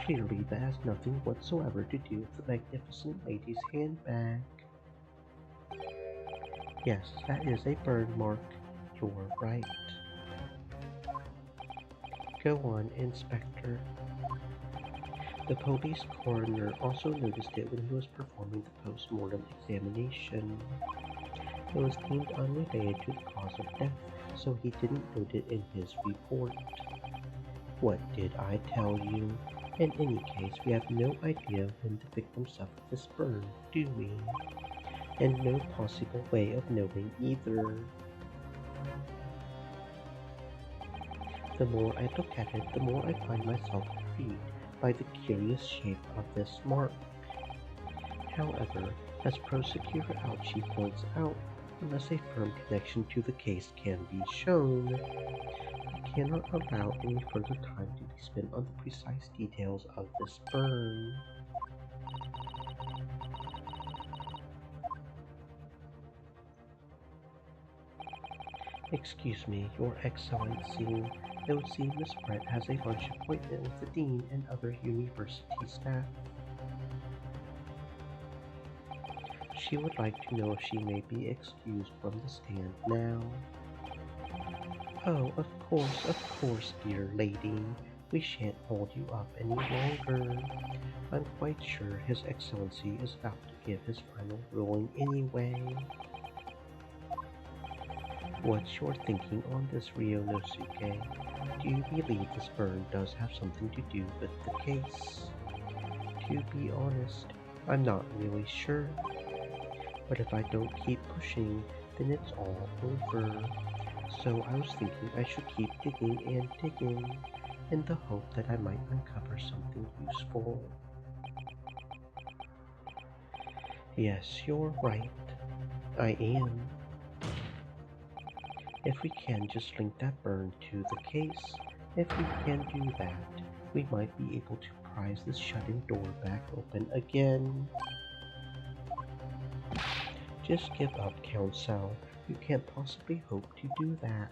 Clearly that has nothing whatsoever to do with the magnificent lady's handbag. Yes, that is a burn mark. You're right. Go on, Inspector. The police coroner also noticed it when he was performing the post-mortem examination. It was deemed unrelated to the cause of death, so he didn't note it in his report. What did I tell you? In any case, we have no idea when the victim suffered this burn, do we? And no possible way of knowing either. The more I look at it, the more I find myself intrigued by the curious shape of this mark. However, as Prosecutor Ouchie points out, unless a firm connection to the case can be shown, I cannot allow any further time to be spent on the precise details of this burn. Excuse me, Your Excellency. It would seem Miss Brett has a lunch appointment with the Dean and other university staff. She would like to know if she may be excused from the stand now. Oh, of course, dear lady. We shan't hold you up any longer. I'm quite sure His Excellency is about to give his final ruling anyway. What's your thinking on this, Ryonosuke? Do you believe this burn does have something to do with the case? To be honest, I'm not really sure. But if I don't keep pushing, then it's all over. So I was thinking I should keep digging and digging, in the hope that I might uncover something useful. Yes, you're right. I am. If we can just link that burn to the case, if we can do that, we might be able to pries this shutting door back open again. Just give up, Council. You can't possibly hope to do that.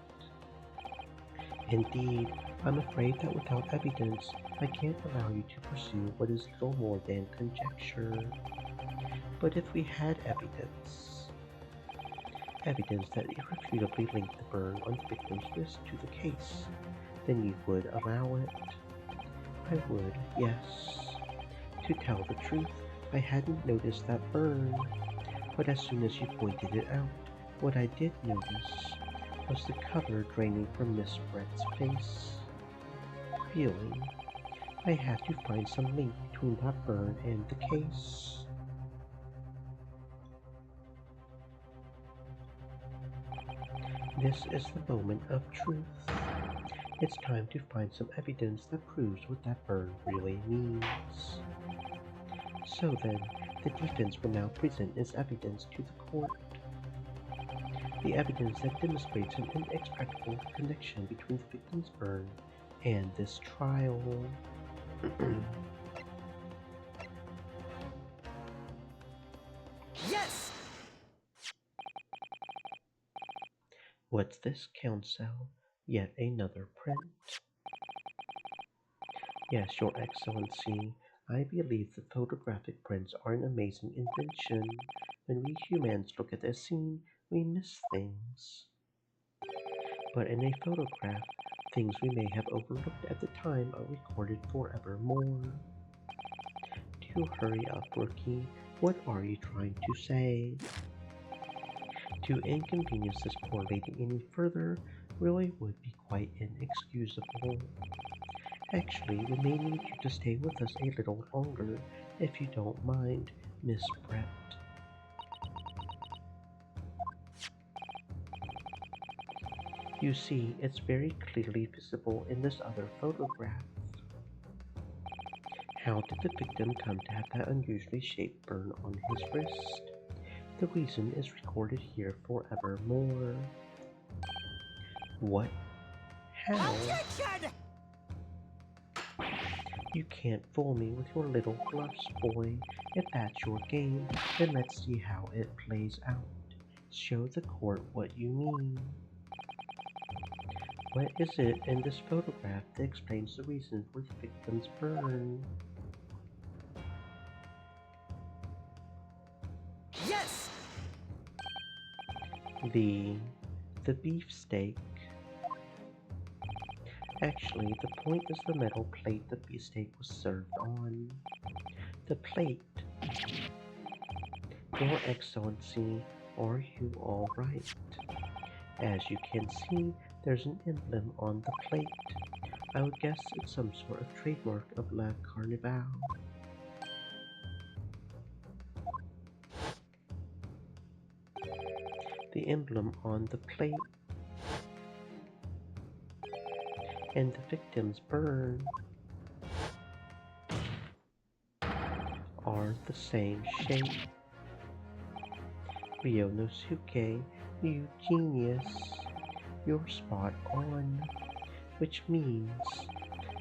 Indeed, I'm afraid that without evidence, I can't allow you to pursue what is little more than conjecture. But if we had evidence that irrefutably linked the burn on the victim's wrist to the case, then you would allow it. I would, yes. To tell the truth, I hadn't noticed that burn, but as soon as you pointed it out, what I did notice was the color draining from Miss Brett's face. Really, I had to find some link between that burn and the case. This is the moment of truth. It's time to find some evidence that proves what that burn really means. So then, the defense will now present its evidence to the court. The evidence that demonstrates an inextricable connection between the victim's burn and this trial. Yes! What's this, Council? Yet another print? Yes, Your Excellency. I believe the photographic prints are an amazing invention. When we humans look at a scene, we miss things. But in a photograph, things we may have overlooked at the time are recorded forevermore. Do hurry up, Rookie. What are you trying to say? To inconvenience this poor lady any further really would be quite inexcusable. Actually, we may need you to stay with us a little longer, if you don't mind, Miss Brett. You see, it's very clearly visible in this other photograph. How did the victim come to have that unusually shaped burn on his wrist? The reason is recorded here forevermore. What? How? Objection! You can't fool me with your little bluffs, boy. If that's your game, then let's see how it plays out. Show the court what you mean. What is it in this photograph that explains the reason for the victim's burn? Yes! The beefsteak. Actually, the point is the metal plate the beefsteak was served on. The plate. Your Excellency, are you all right? As you can see, there's an emblem on the plate. I would guess it's some sort of trademark of La Carnival. The emblem on the plate and the victim's burn are the same shape. Ryonosuke, you genius. You're spot on. Which means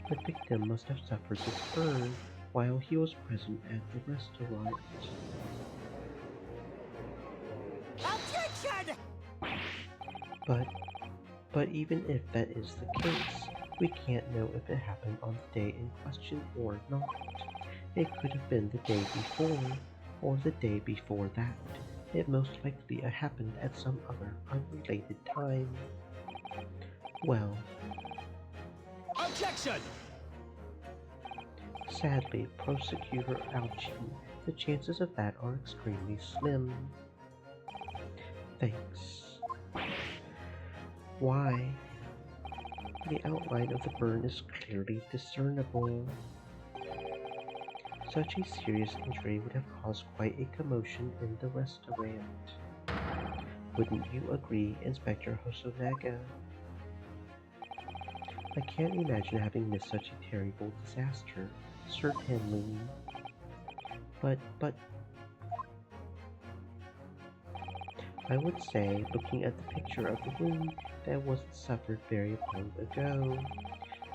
the victim must have suffered this burn while he was present at the restaurant. Objection! But even if that is the case, we can't know if it happened on the day in question or not. It could have been the day before, or the day before that. It most likely happened at some other unrelated time. Well, Objection! sadly, Prosecutor Alchi, the chances of that are extremely slim. Thanks. Why? The outline of the burn is clearly discernible. Such a serious injury would have caused quite a commotion in the restaurant. Wouldn't you agree, Inspector Hosonaga? I can't imagine having missed such a terrible disaster. Certainly. But I would say, looking at the picture of the wound, that wasn't suffered very long ago.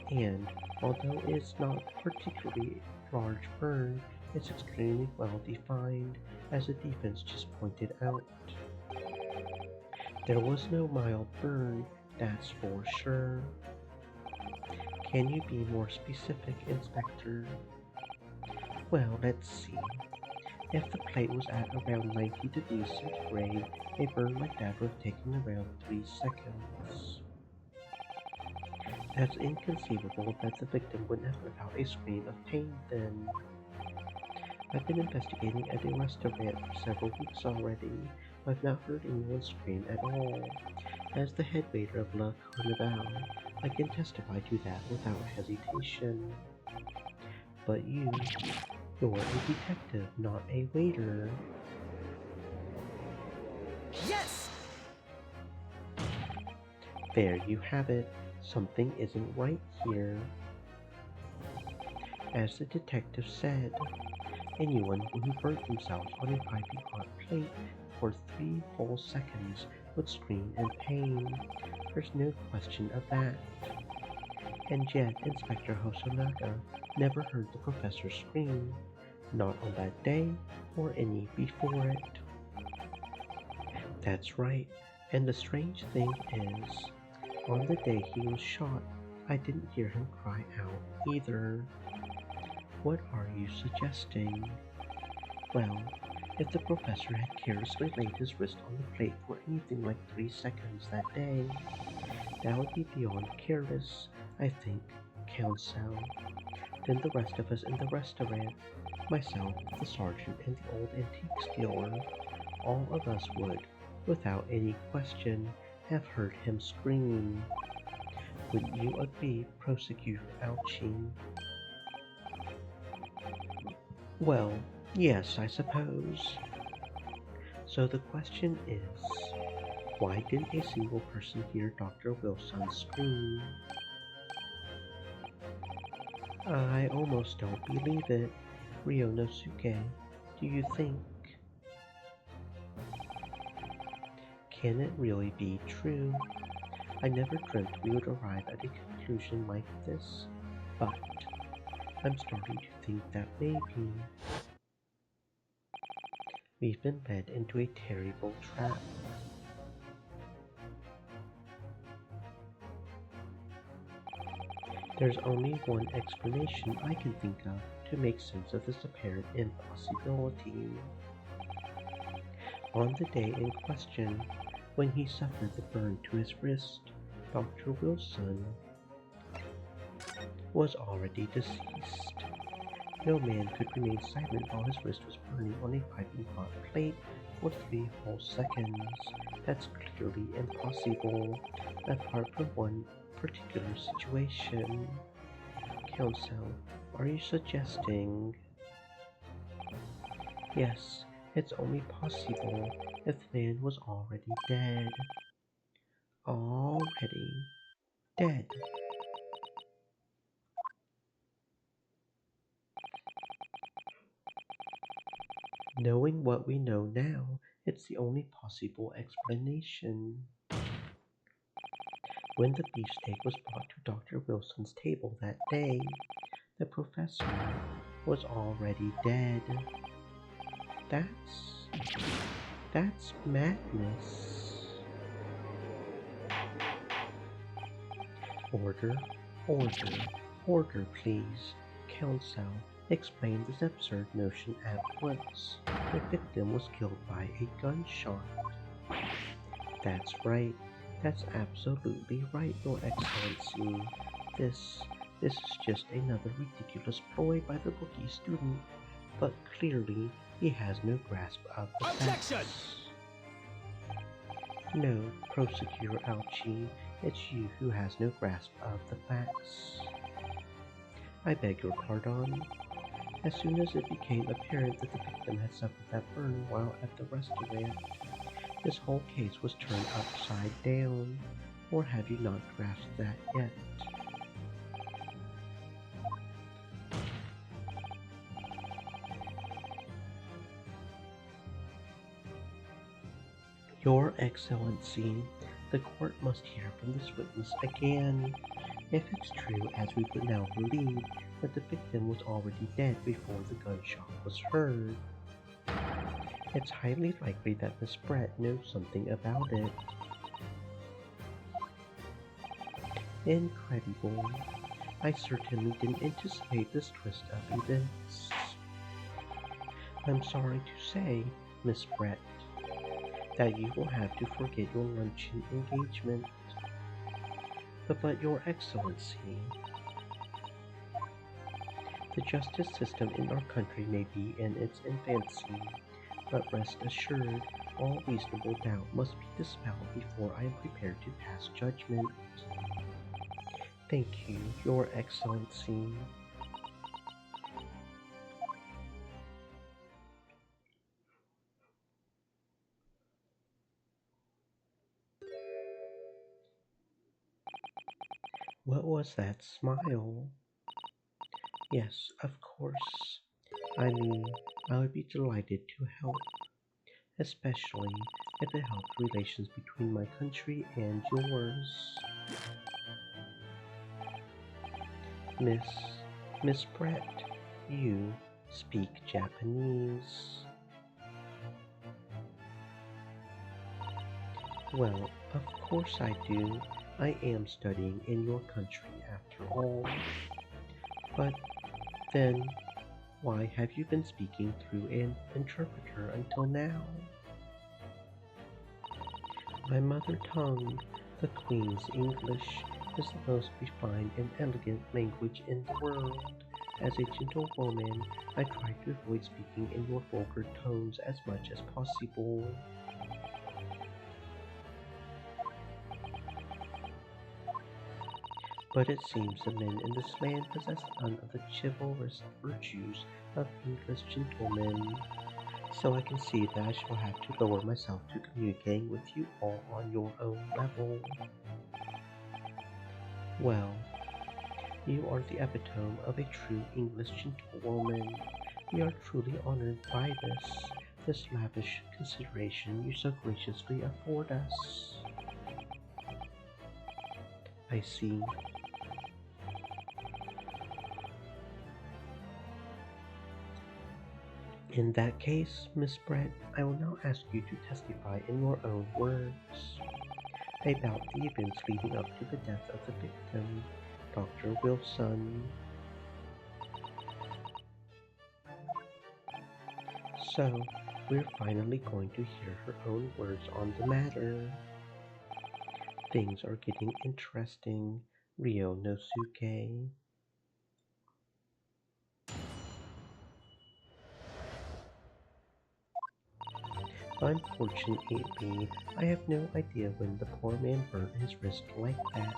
And, although it is not particularly large burn is extremely well defined, as the defense just pointed out. There was no mild burn, that's for sure. Can you be more specific, Inspector? Well, let's see. If the plate was at around 90 degrees centigrade, a burn like that would have taken around 3 seconds. That's inconceivable that the victim wouldn't have let out a scream of pain then. I've been investigating at a restaurant for several weeks already, but I've not heard anyone scream at all. As the head waiter of Le Carnival, I can testify to that without hesitation. But you're a detective, not a waiter. Yes! There you have it. Something isn't right here. As the detective said, anyone who burnt themselves on a piping hot plate for 3 whole seconds would scream in pain. There's no question of that. And yet Inspector Hosonaga never heard the professor scream, not on that day or any before it. That's right, and the strange thing is, on the day he was shot, I didn't hear him cry out either. What are you suggesting? Well, if the professor had carelessly laid his wrist on the plate for anything like 3 seconds that day, that would be beyond careless, I think, Counsel. Then the rest of us in the restaurant, myself, the sergeant, and the old antiques dealer, all of us would, without any question, have heard him scream. Wouldn't you agree, Prosecutor Alchin? Well, yes, I suppose. So the question is, why didn't a single person hear Dr. Wilson scream? I almost don't believe it. Ryonosuke, do you think? Can it really be true? I never dreamt we would arrive at a conclusion like this, but I'm starting to think that maybe we've been led into a terrible trap. There's only one explanation I can think of to make sense of this apparent impossibility. On the day in question, when he suffered the burn to his wrist, Dr. Wilson was already deceased. No man could remain silent while his wrist was burning on a piping hot plate for 3 whole seconds. That's clearly impossible, apart from one particular situation. Counsel, are you suggesting? Yes, it's only possible if the man was already dead. Already dead. Knowing what we know now, it's the only possible explanation. When the beefsteak was brought to Dr. Wilson's table that day, the professor was already dead. That's madness. Order, order, order, please. Counsel, explain this absurd notion at once. The victim was killed by a gunshot. That's right. That's absolutely right, Your Excellency. This is just another ridiculous ploy by the bookie student, but clearly he has no grasp of the Objection! facts. No, Prosecutor Alchi, it's you who has no grasp of the facts. I beg your pardon. As soon as it became apparent that the victim had suffered that burn while at the restaurant, this whole case was turned upside down. Or have you not grasped that yet? Your Excellency, the court must hear from this witness again. If it's true, as we would now believe, that the victim was already dead before the gunshot was heard. It's highly likely that Miss Brett knows something about it. Incredible. I certainly didn't anticipate this twist of events. I'm sorry to say, Miss Brett, that you will have to forget your luncheon engagement. But Your Excellency, the justice system in our country may be in its infancy, but rest assured, all reasonable doubt must be dispelled before I am prepared to pass judgment. Thank you, Your Excellency. What was that smile? Yes, of course. I mean, I would be delighted to help, especially if it helped relations between my country and yours. Miss, Miss Brett, you speak Japanese. Well, of course I do. I am studying in your country after all. But then, why have you been speaking through an interpreter until now? My mother tongue, the Queen's English, is the most refined and elegant language in the world. As a gentlewoman, I try to avoid speaking in your vulgar tones as much as possible. But it seems the men in this land possess none of the chivalrous virtues of English gentlemen, so I can see that I shall have to lower myself to communicating with you all on your own level. Well, you are the epitome of a true English gentlewoman. We are truly honored by this lavish consideration you so graciously afford us. I see. In that case, Miss Brett, I will now ask you to testify in your own words about the events leading up to the death of the victim, Dr. Wilson. So, we're finally going to hear her own words on the matter. Things are getting interesting, Ryo Nosuke. Unfortunately, I have no idea when the poor man burnt his wrist like that.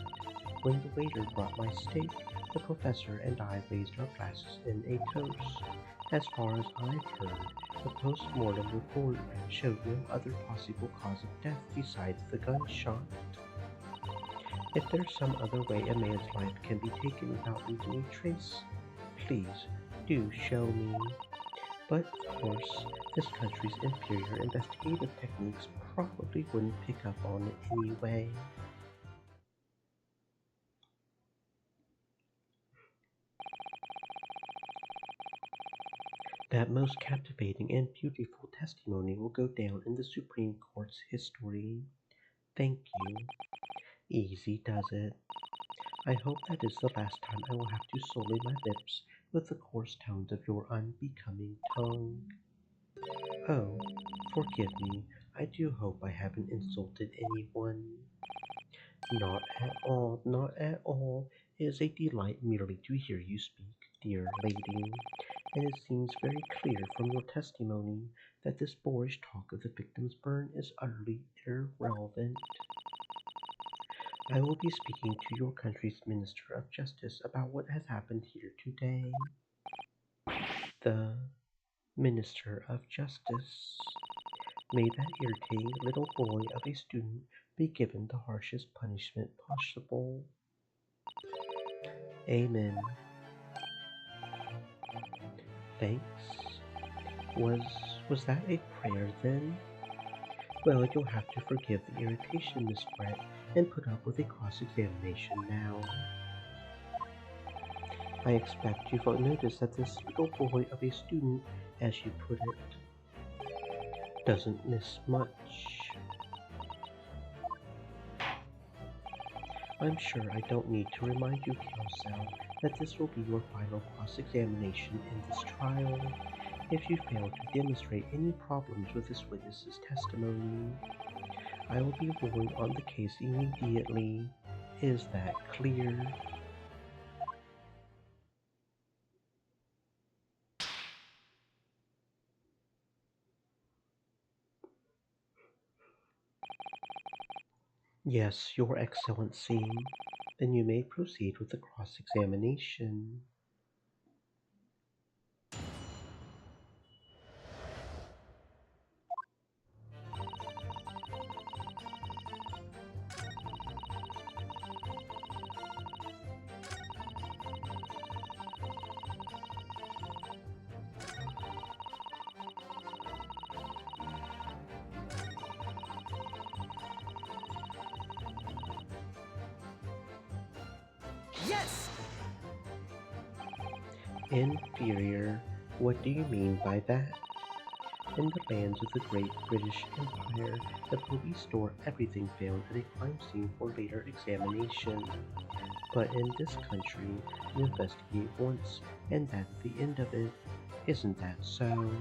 When the waiter brought my steak, the professor and I raised our glasses in a toast. As far as I've heard, the post-mortem report showed no other possible cause of death besides the gunshot. If there's some other way a man's life can be taken without leaving a trace, please do show me. But of course, this country's inferior investigative techniques probably wouldn't pick up on it anyway. That most captivating and beautiful testimony will go down in the Supreme Court's history. Thank you. Easy does it. I hope that is the last time I will have to sully my lips with the coarse tones of your unbecoming tongue. Oh, forgive me. I do hope I haven't insulted anyone. Not at all, not at all. It is a delight merely to hear you speak, dear lady, and it seems very clear from your testimony that this boorish talk of the victim's burn is utterly irrelevant. I will be speaking to your country's Minister of Justice about what has happened here today. The Minister of Justice. May that irritating little boy of a student be given the harshest punishment possible. Amen. Thanks. Was was that a prayer then? Well, you'll have to forgive the irritation, Miss Brett, and put up with a cross-examination now. I expect you've noticed that this little boy of a student, as you put it, doesn't miss much. I'm sure I don't need to remind you, Counsel, that this will be your final cross-examination in this trial. If you fail to demonstrate any problems with this witness's testimony, I will be ruling on the case immediately. Is that clear? Yes, Your Excellency. Then you may proceed with the cross-examination. Yes! Inferior. What do you mean by that? In the lands of the Great British Empire, the police store everything found at a crime scene for later examination. But in this country, you investigate once, and that's the end of it. Isn't that so?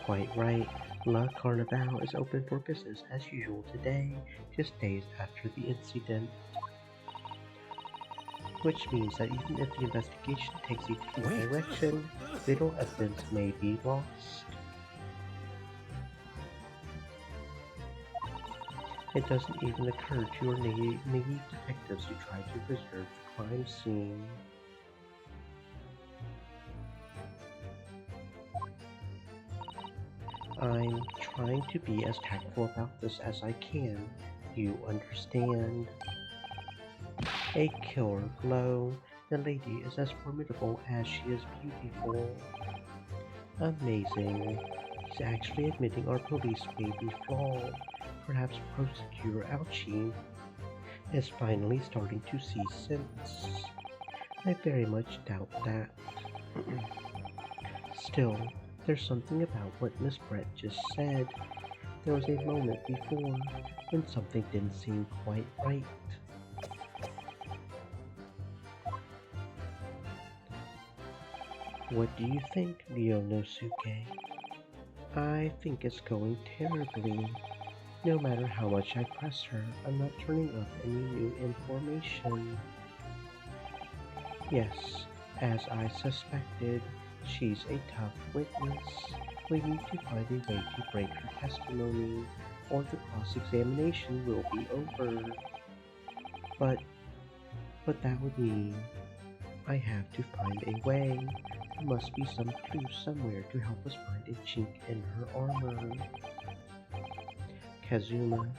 Quite right. La Carnival is open for business as usual today, just days after the incident. Which means that even if the investigation takes a different direction, little evidence may be lost. It doesn't even occur to your naive detectives to try to preserve the crime scene. I'm trying to be as tactful about this as I can. You understand? A killer glow. The lady is as formidable as she is beautiful. Amazing. He's actually admitting our police may be flawed. Perhaps Prosecutor Ouchie is finally starting to see sense. I very much doubt that. Still, there's something about what Miss Brett just said. There was a moment before when something didn't seem quite right. What do you think, Ryonosuke? I think it's going terribly. No matter how much I press her, I'm not turning up any new information. Yes, as I suspected, she's a tough witness. We need to find a way to break her testimony, or the cross-examination will be over. But that would mean I have to find a way. There must be some clue somewhere to help us find a chink in her armor. Kazuma.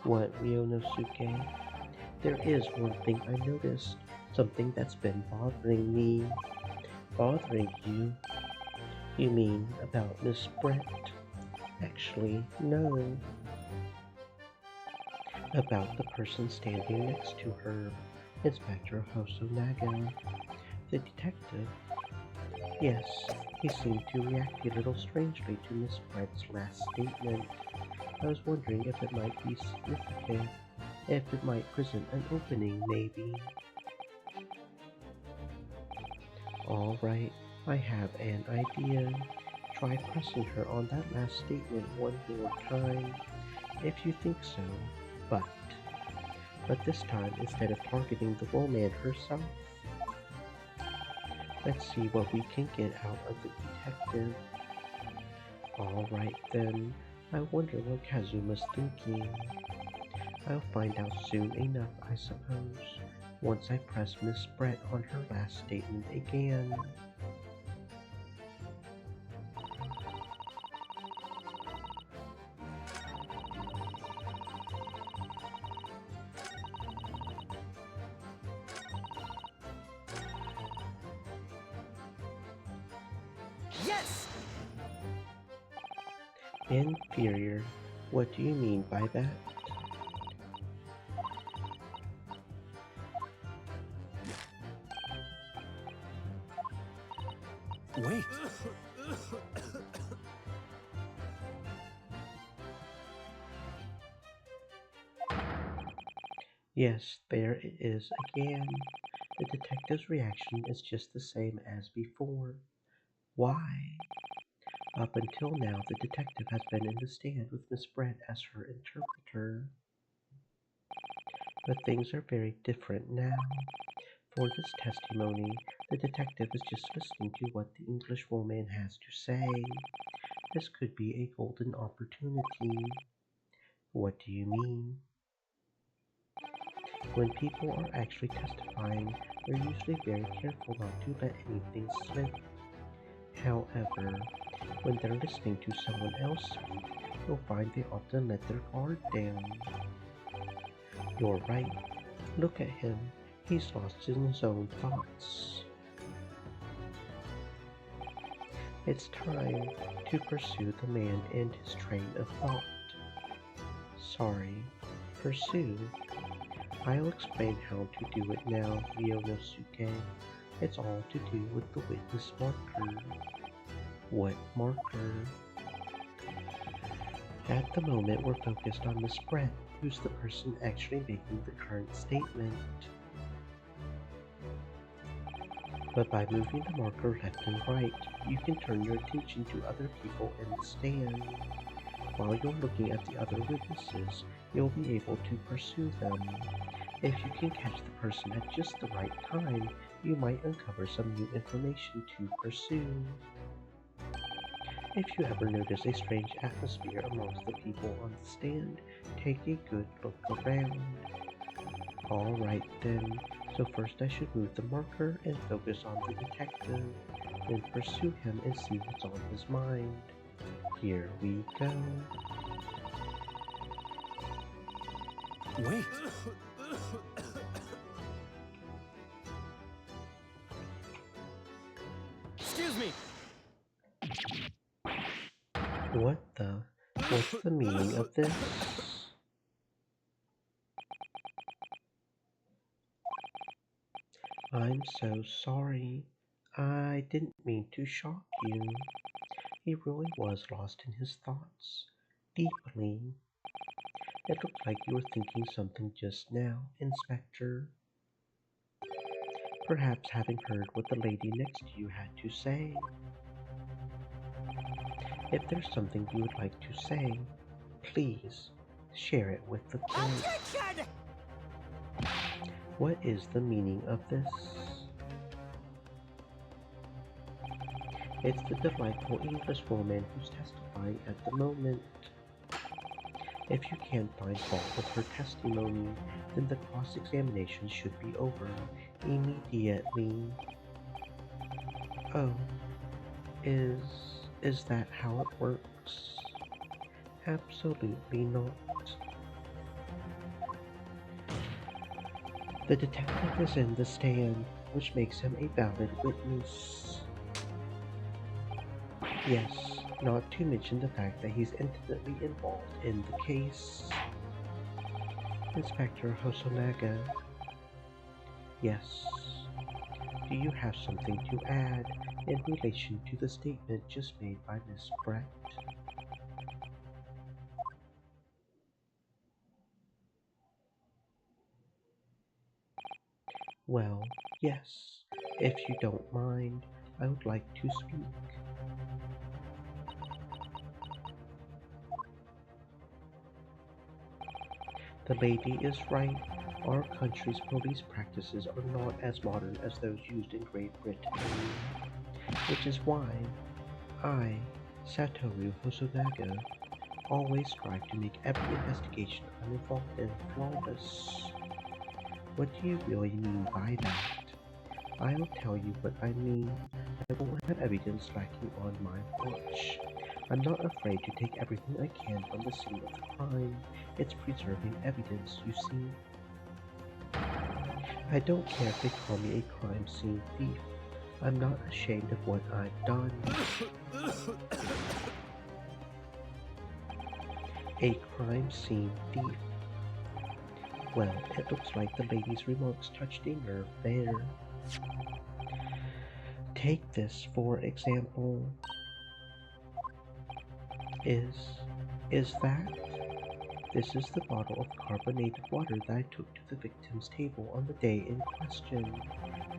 What, Ryonosuke? There is one thing I noticed. Something that's been bothering me. Bothering you? You mean about Miss Brett? Actually, no. About the person standing next to her, Inspector Hosonaga. The detective? Yes, he seemed to react a little strangely to Miss Brett's last statement. I was wondering if it might be significant, if it might present an opening, maybe. Alright, I have an idea. Try pressing her on that last statement one more time, if you think so, but this time instead of targeting the woman herself. Let's see what we can get out of the detective. Alright then, I wonder what Kazuma's thinking. I'll find out soon enough, I suppose, once I press Miss Brett on her last statement again. Yes! Inferior? What do you mean by that? Wait! Yes, there it is again. The detective's reaction is just the same as before. Why? Up until now, the detective has been in the stand with Miss Brett as her interpreter. But things are very different now. For this testimony, the detective is just listening to what the Englishwoman has to say. This could be a golden opportunity. What do you mean? When people are actually testifying, they're usually very careful not to let anything slip. However, when they're listening to someone else speak, you'll find they often let their guard down. You're right. Look at him. He's lost in his own thoughts. It's time to pursue the man and his train of thought. Sorry, pursue. I'll explain how to do it now, Ryonosuke. It's all to do with the witness marker. What marker? At the moment, we're focused on Miss Brett, who's the person actually making the current statement. But by moving the marker left and right, you can turn your attention to other people in the stand. While you're looking at the other witnesses, you'll be able to pursue them. If you can catch the person at just the right time, you might uncover some new information to pursue. If you ever notice a strange atmosphere amongst the people on the stand, take a good look around. Alright then, so first I should move the marker and focus on the detective, then pursue him and see what's on his mind. Here we go. Wait! Excuse me! What's the meaning of this? I'm so sorry. I didn't mean to shock you. He really was lost in his thoughts, deeply. It looked like you were thinking something just now, Inspector. Perhaps having heard what the lady next to you had to say. If there's something you would like to say, please share it with the court. Objection! What is the meaning of this? It's the delightful Englishwoman who's testifying at the moment. If you can't find fault with her testimony, then the cross-examination should be over immediately. Oh, is that how it works? Absolutely not. The detective is in the stand, which makes him a valid witness. Yes, not to mention the fact that he's intimately involved in the case. Inspector Hosonaga. Yes. Do you have something to add in relation to the statement just made by Miss Brett? Well, yes. If you don't mind, I would like to speak. The lady is right. Our country's police practices are not as modern as those used in Great Britain, which is why I, Satoru Hosonaga, always strive to make every investigation I'm involved in flawless. What do you really mean by that? I'll tell you what I mean. I won't have evidence lacking on my watch. I'm not afraid to take everything I can from the scene of the crime. It's preserving evidence, you see. I don't care if they call me a crime scene thief. I'm not ashamed of what I've done. A crime scene thief. Well, it looks like the lady's remarks touched a nerve there. Take this for example. Is that? This is the bottle of carbonated water that I took to the victim's table on the day in question.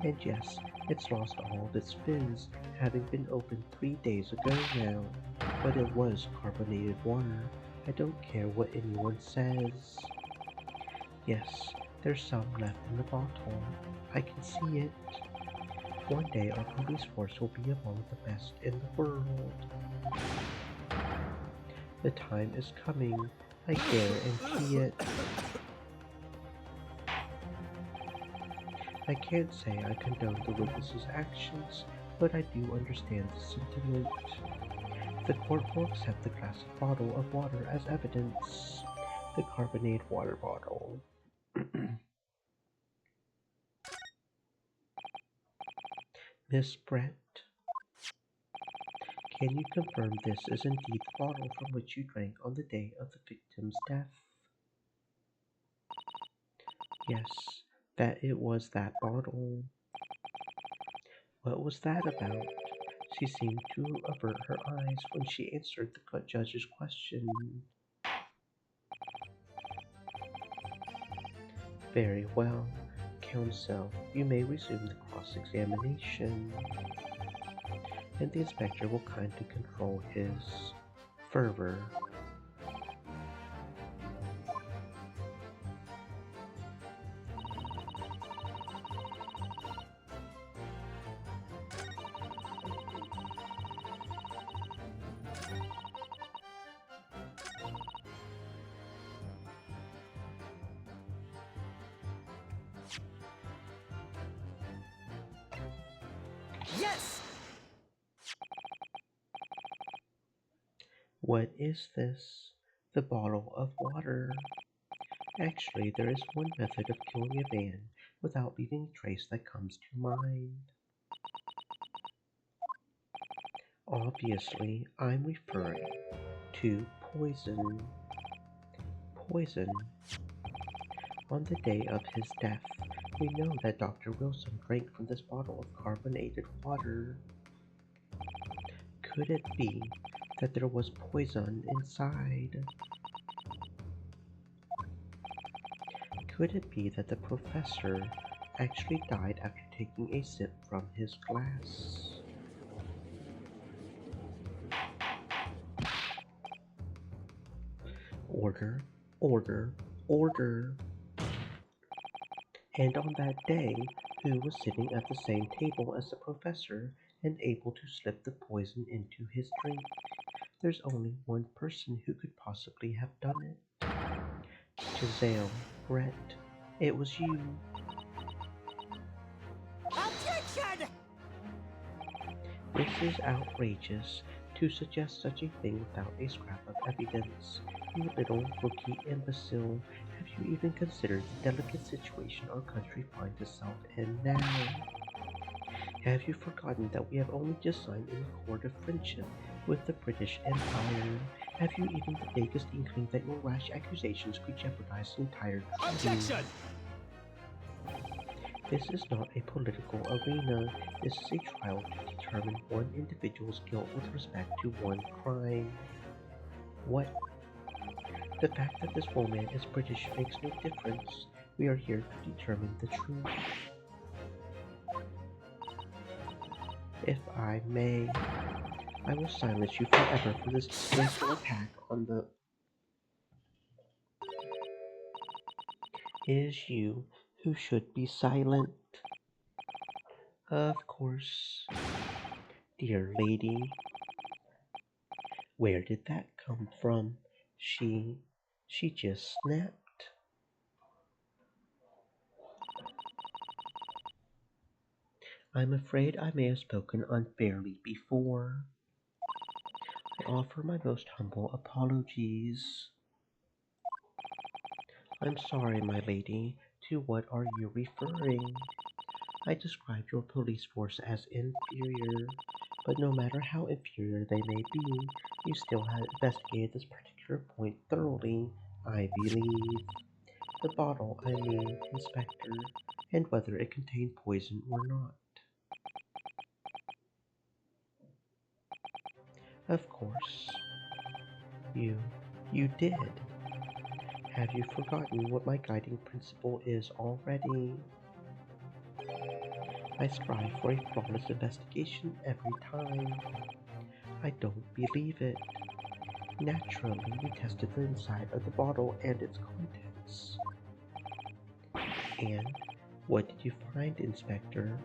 And yes, it's lost all of its fizz, having been opened 3 days ago now. But it was carbonated water. I don't care what anyone says. Yes, there's some left in the bottle. I can see it. One day our police force will be among the best in the world. The time is coming. I guarantee it. I can't say I condone the witness's actions, but I do understand the sentiment. The court will accept the glass bottle of water as evidence. The carbonated water bottle. Miss Brett, can you confirm this is indeed the bottle from which you drank on the day of the victim's death? Yes, that it was that bottle. What was that about? She seemed to avert her eyes when she answered the judge's question. Very well, counsel, you may resume the cross-examination. And the inspector will kindly control his fervor. Yes! What is this? The bottle of water. Actually, there is one method of killing a man without leaving a trace that comes to mind. Obviously, I'm referring to poison. Poison. On the day of his death, we know that Dr. Wilson drank from this bottle of carbonated water. Could it be that there was poison inside? Could it be that the professor actually died after taking a sip from his glass? Order, order, order. And on that day, who was sitting at the same table as the professor and able to slip the poison into his drink? There's only one person who could possibly have done it. Giselle, Brett, it was you. Objection! This is outrageous. To suggest such a thing without a scrap of evidence. You little rookie imbecile. Have you even considered the delicate situation our country finds itself in now? Have you forgotten that we have only just signed an accord of friendship with the British Empire? Have you even the vaguest inkling that your rash accusations could jeopardize the entire treaty? Objection! This is not a political arena. This is a trial to determine one individual's guilt with respect to one crime. What? The fact that this woman is British makes no difference. We are here to determine the truth. If I may, I will silence you forever for this disgraceful attack on the... It is you who should be silent. Of course. Dear lady, where did that come from? She just snapped. I'm afraid I may have spoken unfairly before. I offer my most humble apologies. I'm sorry, my lady. To what are you referring? I described your police force as inferior, but no matter how inferior they may be, you still have investigated this particular point thoroughly, I believe. The bottle, I mean, Inspector, and whether it contained poison or not. Of course, you, you did. Have you forgotten what my guiding principle is already? I strive for a flawless investigation every time. I don't believe it. Naturally, we tested the inside of the bottle and its contents. And what did you find, Inspector?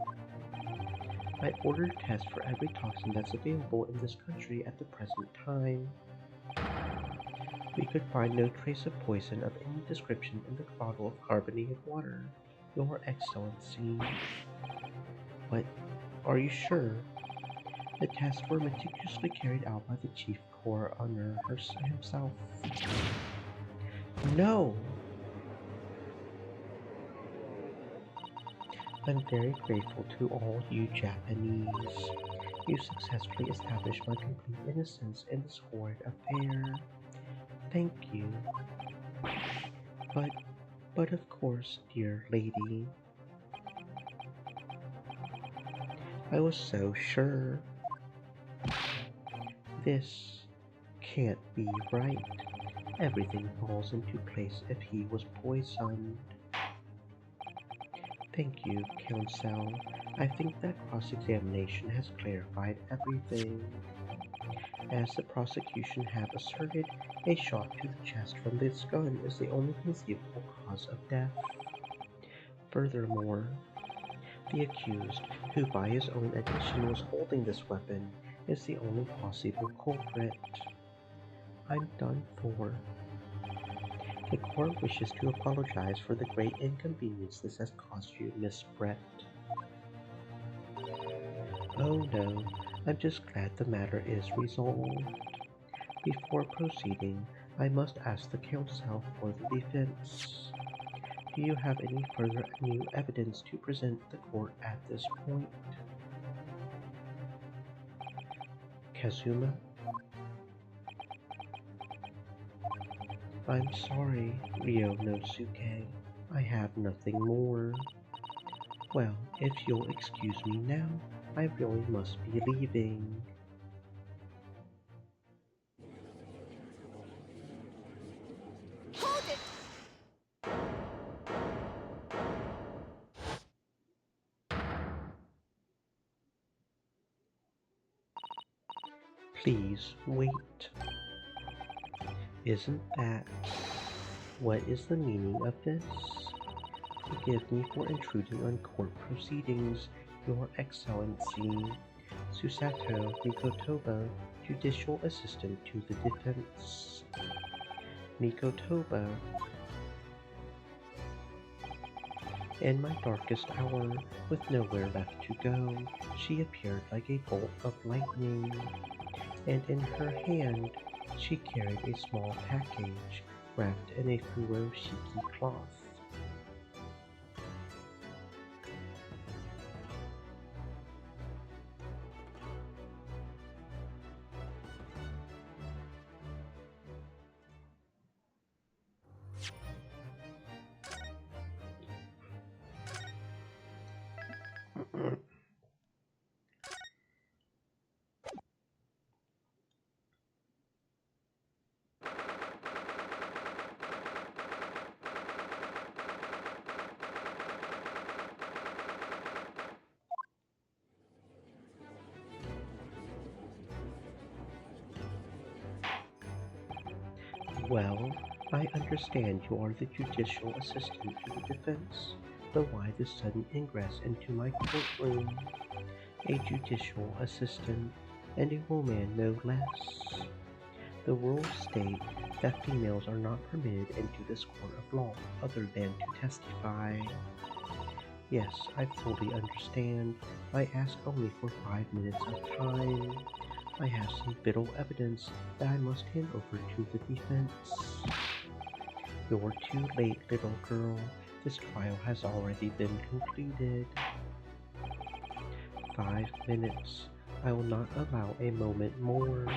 I ordered tests for every toxin that's available in this country at the present time. We could find no trace of poison of any description in the bottle of carbonated water, Your Excellency. But are you sure? The tests were meticulously carried out by the Chief Coroner himself. No! I'm very grateful to all you Japanese. You successfully established my complete innocence in this horrid affair. Thank you. But of course, dear lady. I was so sure. This can't be right. Everything falls into place if he was poisoned. Thank you, Counsel. I think that cross-examination has clarified everything. As the prosecution have asserted, a shot to the chest from this gun is the only conceivable cause of death. Furthermore, the accused, who by his own admission was holding this weapon, is the only possible culprit. I'm done for. The court wishes to apologize for the great inconvenience this has caused you, Miss Brett. Oh no, I'm just glad the matter is resolved. Before proceeding, I must ask the counsel for the defense. Do you have any further new evidence to present the court at this point? Kazuma? I'm sorry, Ryonosuke. I have nothing more. Well, if you'll excuse me now, I really must be leaving. Hold it! Please wait. Isn't that... What is the meaning of this? Forgive me for intruding on court proceedings, Your Excellency. Susato Mikotoba, Judicial Assistant to the Defense. Mikotoba. In my darkest hour, with nowhere left to go, she appeared like a bolt of lightning, and in her hand she carried a small package wrapped in a furoshiki cloth. Well, I understand you are the judicial assistant to the defense, but why this sudden ingress into my courtroom? A judicial assistant, and a woman no less. The rules state that females are not permitted into this court of law other than to testify. Yes, I fully understand. I ask only for 5 minutes of time. I have some vital evidence that I must hand over to the defense. You're too late, little girl. This trial has already been concluded. 5 minutes. I will not allow a moment more.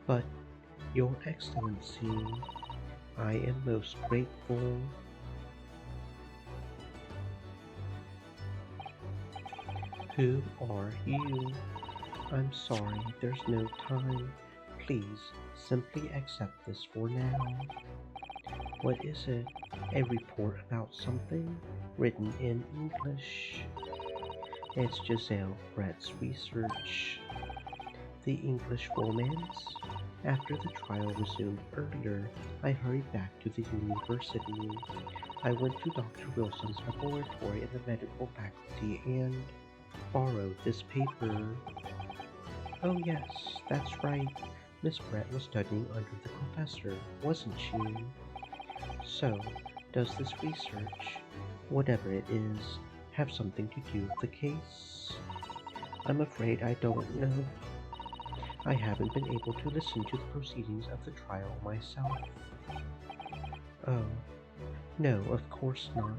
But, Your Excellency, I am most grateful. Who are you? I'm sorry, there's no time. Please, simply accept this for now. What is it? A report about something? Written in English? It's Giselle Brett's research. The English romance? After the trial resumed earlier, I hurried back to the university. I went to Dr. Wilson's laboratory in the medical faculty and borrowed this paper. Oh yes, that's right. Miss Brett was studying under the professor, wasn't she? So, does this research, whatever it is, have something to do with the case? I'm afraid I don't know. I haven't been able to listen to the proceedings of the trial myself. Oh, no, of course not.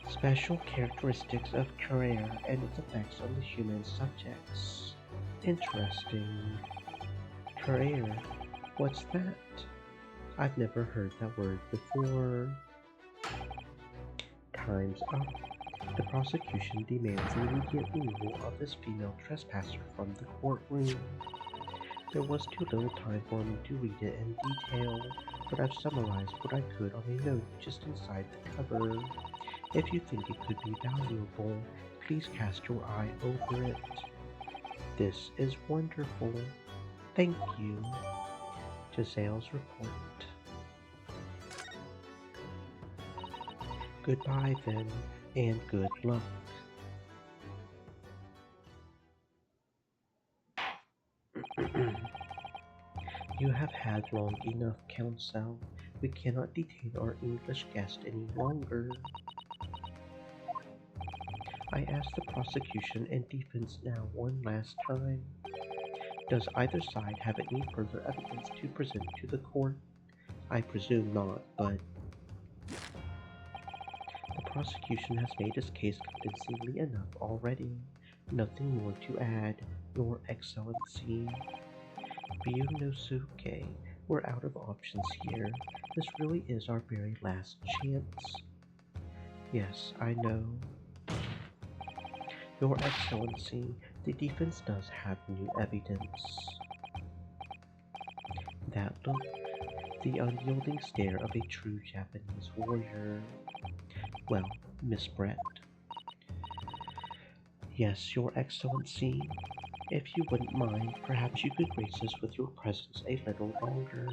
Special characteristics of career and its effects on the human subjects. Interesting. Career? What's that? I've never heard that word before. Time's up. The prosecution demands the immediate removal of this female trespasser from the courtroom. There was too little time for me to read it in detail, but I've summarized what I could on a note just inside the cover. If you think it could be valuable, please cast your eye over it. This is wonderful. Thank you. Giselle's report. Goodbye then, and good luck. You have had long enough, Counsel. We cannot detain our English guest any longer. I ask the prosecution and defense now one last time. Does either side have any further evidence to present to the court? I presume not, but the prosecution has made its case convincingly enough already. Nothing more to add, Your Excellency. Ryunosuke, we're out of options here. This really is our very last chance. Yes, I know. Your Excellency, the defense does have new evidence. That look, the unyielding stare of a true Japanese warrior. Well, Miss Brett. Yes, Your Excellency. If you wouldn't mind, perhaps you could grace us with your presence a little longer.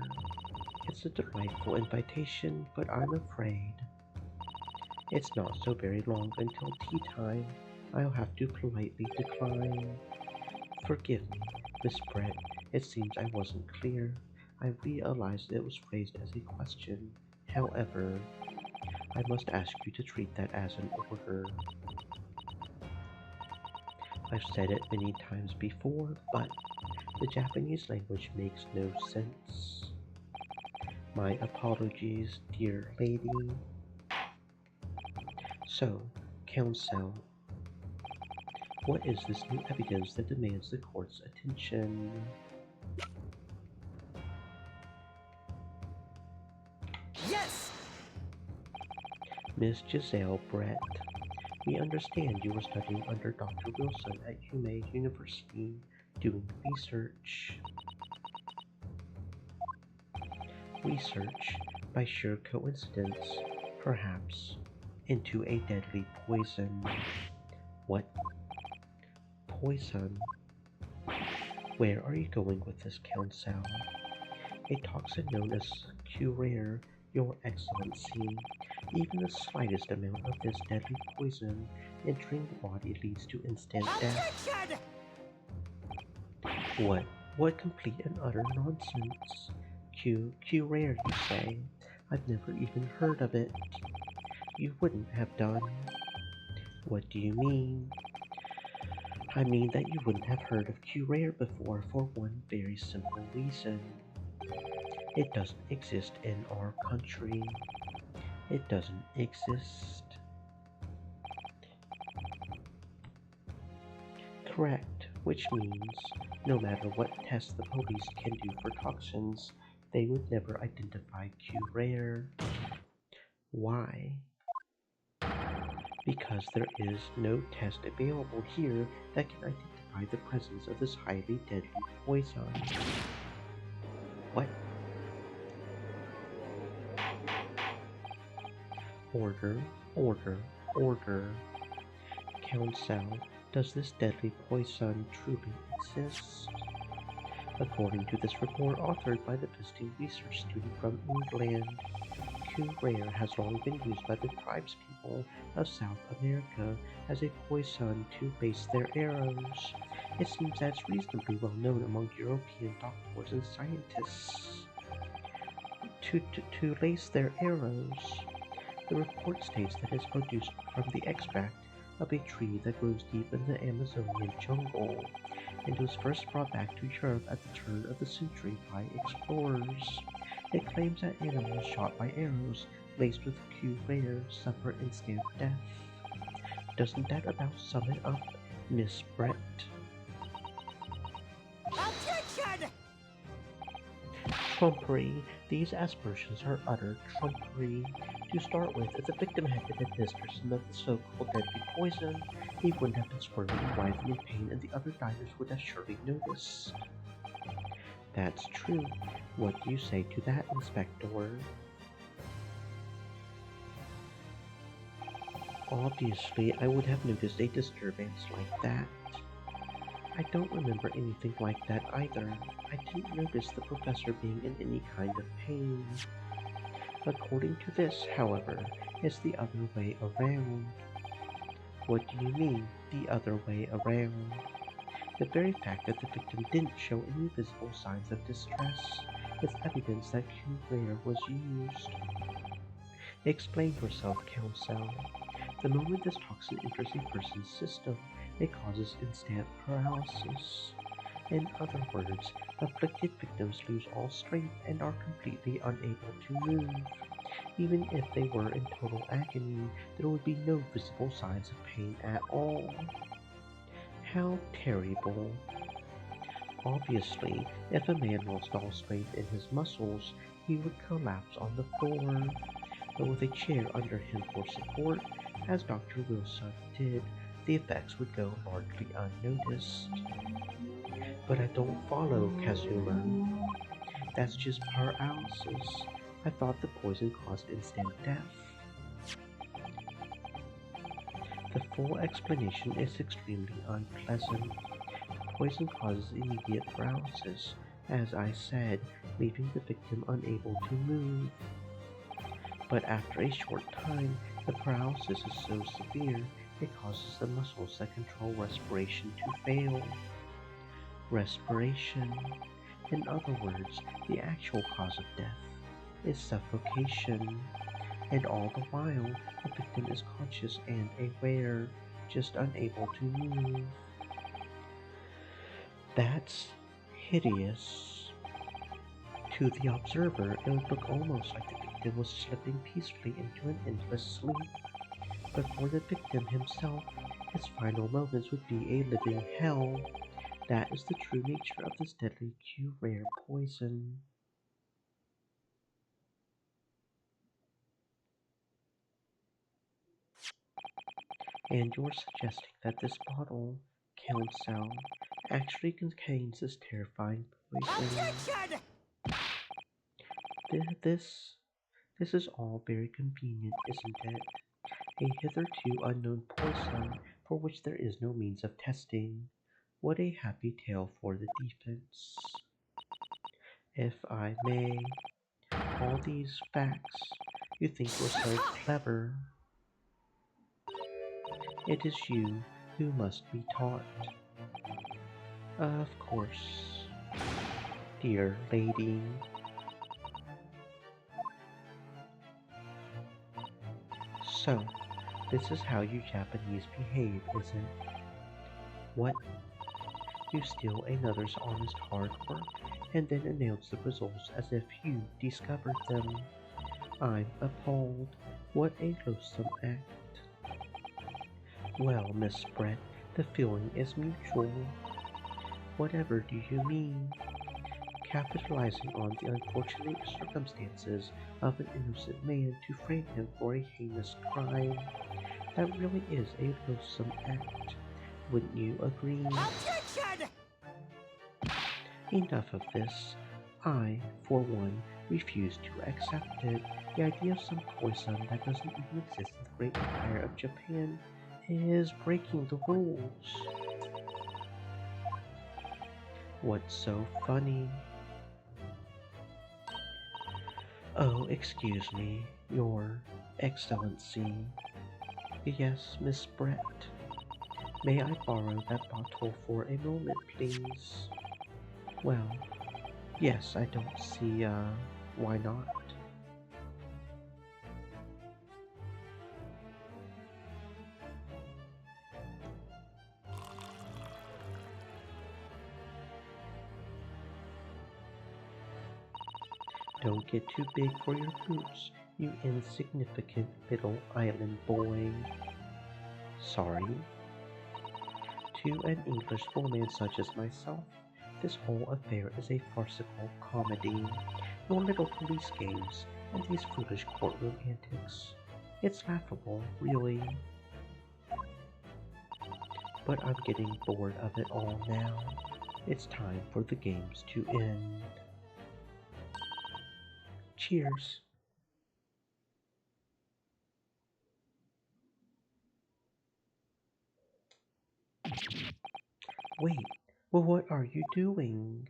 It's a delightful invitation, but I'm afraid it's not so very long until tea time. I'll have to politely decline. Forgive me, Miss Brett. It seems I wasn't clear. I realized it was phrased as a question. However, I must ask you to treat that as an order. I've said it many times before, but the Japanese language makes no sense. My apologies, dear lady. So, Counsel, what is this new evidence that demands the court's attention? Yes! Miss Giselle Brett, we understand you were studying under Dr. Wilson at Yume University, doing research. Research, by sheer coincidence, perhaps, into a deadly poison. What? Poison? Where are you going with this, Counsel? A toxin known as Curare, Your Excellency. Even the slightest amount of this deadly poison entering the body leads to instant death. What? What complete and utter nonsense. Curare, you say? I've never even heard of it. You wouldn't have done. What do you mean? I mean that you wouldn't have heard of Curare before for one very simple reason. It doesn't exist in our country. It doesn't exist. Correct, which means no matter what tests the police can do for toxins, they would never identify Curare. Why? because there is no test available here that can identify the presence of this highly deadly poison. What? Order, order, order. Council, does this deadly poison truly exist? According to this report authored by the visiting research student from England, Q-Rare has long been used by the tribespeople of South America as a poison to base their arrows. It seems that it's reasonably well known among European doctors and scientists to lace their arrows. The report states that it is produced from the extract of a tree that grows deep in the Amazonian jungle, and was first brought back to Europe at the turn of the century by explorers. It claims that animals shot by arrows laced with Q-Rare suffer instant death. Doesn't that about sum it up, Miss Brett? Objection! Trumpery. These aspersions are utter trumpery. To start with, if the victim had been administered some of the so-called deadly poison, he wouldn't have been squirming and writhing in pain, and the other diners would have surely noticed. That's true. What do you say to that, Inspector? Obviously, I would have noticed a disturbance like that. I don't remember anything like that either. I didn't notice the professor being in any kind of pain. According to this, however, it's the other way around. What do you mean, the other way around? The very fact that the victim didn't show any visible signs of distress is evidence that Q-Rare was used. Explain yourself, Council. The moment this toxin enters a person's system, it causes instant paralysis. In other words, afflicted victims lose all strength and are completely unable to move. Even if they were in total agony, there would be no visible signs of pain at all. How terrible. Obviously, if a man lost all strength in his muscles, he would collapse on the floor. But with a chair under him for support, as Dr. Wilson did, the effects would go largely unnoticed. But I don't follow, Kazuma. That's just paralysis. I thought the poison caused instant death. The full explanation is extremely unpleasant. The poison causes immediate paralysis, as I said, leaving the victim unable to move. But after a short time, the paralysis is so severe, it causes the muscles that control respiration to fail. Respiration. In other words, the actual cause of death is suffocation, and all the while, the victim is conscious and aware, just unable to move. That's hideous. To the observer, it would look almost like the victim was slipping peacefully into an endless sleep. But for the victim himself, his final moments would be a living hell. That is the true nature of this deadly Q-Rare poison. And you're suggesting that this bottle, Council, actually contains this terrifying poison. Objection! This is all very convenient, isn't it? A hitherto unknown poison for which there is no means of testing. What a happy tale for the defense. If I may, all these facts, you think you're so clever. It is you who must be taught. Of course, dear lady. So, this is how you Japanese behave, is it? What? You steal another's honest hard work and then announce the results as if you discovered them. I'm appalled. What a loathsome act. Well, Miss Brett, the feeling is mutual. Whatever do you mean? Capitalizing on the unfortunate circumstances of an innocent man to frame him for a heinous crime. That really is a loathsome act. Wouldn't you agree? Objection! Enough of this. I, for one, refuse to accept it. The idea of some poison that doesn't even exist in the great empire of Japan is breaking the rules. What's so funny? Oh, excuse me, Your Excellency. Yes, Miss Brett. May I borrow that bottle for a moment, please? Well, yes, I don't see, why not? Don't get too big for your boots, you insignificant little island boy. Sorry? To an English woman such as myself, this whole affair is a farcical comedy. Your little police games and these foolish courtroom antics. It's laughable, really. But I'm getting bored of it all now. It's time for the games to end. Cheers. Wait, well, what are you doing?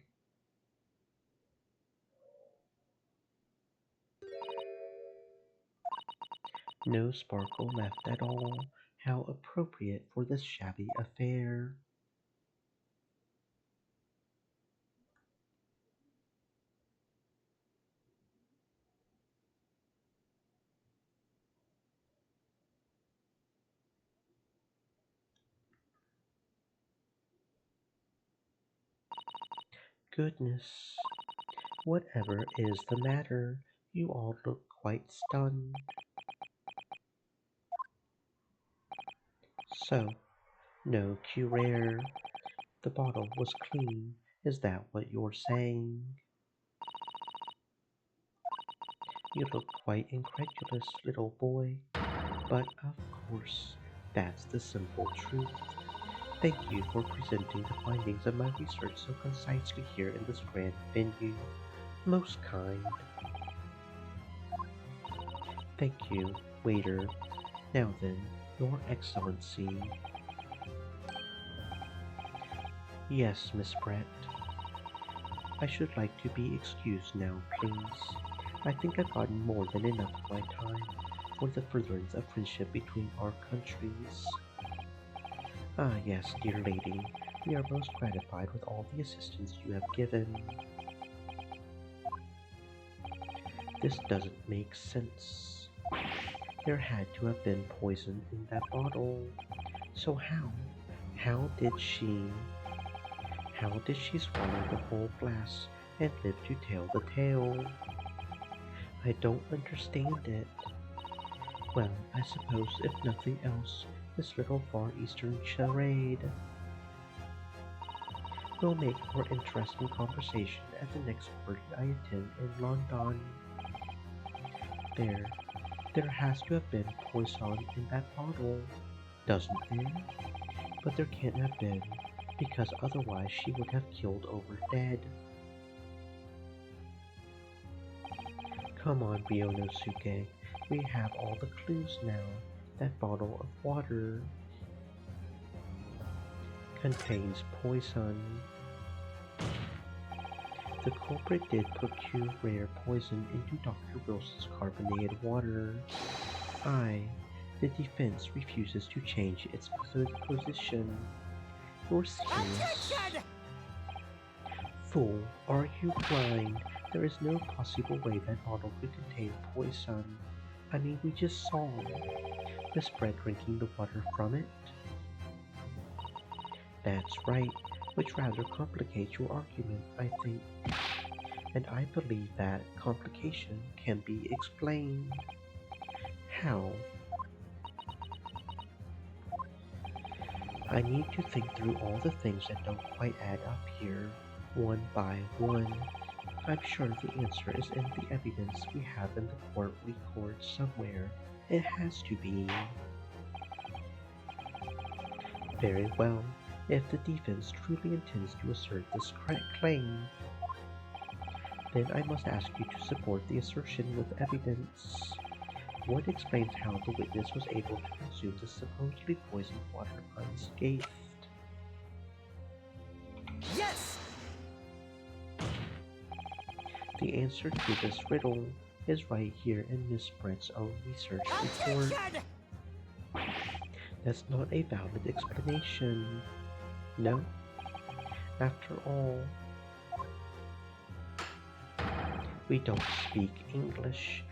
No sparkle left at all. How appropriate for this shabby affair. Goodness, whatever is the matter? You all look quite stunned. So, no curare. The bottle was clean. Is that what you're saying? You look quite incredulous, little boy. But of course, that's the simple truth. Thank you for presenting the findings of my research so concisely here in this grand venue. Most kind. Thank you, waiter. Now then, Your Excellency. Yes, Miss Brett. I should like to be excused now, please. I think I've gotten more than enough of my time for the furtherance of friendship between our countries. Ah, yes, dear lady, we are most gratified with all the assistance you have given. This doesn't make sense. There had to have been poison in that bottle. So how did she swallow the whole glass and live to tell the tale? I don't understand it. Well, I suppose if nothing else, this little Far Eastern charade will make for interesting conversation at the next party I attend in London. There has to have been poison in that bottle, doesn't there? But there can't have been, because otherwise she would have killed over dead. Come on, Ryonosuke, we have all the clues now. That bottle of water contains poison. The culprit did procure rare poison into Dr. Wilson's carbonated water. The defense refuses to change its position. You're serious? Objection! Fool, are you blind? There is no possible way that bottle could contain poison. I mean, we just saw Miss Brett drinking the water from it. That's right, which rather complicates your argument, I think. And I believe that complication can be explained. How? I need to think through all the things that don't quite add up here, one by one. I'm sure the answer is in the evidence we have in the court record somewhere. It has to be. Very well. If the defense truly intends to assert this claim, then I must ask you to support the assertion with evidence. What explains how the witness was able to consume the supposedly poisoned water unscathed? Yes! The answer to this riddle is right here in Miss Brett's own research report. Attention! That's not a valid explanation. No? After all, we don't speak English.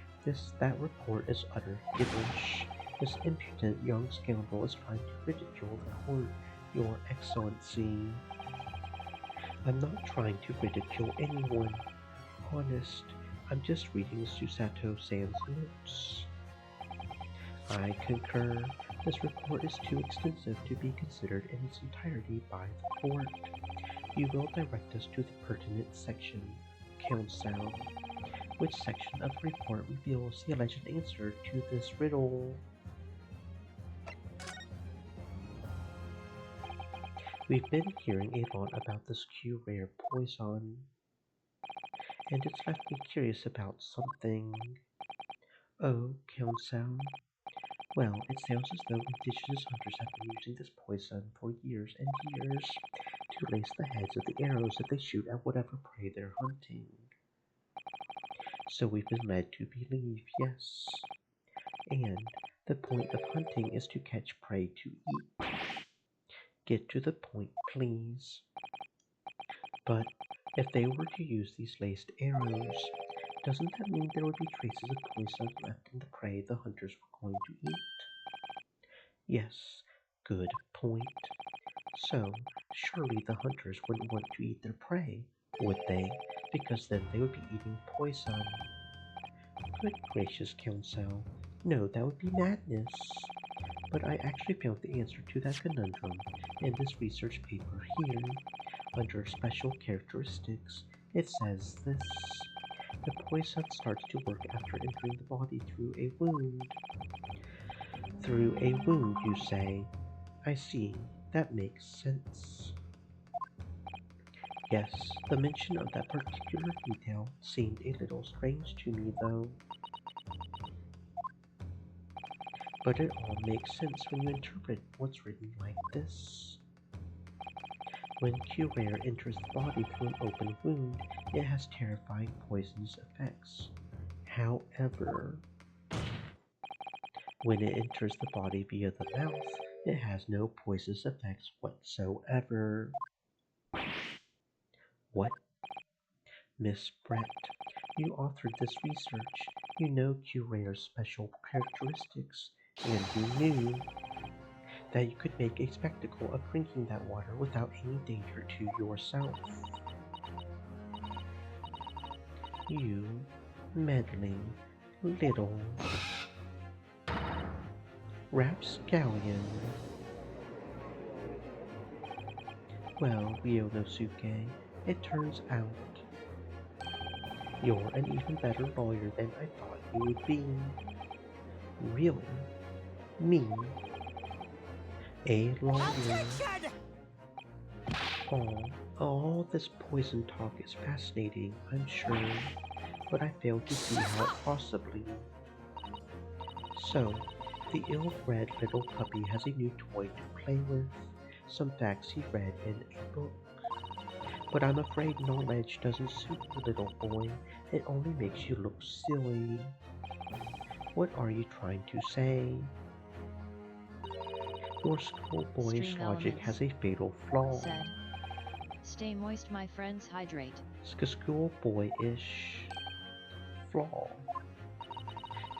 That report is utter gibberish. This impudent young scoundrel is trying to ridicule the court, Your Excellency. I'm not trying to ridicule anyone. Honest, I'm just reading Susato-san's notes. I concur. This report is too extensive to be considered in its entirety by the court. You will direct us to the pertinent section, Counsel. Which section of the report reveals the alleged answer to this riddle? We've been hearing a lot about this Q-rare poison, and it's left me curious about something. Oh, Counsel. Well, it sounds as though indigenous hunters have been using this poison for years and years to lace the heads of the arrows that they shoot at whatever prey they're hunting. So we've been led to believe, yes. And the point of hunting is to catch prey to eat. Get to the point, please. But if they were to use these laced arrows, doesn't that mean there would be traces of poison left in the prey the hunters were going to eat? Yes, good point. So, surely the hunters wouldn't want to eat their prey, would they? Because then they would be eating poison. Good gracious, Counsel. No, that would be madness. But I actually found the answer to that conundrum in this research paper here. Under special characteristics, it says this. The poison starts to work after entering the body through a wound. Through a wound, you say? I see. That makes sense. Yes, the mention of that particular detail seemed a little strange to me, though. But it all makes sense when you interpret what's written like this. When Q-rare enters the body through an open wound, it has terrifying poisonous effects. However, when it enters the body via the mouth, it has no poisonous effects whatsoever. What? Miss Brett, you authored this research. You know Q-rare's special characteristics, and you knew that you could make a spectacle of drinking that water without any danger to yourself. You meddling little rapscallion. Well, Ryonosuke, it turns out you're an even better lawyer than I thought you would be. Really? Me? A lawyer? Attention! All this poison talk is fascinating, I'm sure, but I fail to see how it possibly. So, the ill-bred little puppy has a new toy to play with, some facts he read in a book. But I'm afraid knowledge doesn't suit the little boy, it only makes you look silly. What are you trying to say? Your schoolboyish Stream logic elements. has a fatal flaw. Said. Stay moist, my friends, hydrate. Schoolboyish flaw.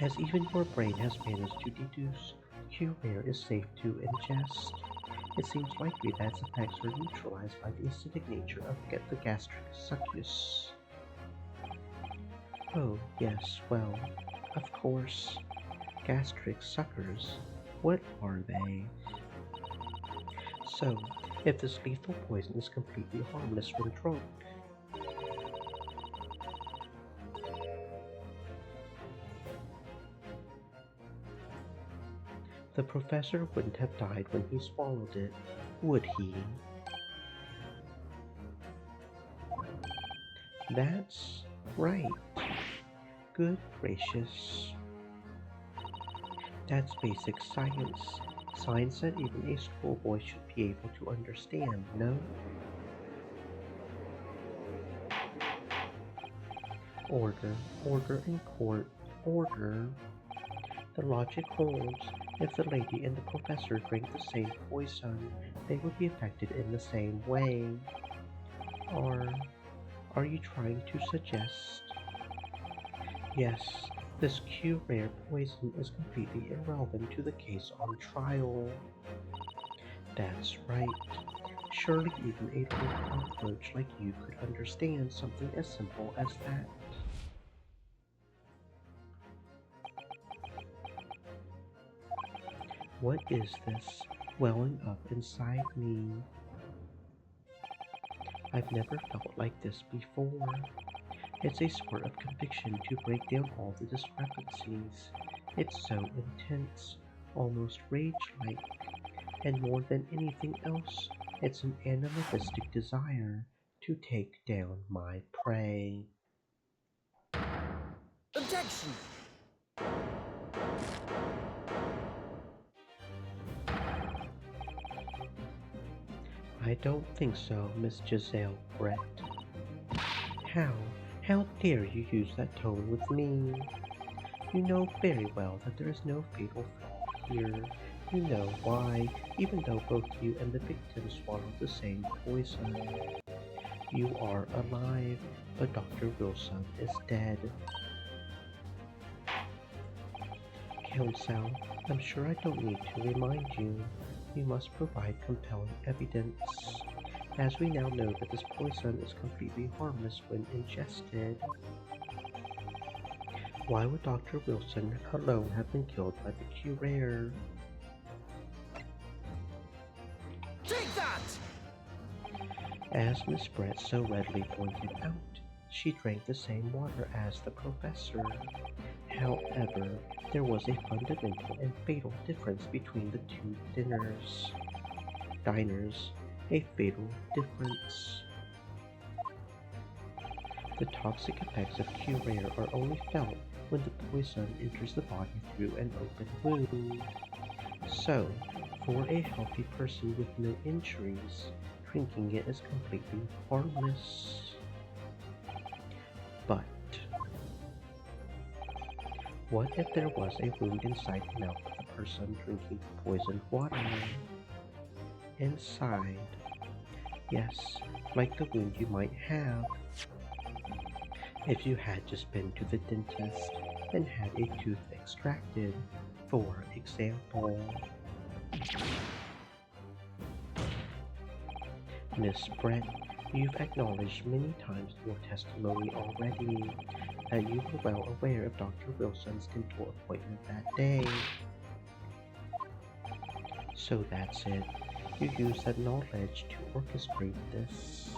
As even your brain has managed to deduce, Q-rare is safe to ingest. It seems likely that its effects are neutralized by the acidic nature of the gastric succus. Oh, yes, well, of course. Gastric suckers. What are they? So, if this lethal poison is completely harmless when drunk, The professor wouldn't have died when he swallowed it, would he? That's right. Good gracious. That's basic science. Science that even a schoolboy should be able to understand, no? Order, order in court, order. The logic holds. If the lady and the professor drank the same poison, they would be affected in the same way. Or are you trying to suggest? Yes, this Q-rare poison is completely irrelevant to the case on trial. That's right. Surely even a little cockroach like you could understand something as simple as that. What is this welling up inside me? I've never felt like this before. It's a sort of conviction to break down all the discrepancies. It's so intense, almost rage-like, and more than anything else, it's an animalistic desire to take down my prey. Objection! I don't think so, Miss Giselle Brett. How? How dare you use that tone with me? You know very well that there is no fatal flaw here. You know why, even though both you and the victim swallowed the same poison. You are alive, but Dr. Wilson is dead. Counsel, I'm sure I don't need to remind you. You must provide compelling evidence, as we now know that this poison is completely harmless when ingested. Why would Dr. Wilson alone have been killed by the Q-rare? Take that! As Miss Brett so readily pointed out, she drank the same water as the professor. However, there was a fundamental and fatal difference between the two diners. A fatal difference. The toxic effects of Q-rare are only felt when the poison enters the body through an open wound. So, for a healthy person with no injuries, drinking it is completely harmless. But what if there was a wound inside the mouth of the person drinking the poisoned water? Inside. Yes, like the wound you might have if you had just been to the dentist and had a tooth extracted, for example. Miss Brett, you've acknowledged many times in your testimony already that you were well aware of Dr. Wilson's dental appointment that day. So that's it. You used that knowledge to orchestrate this.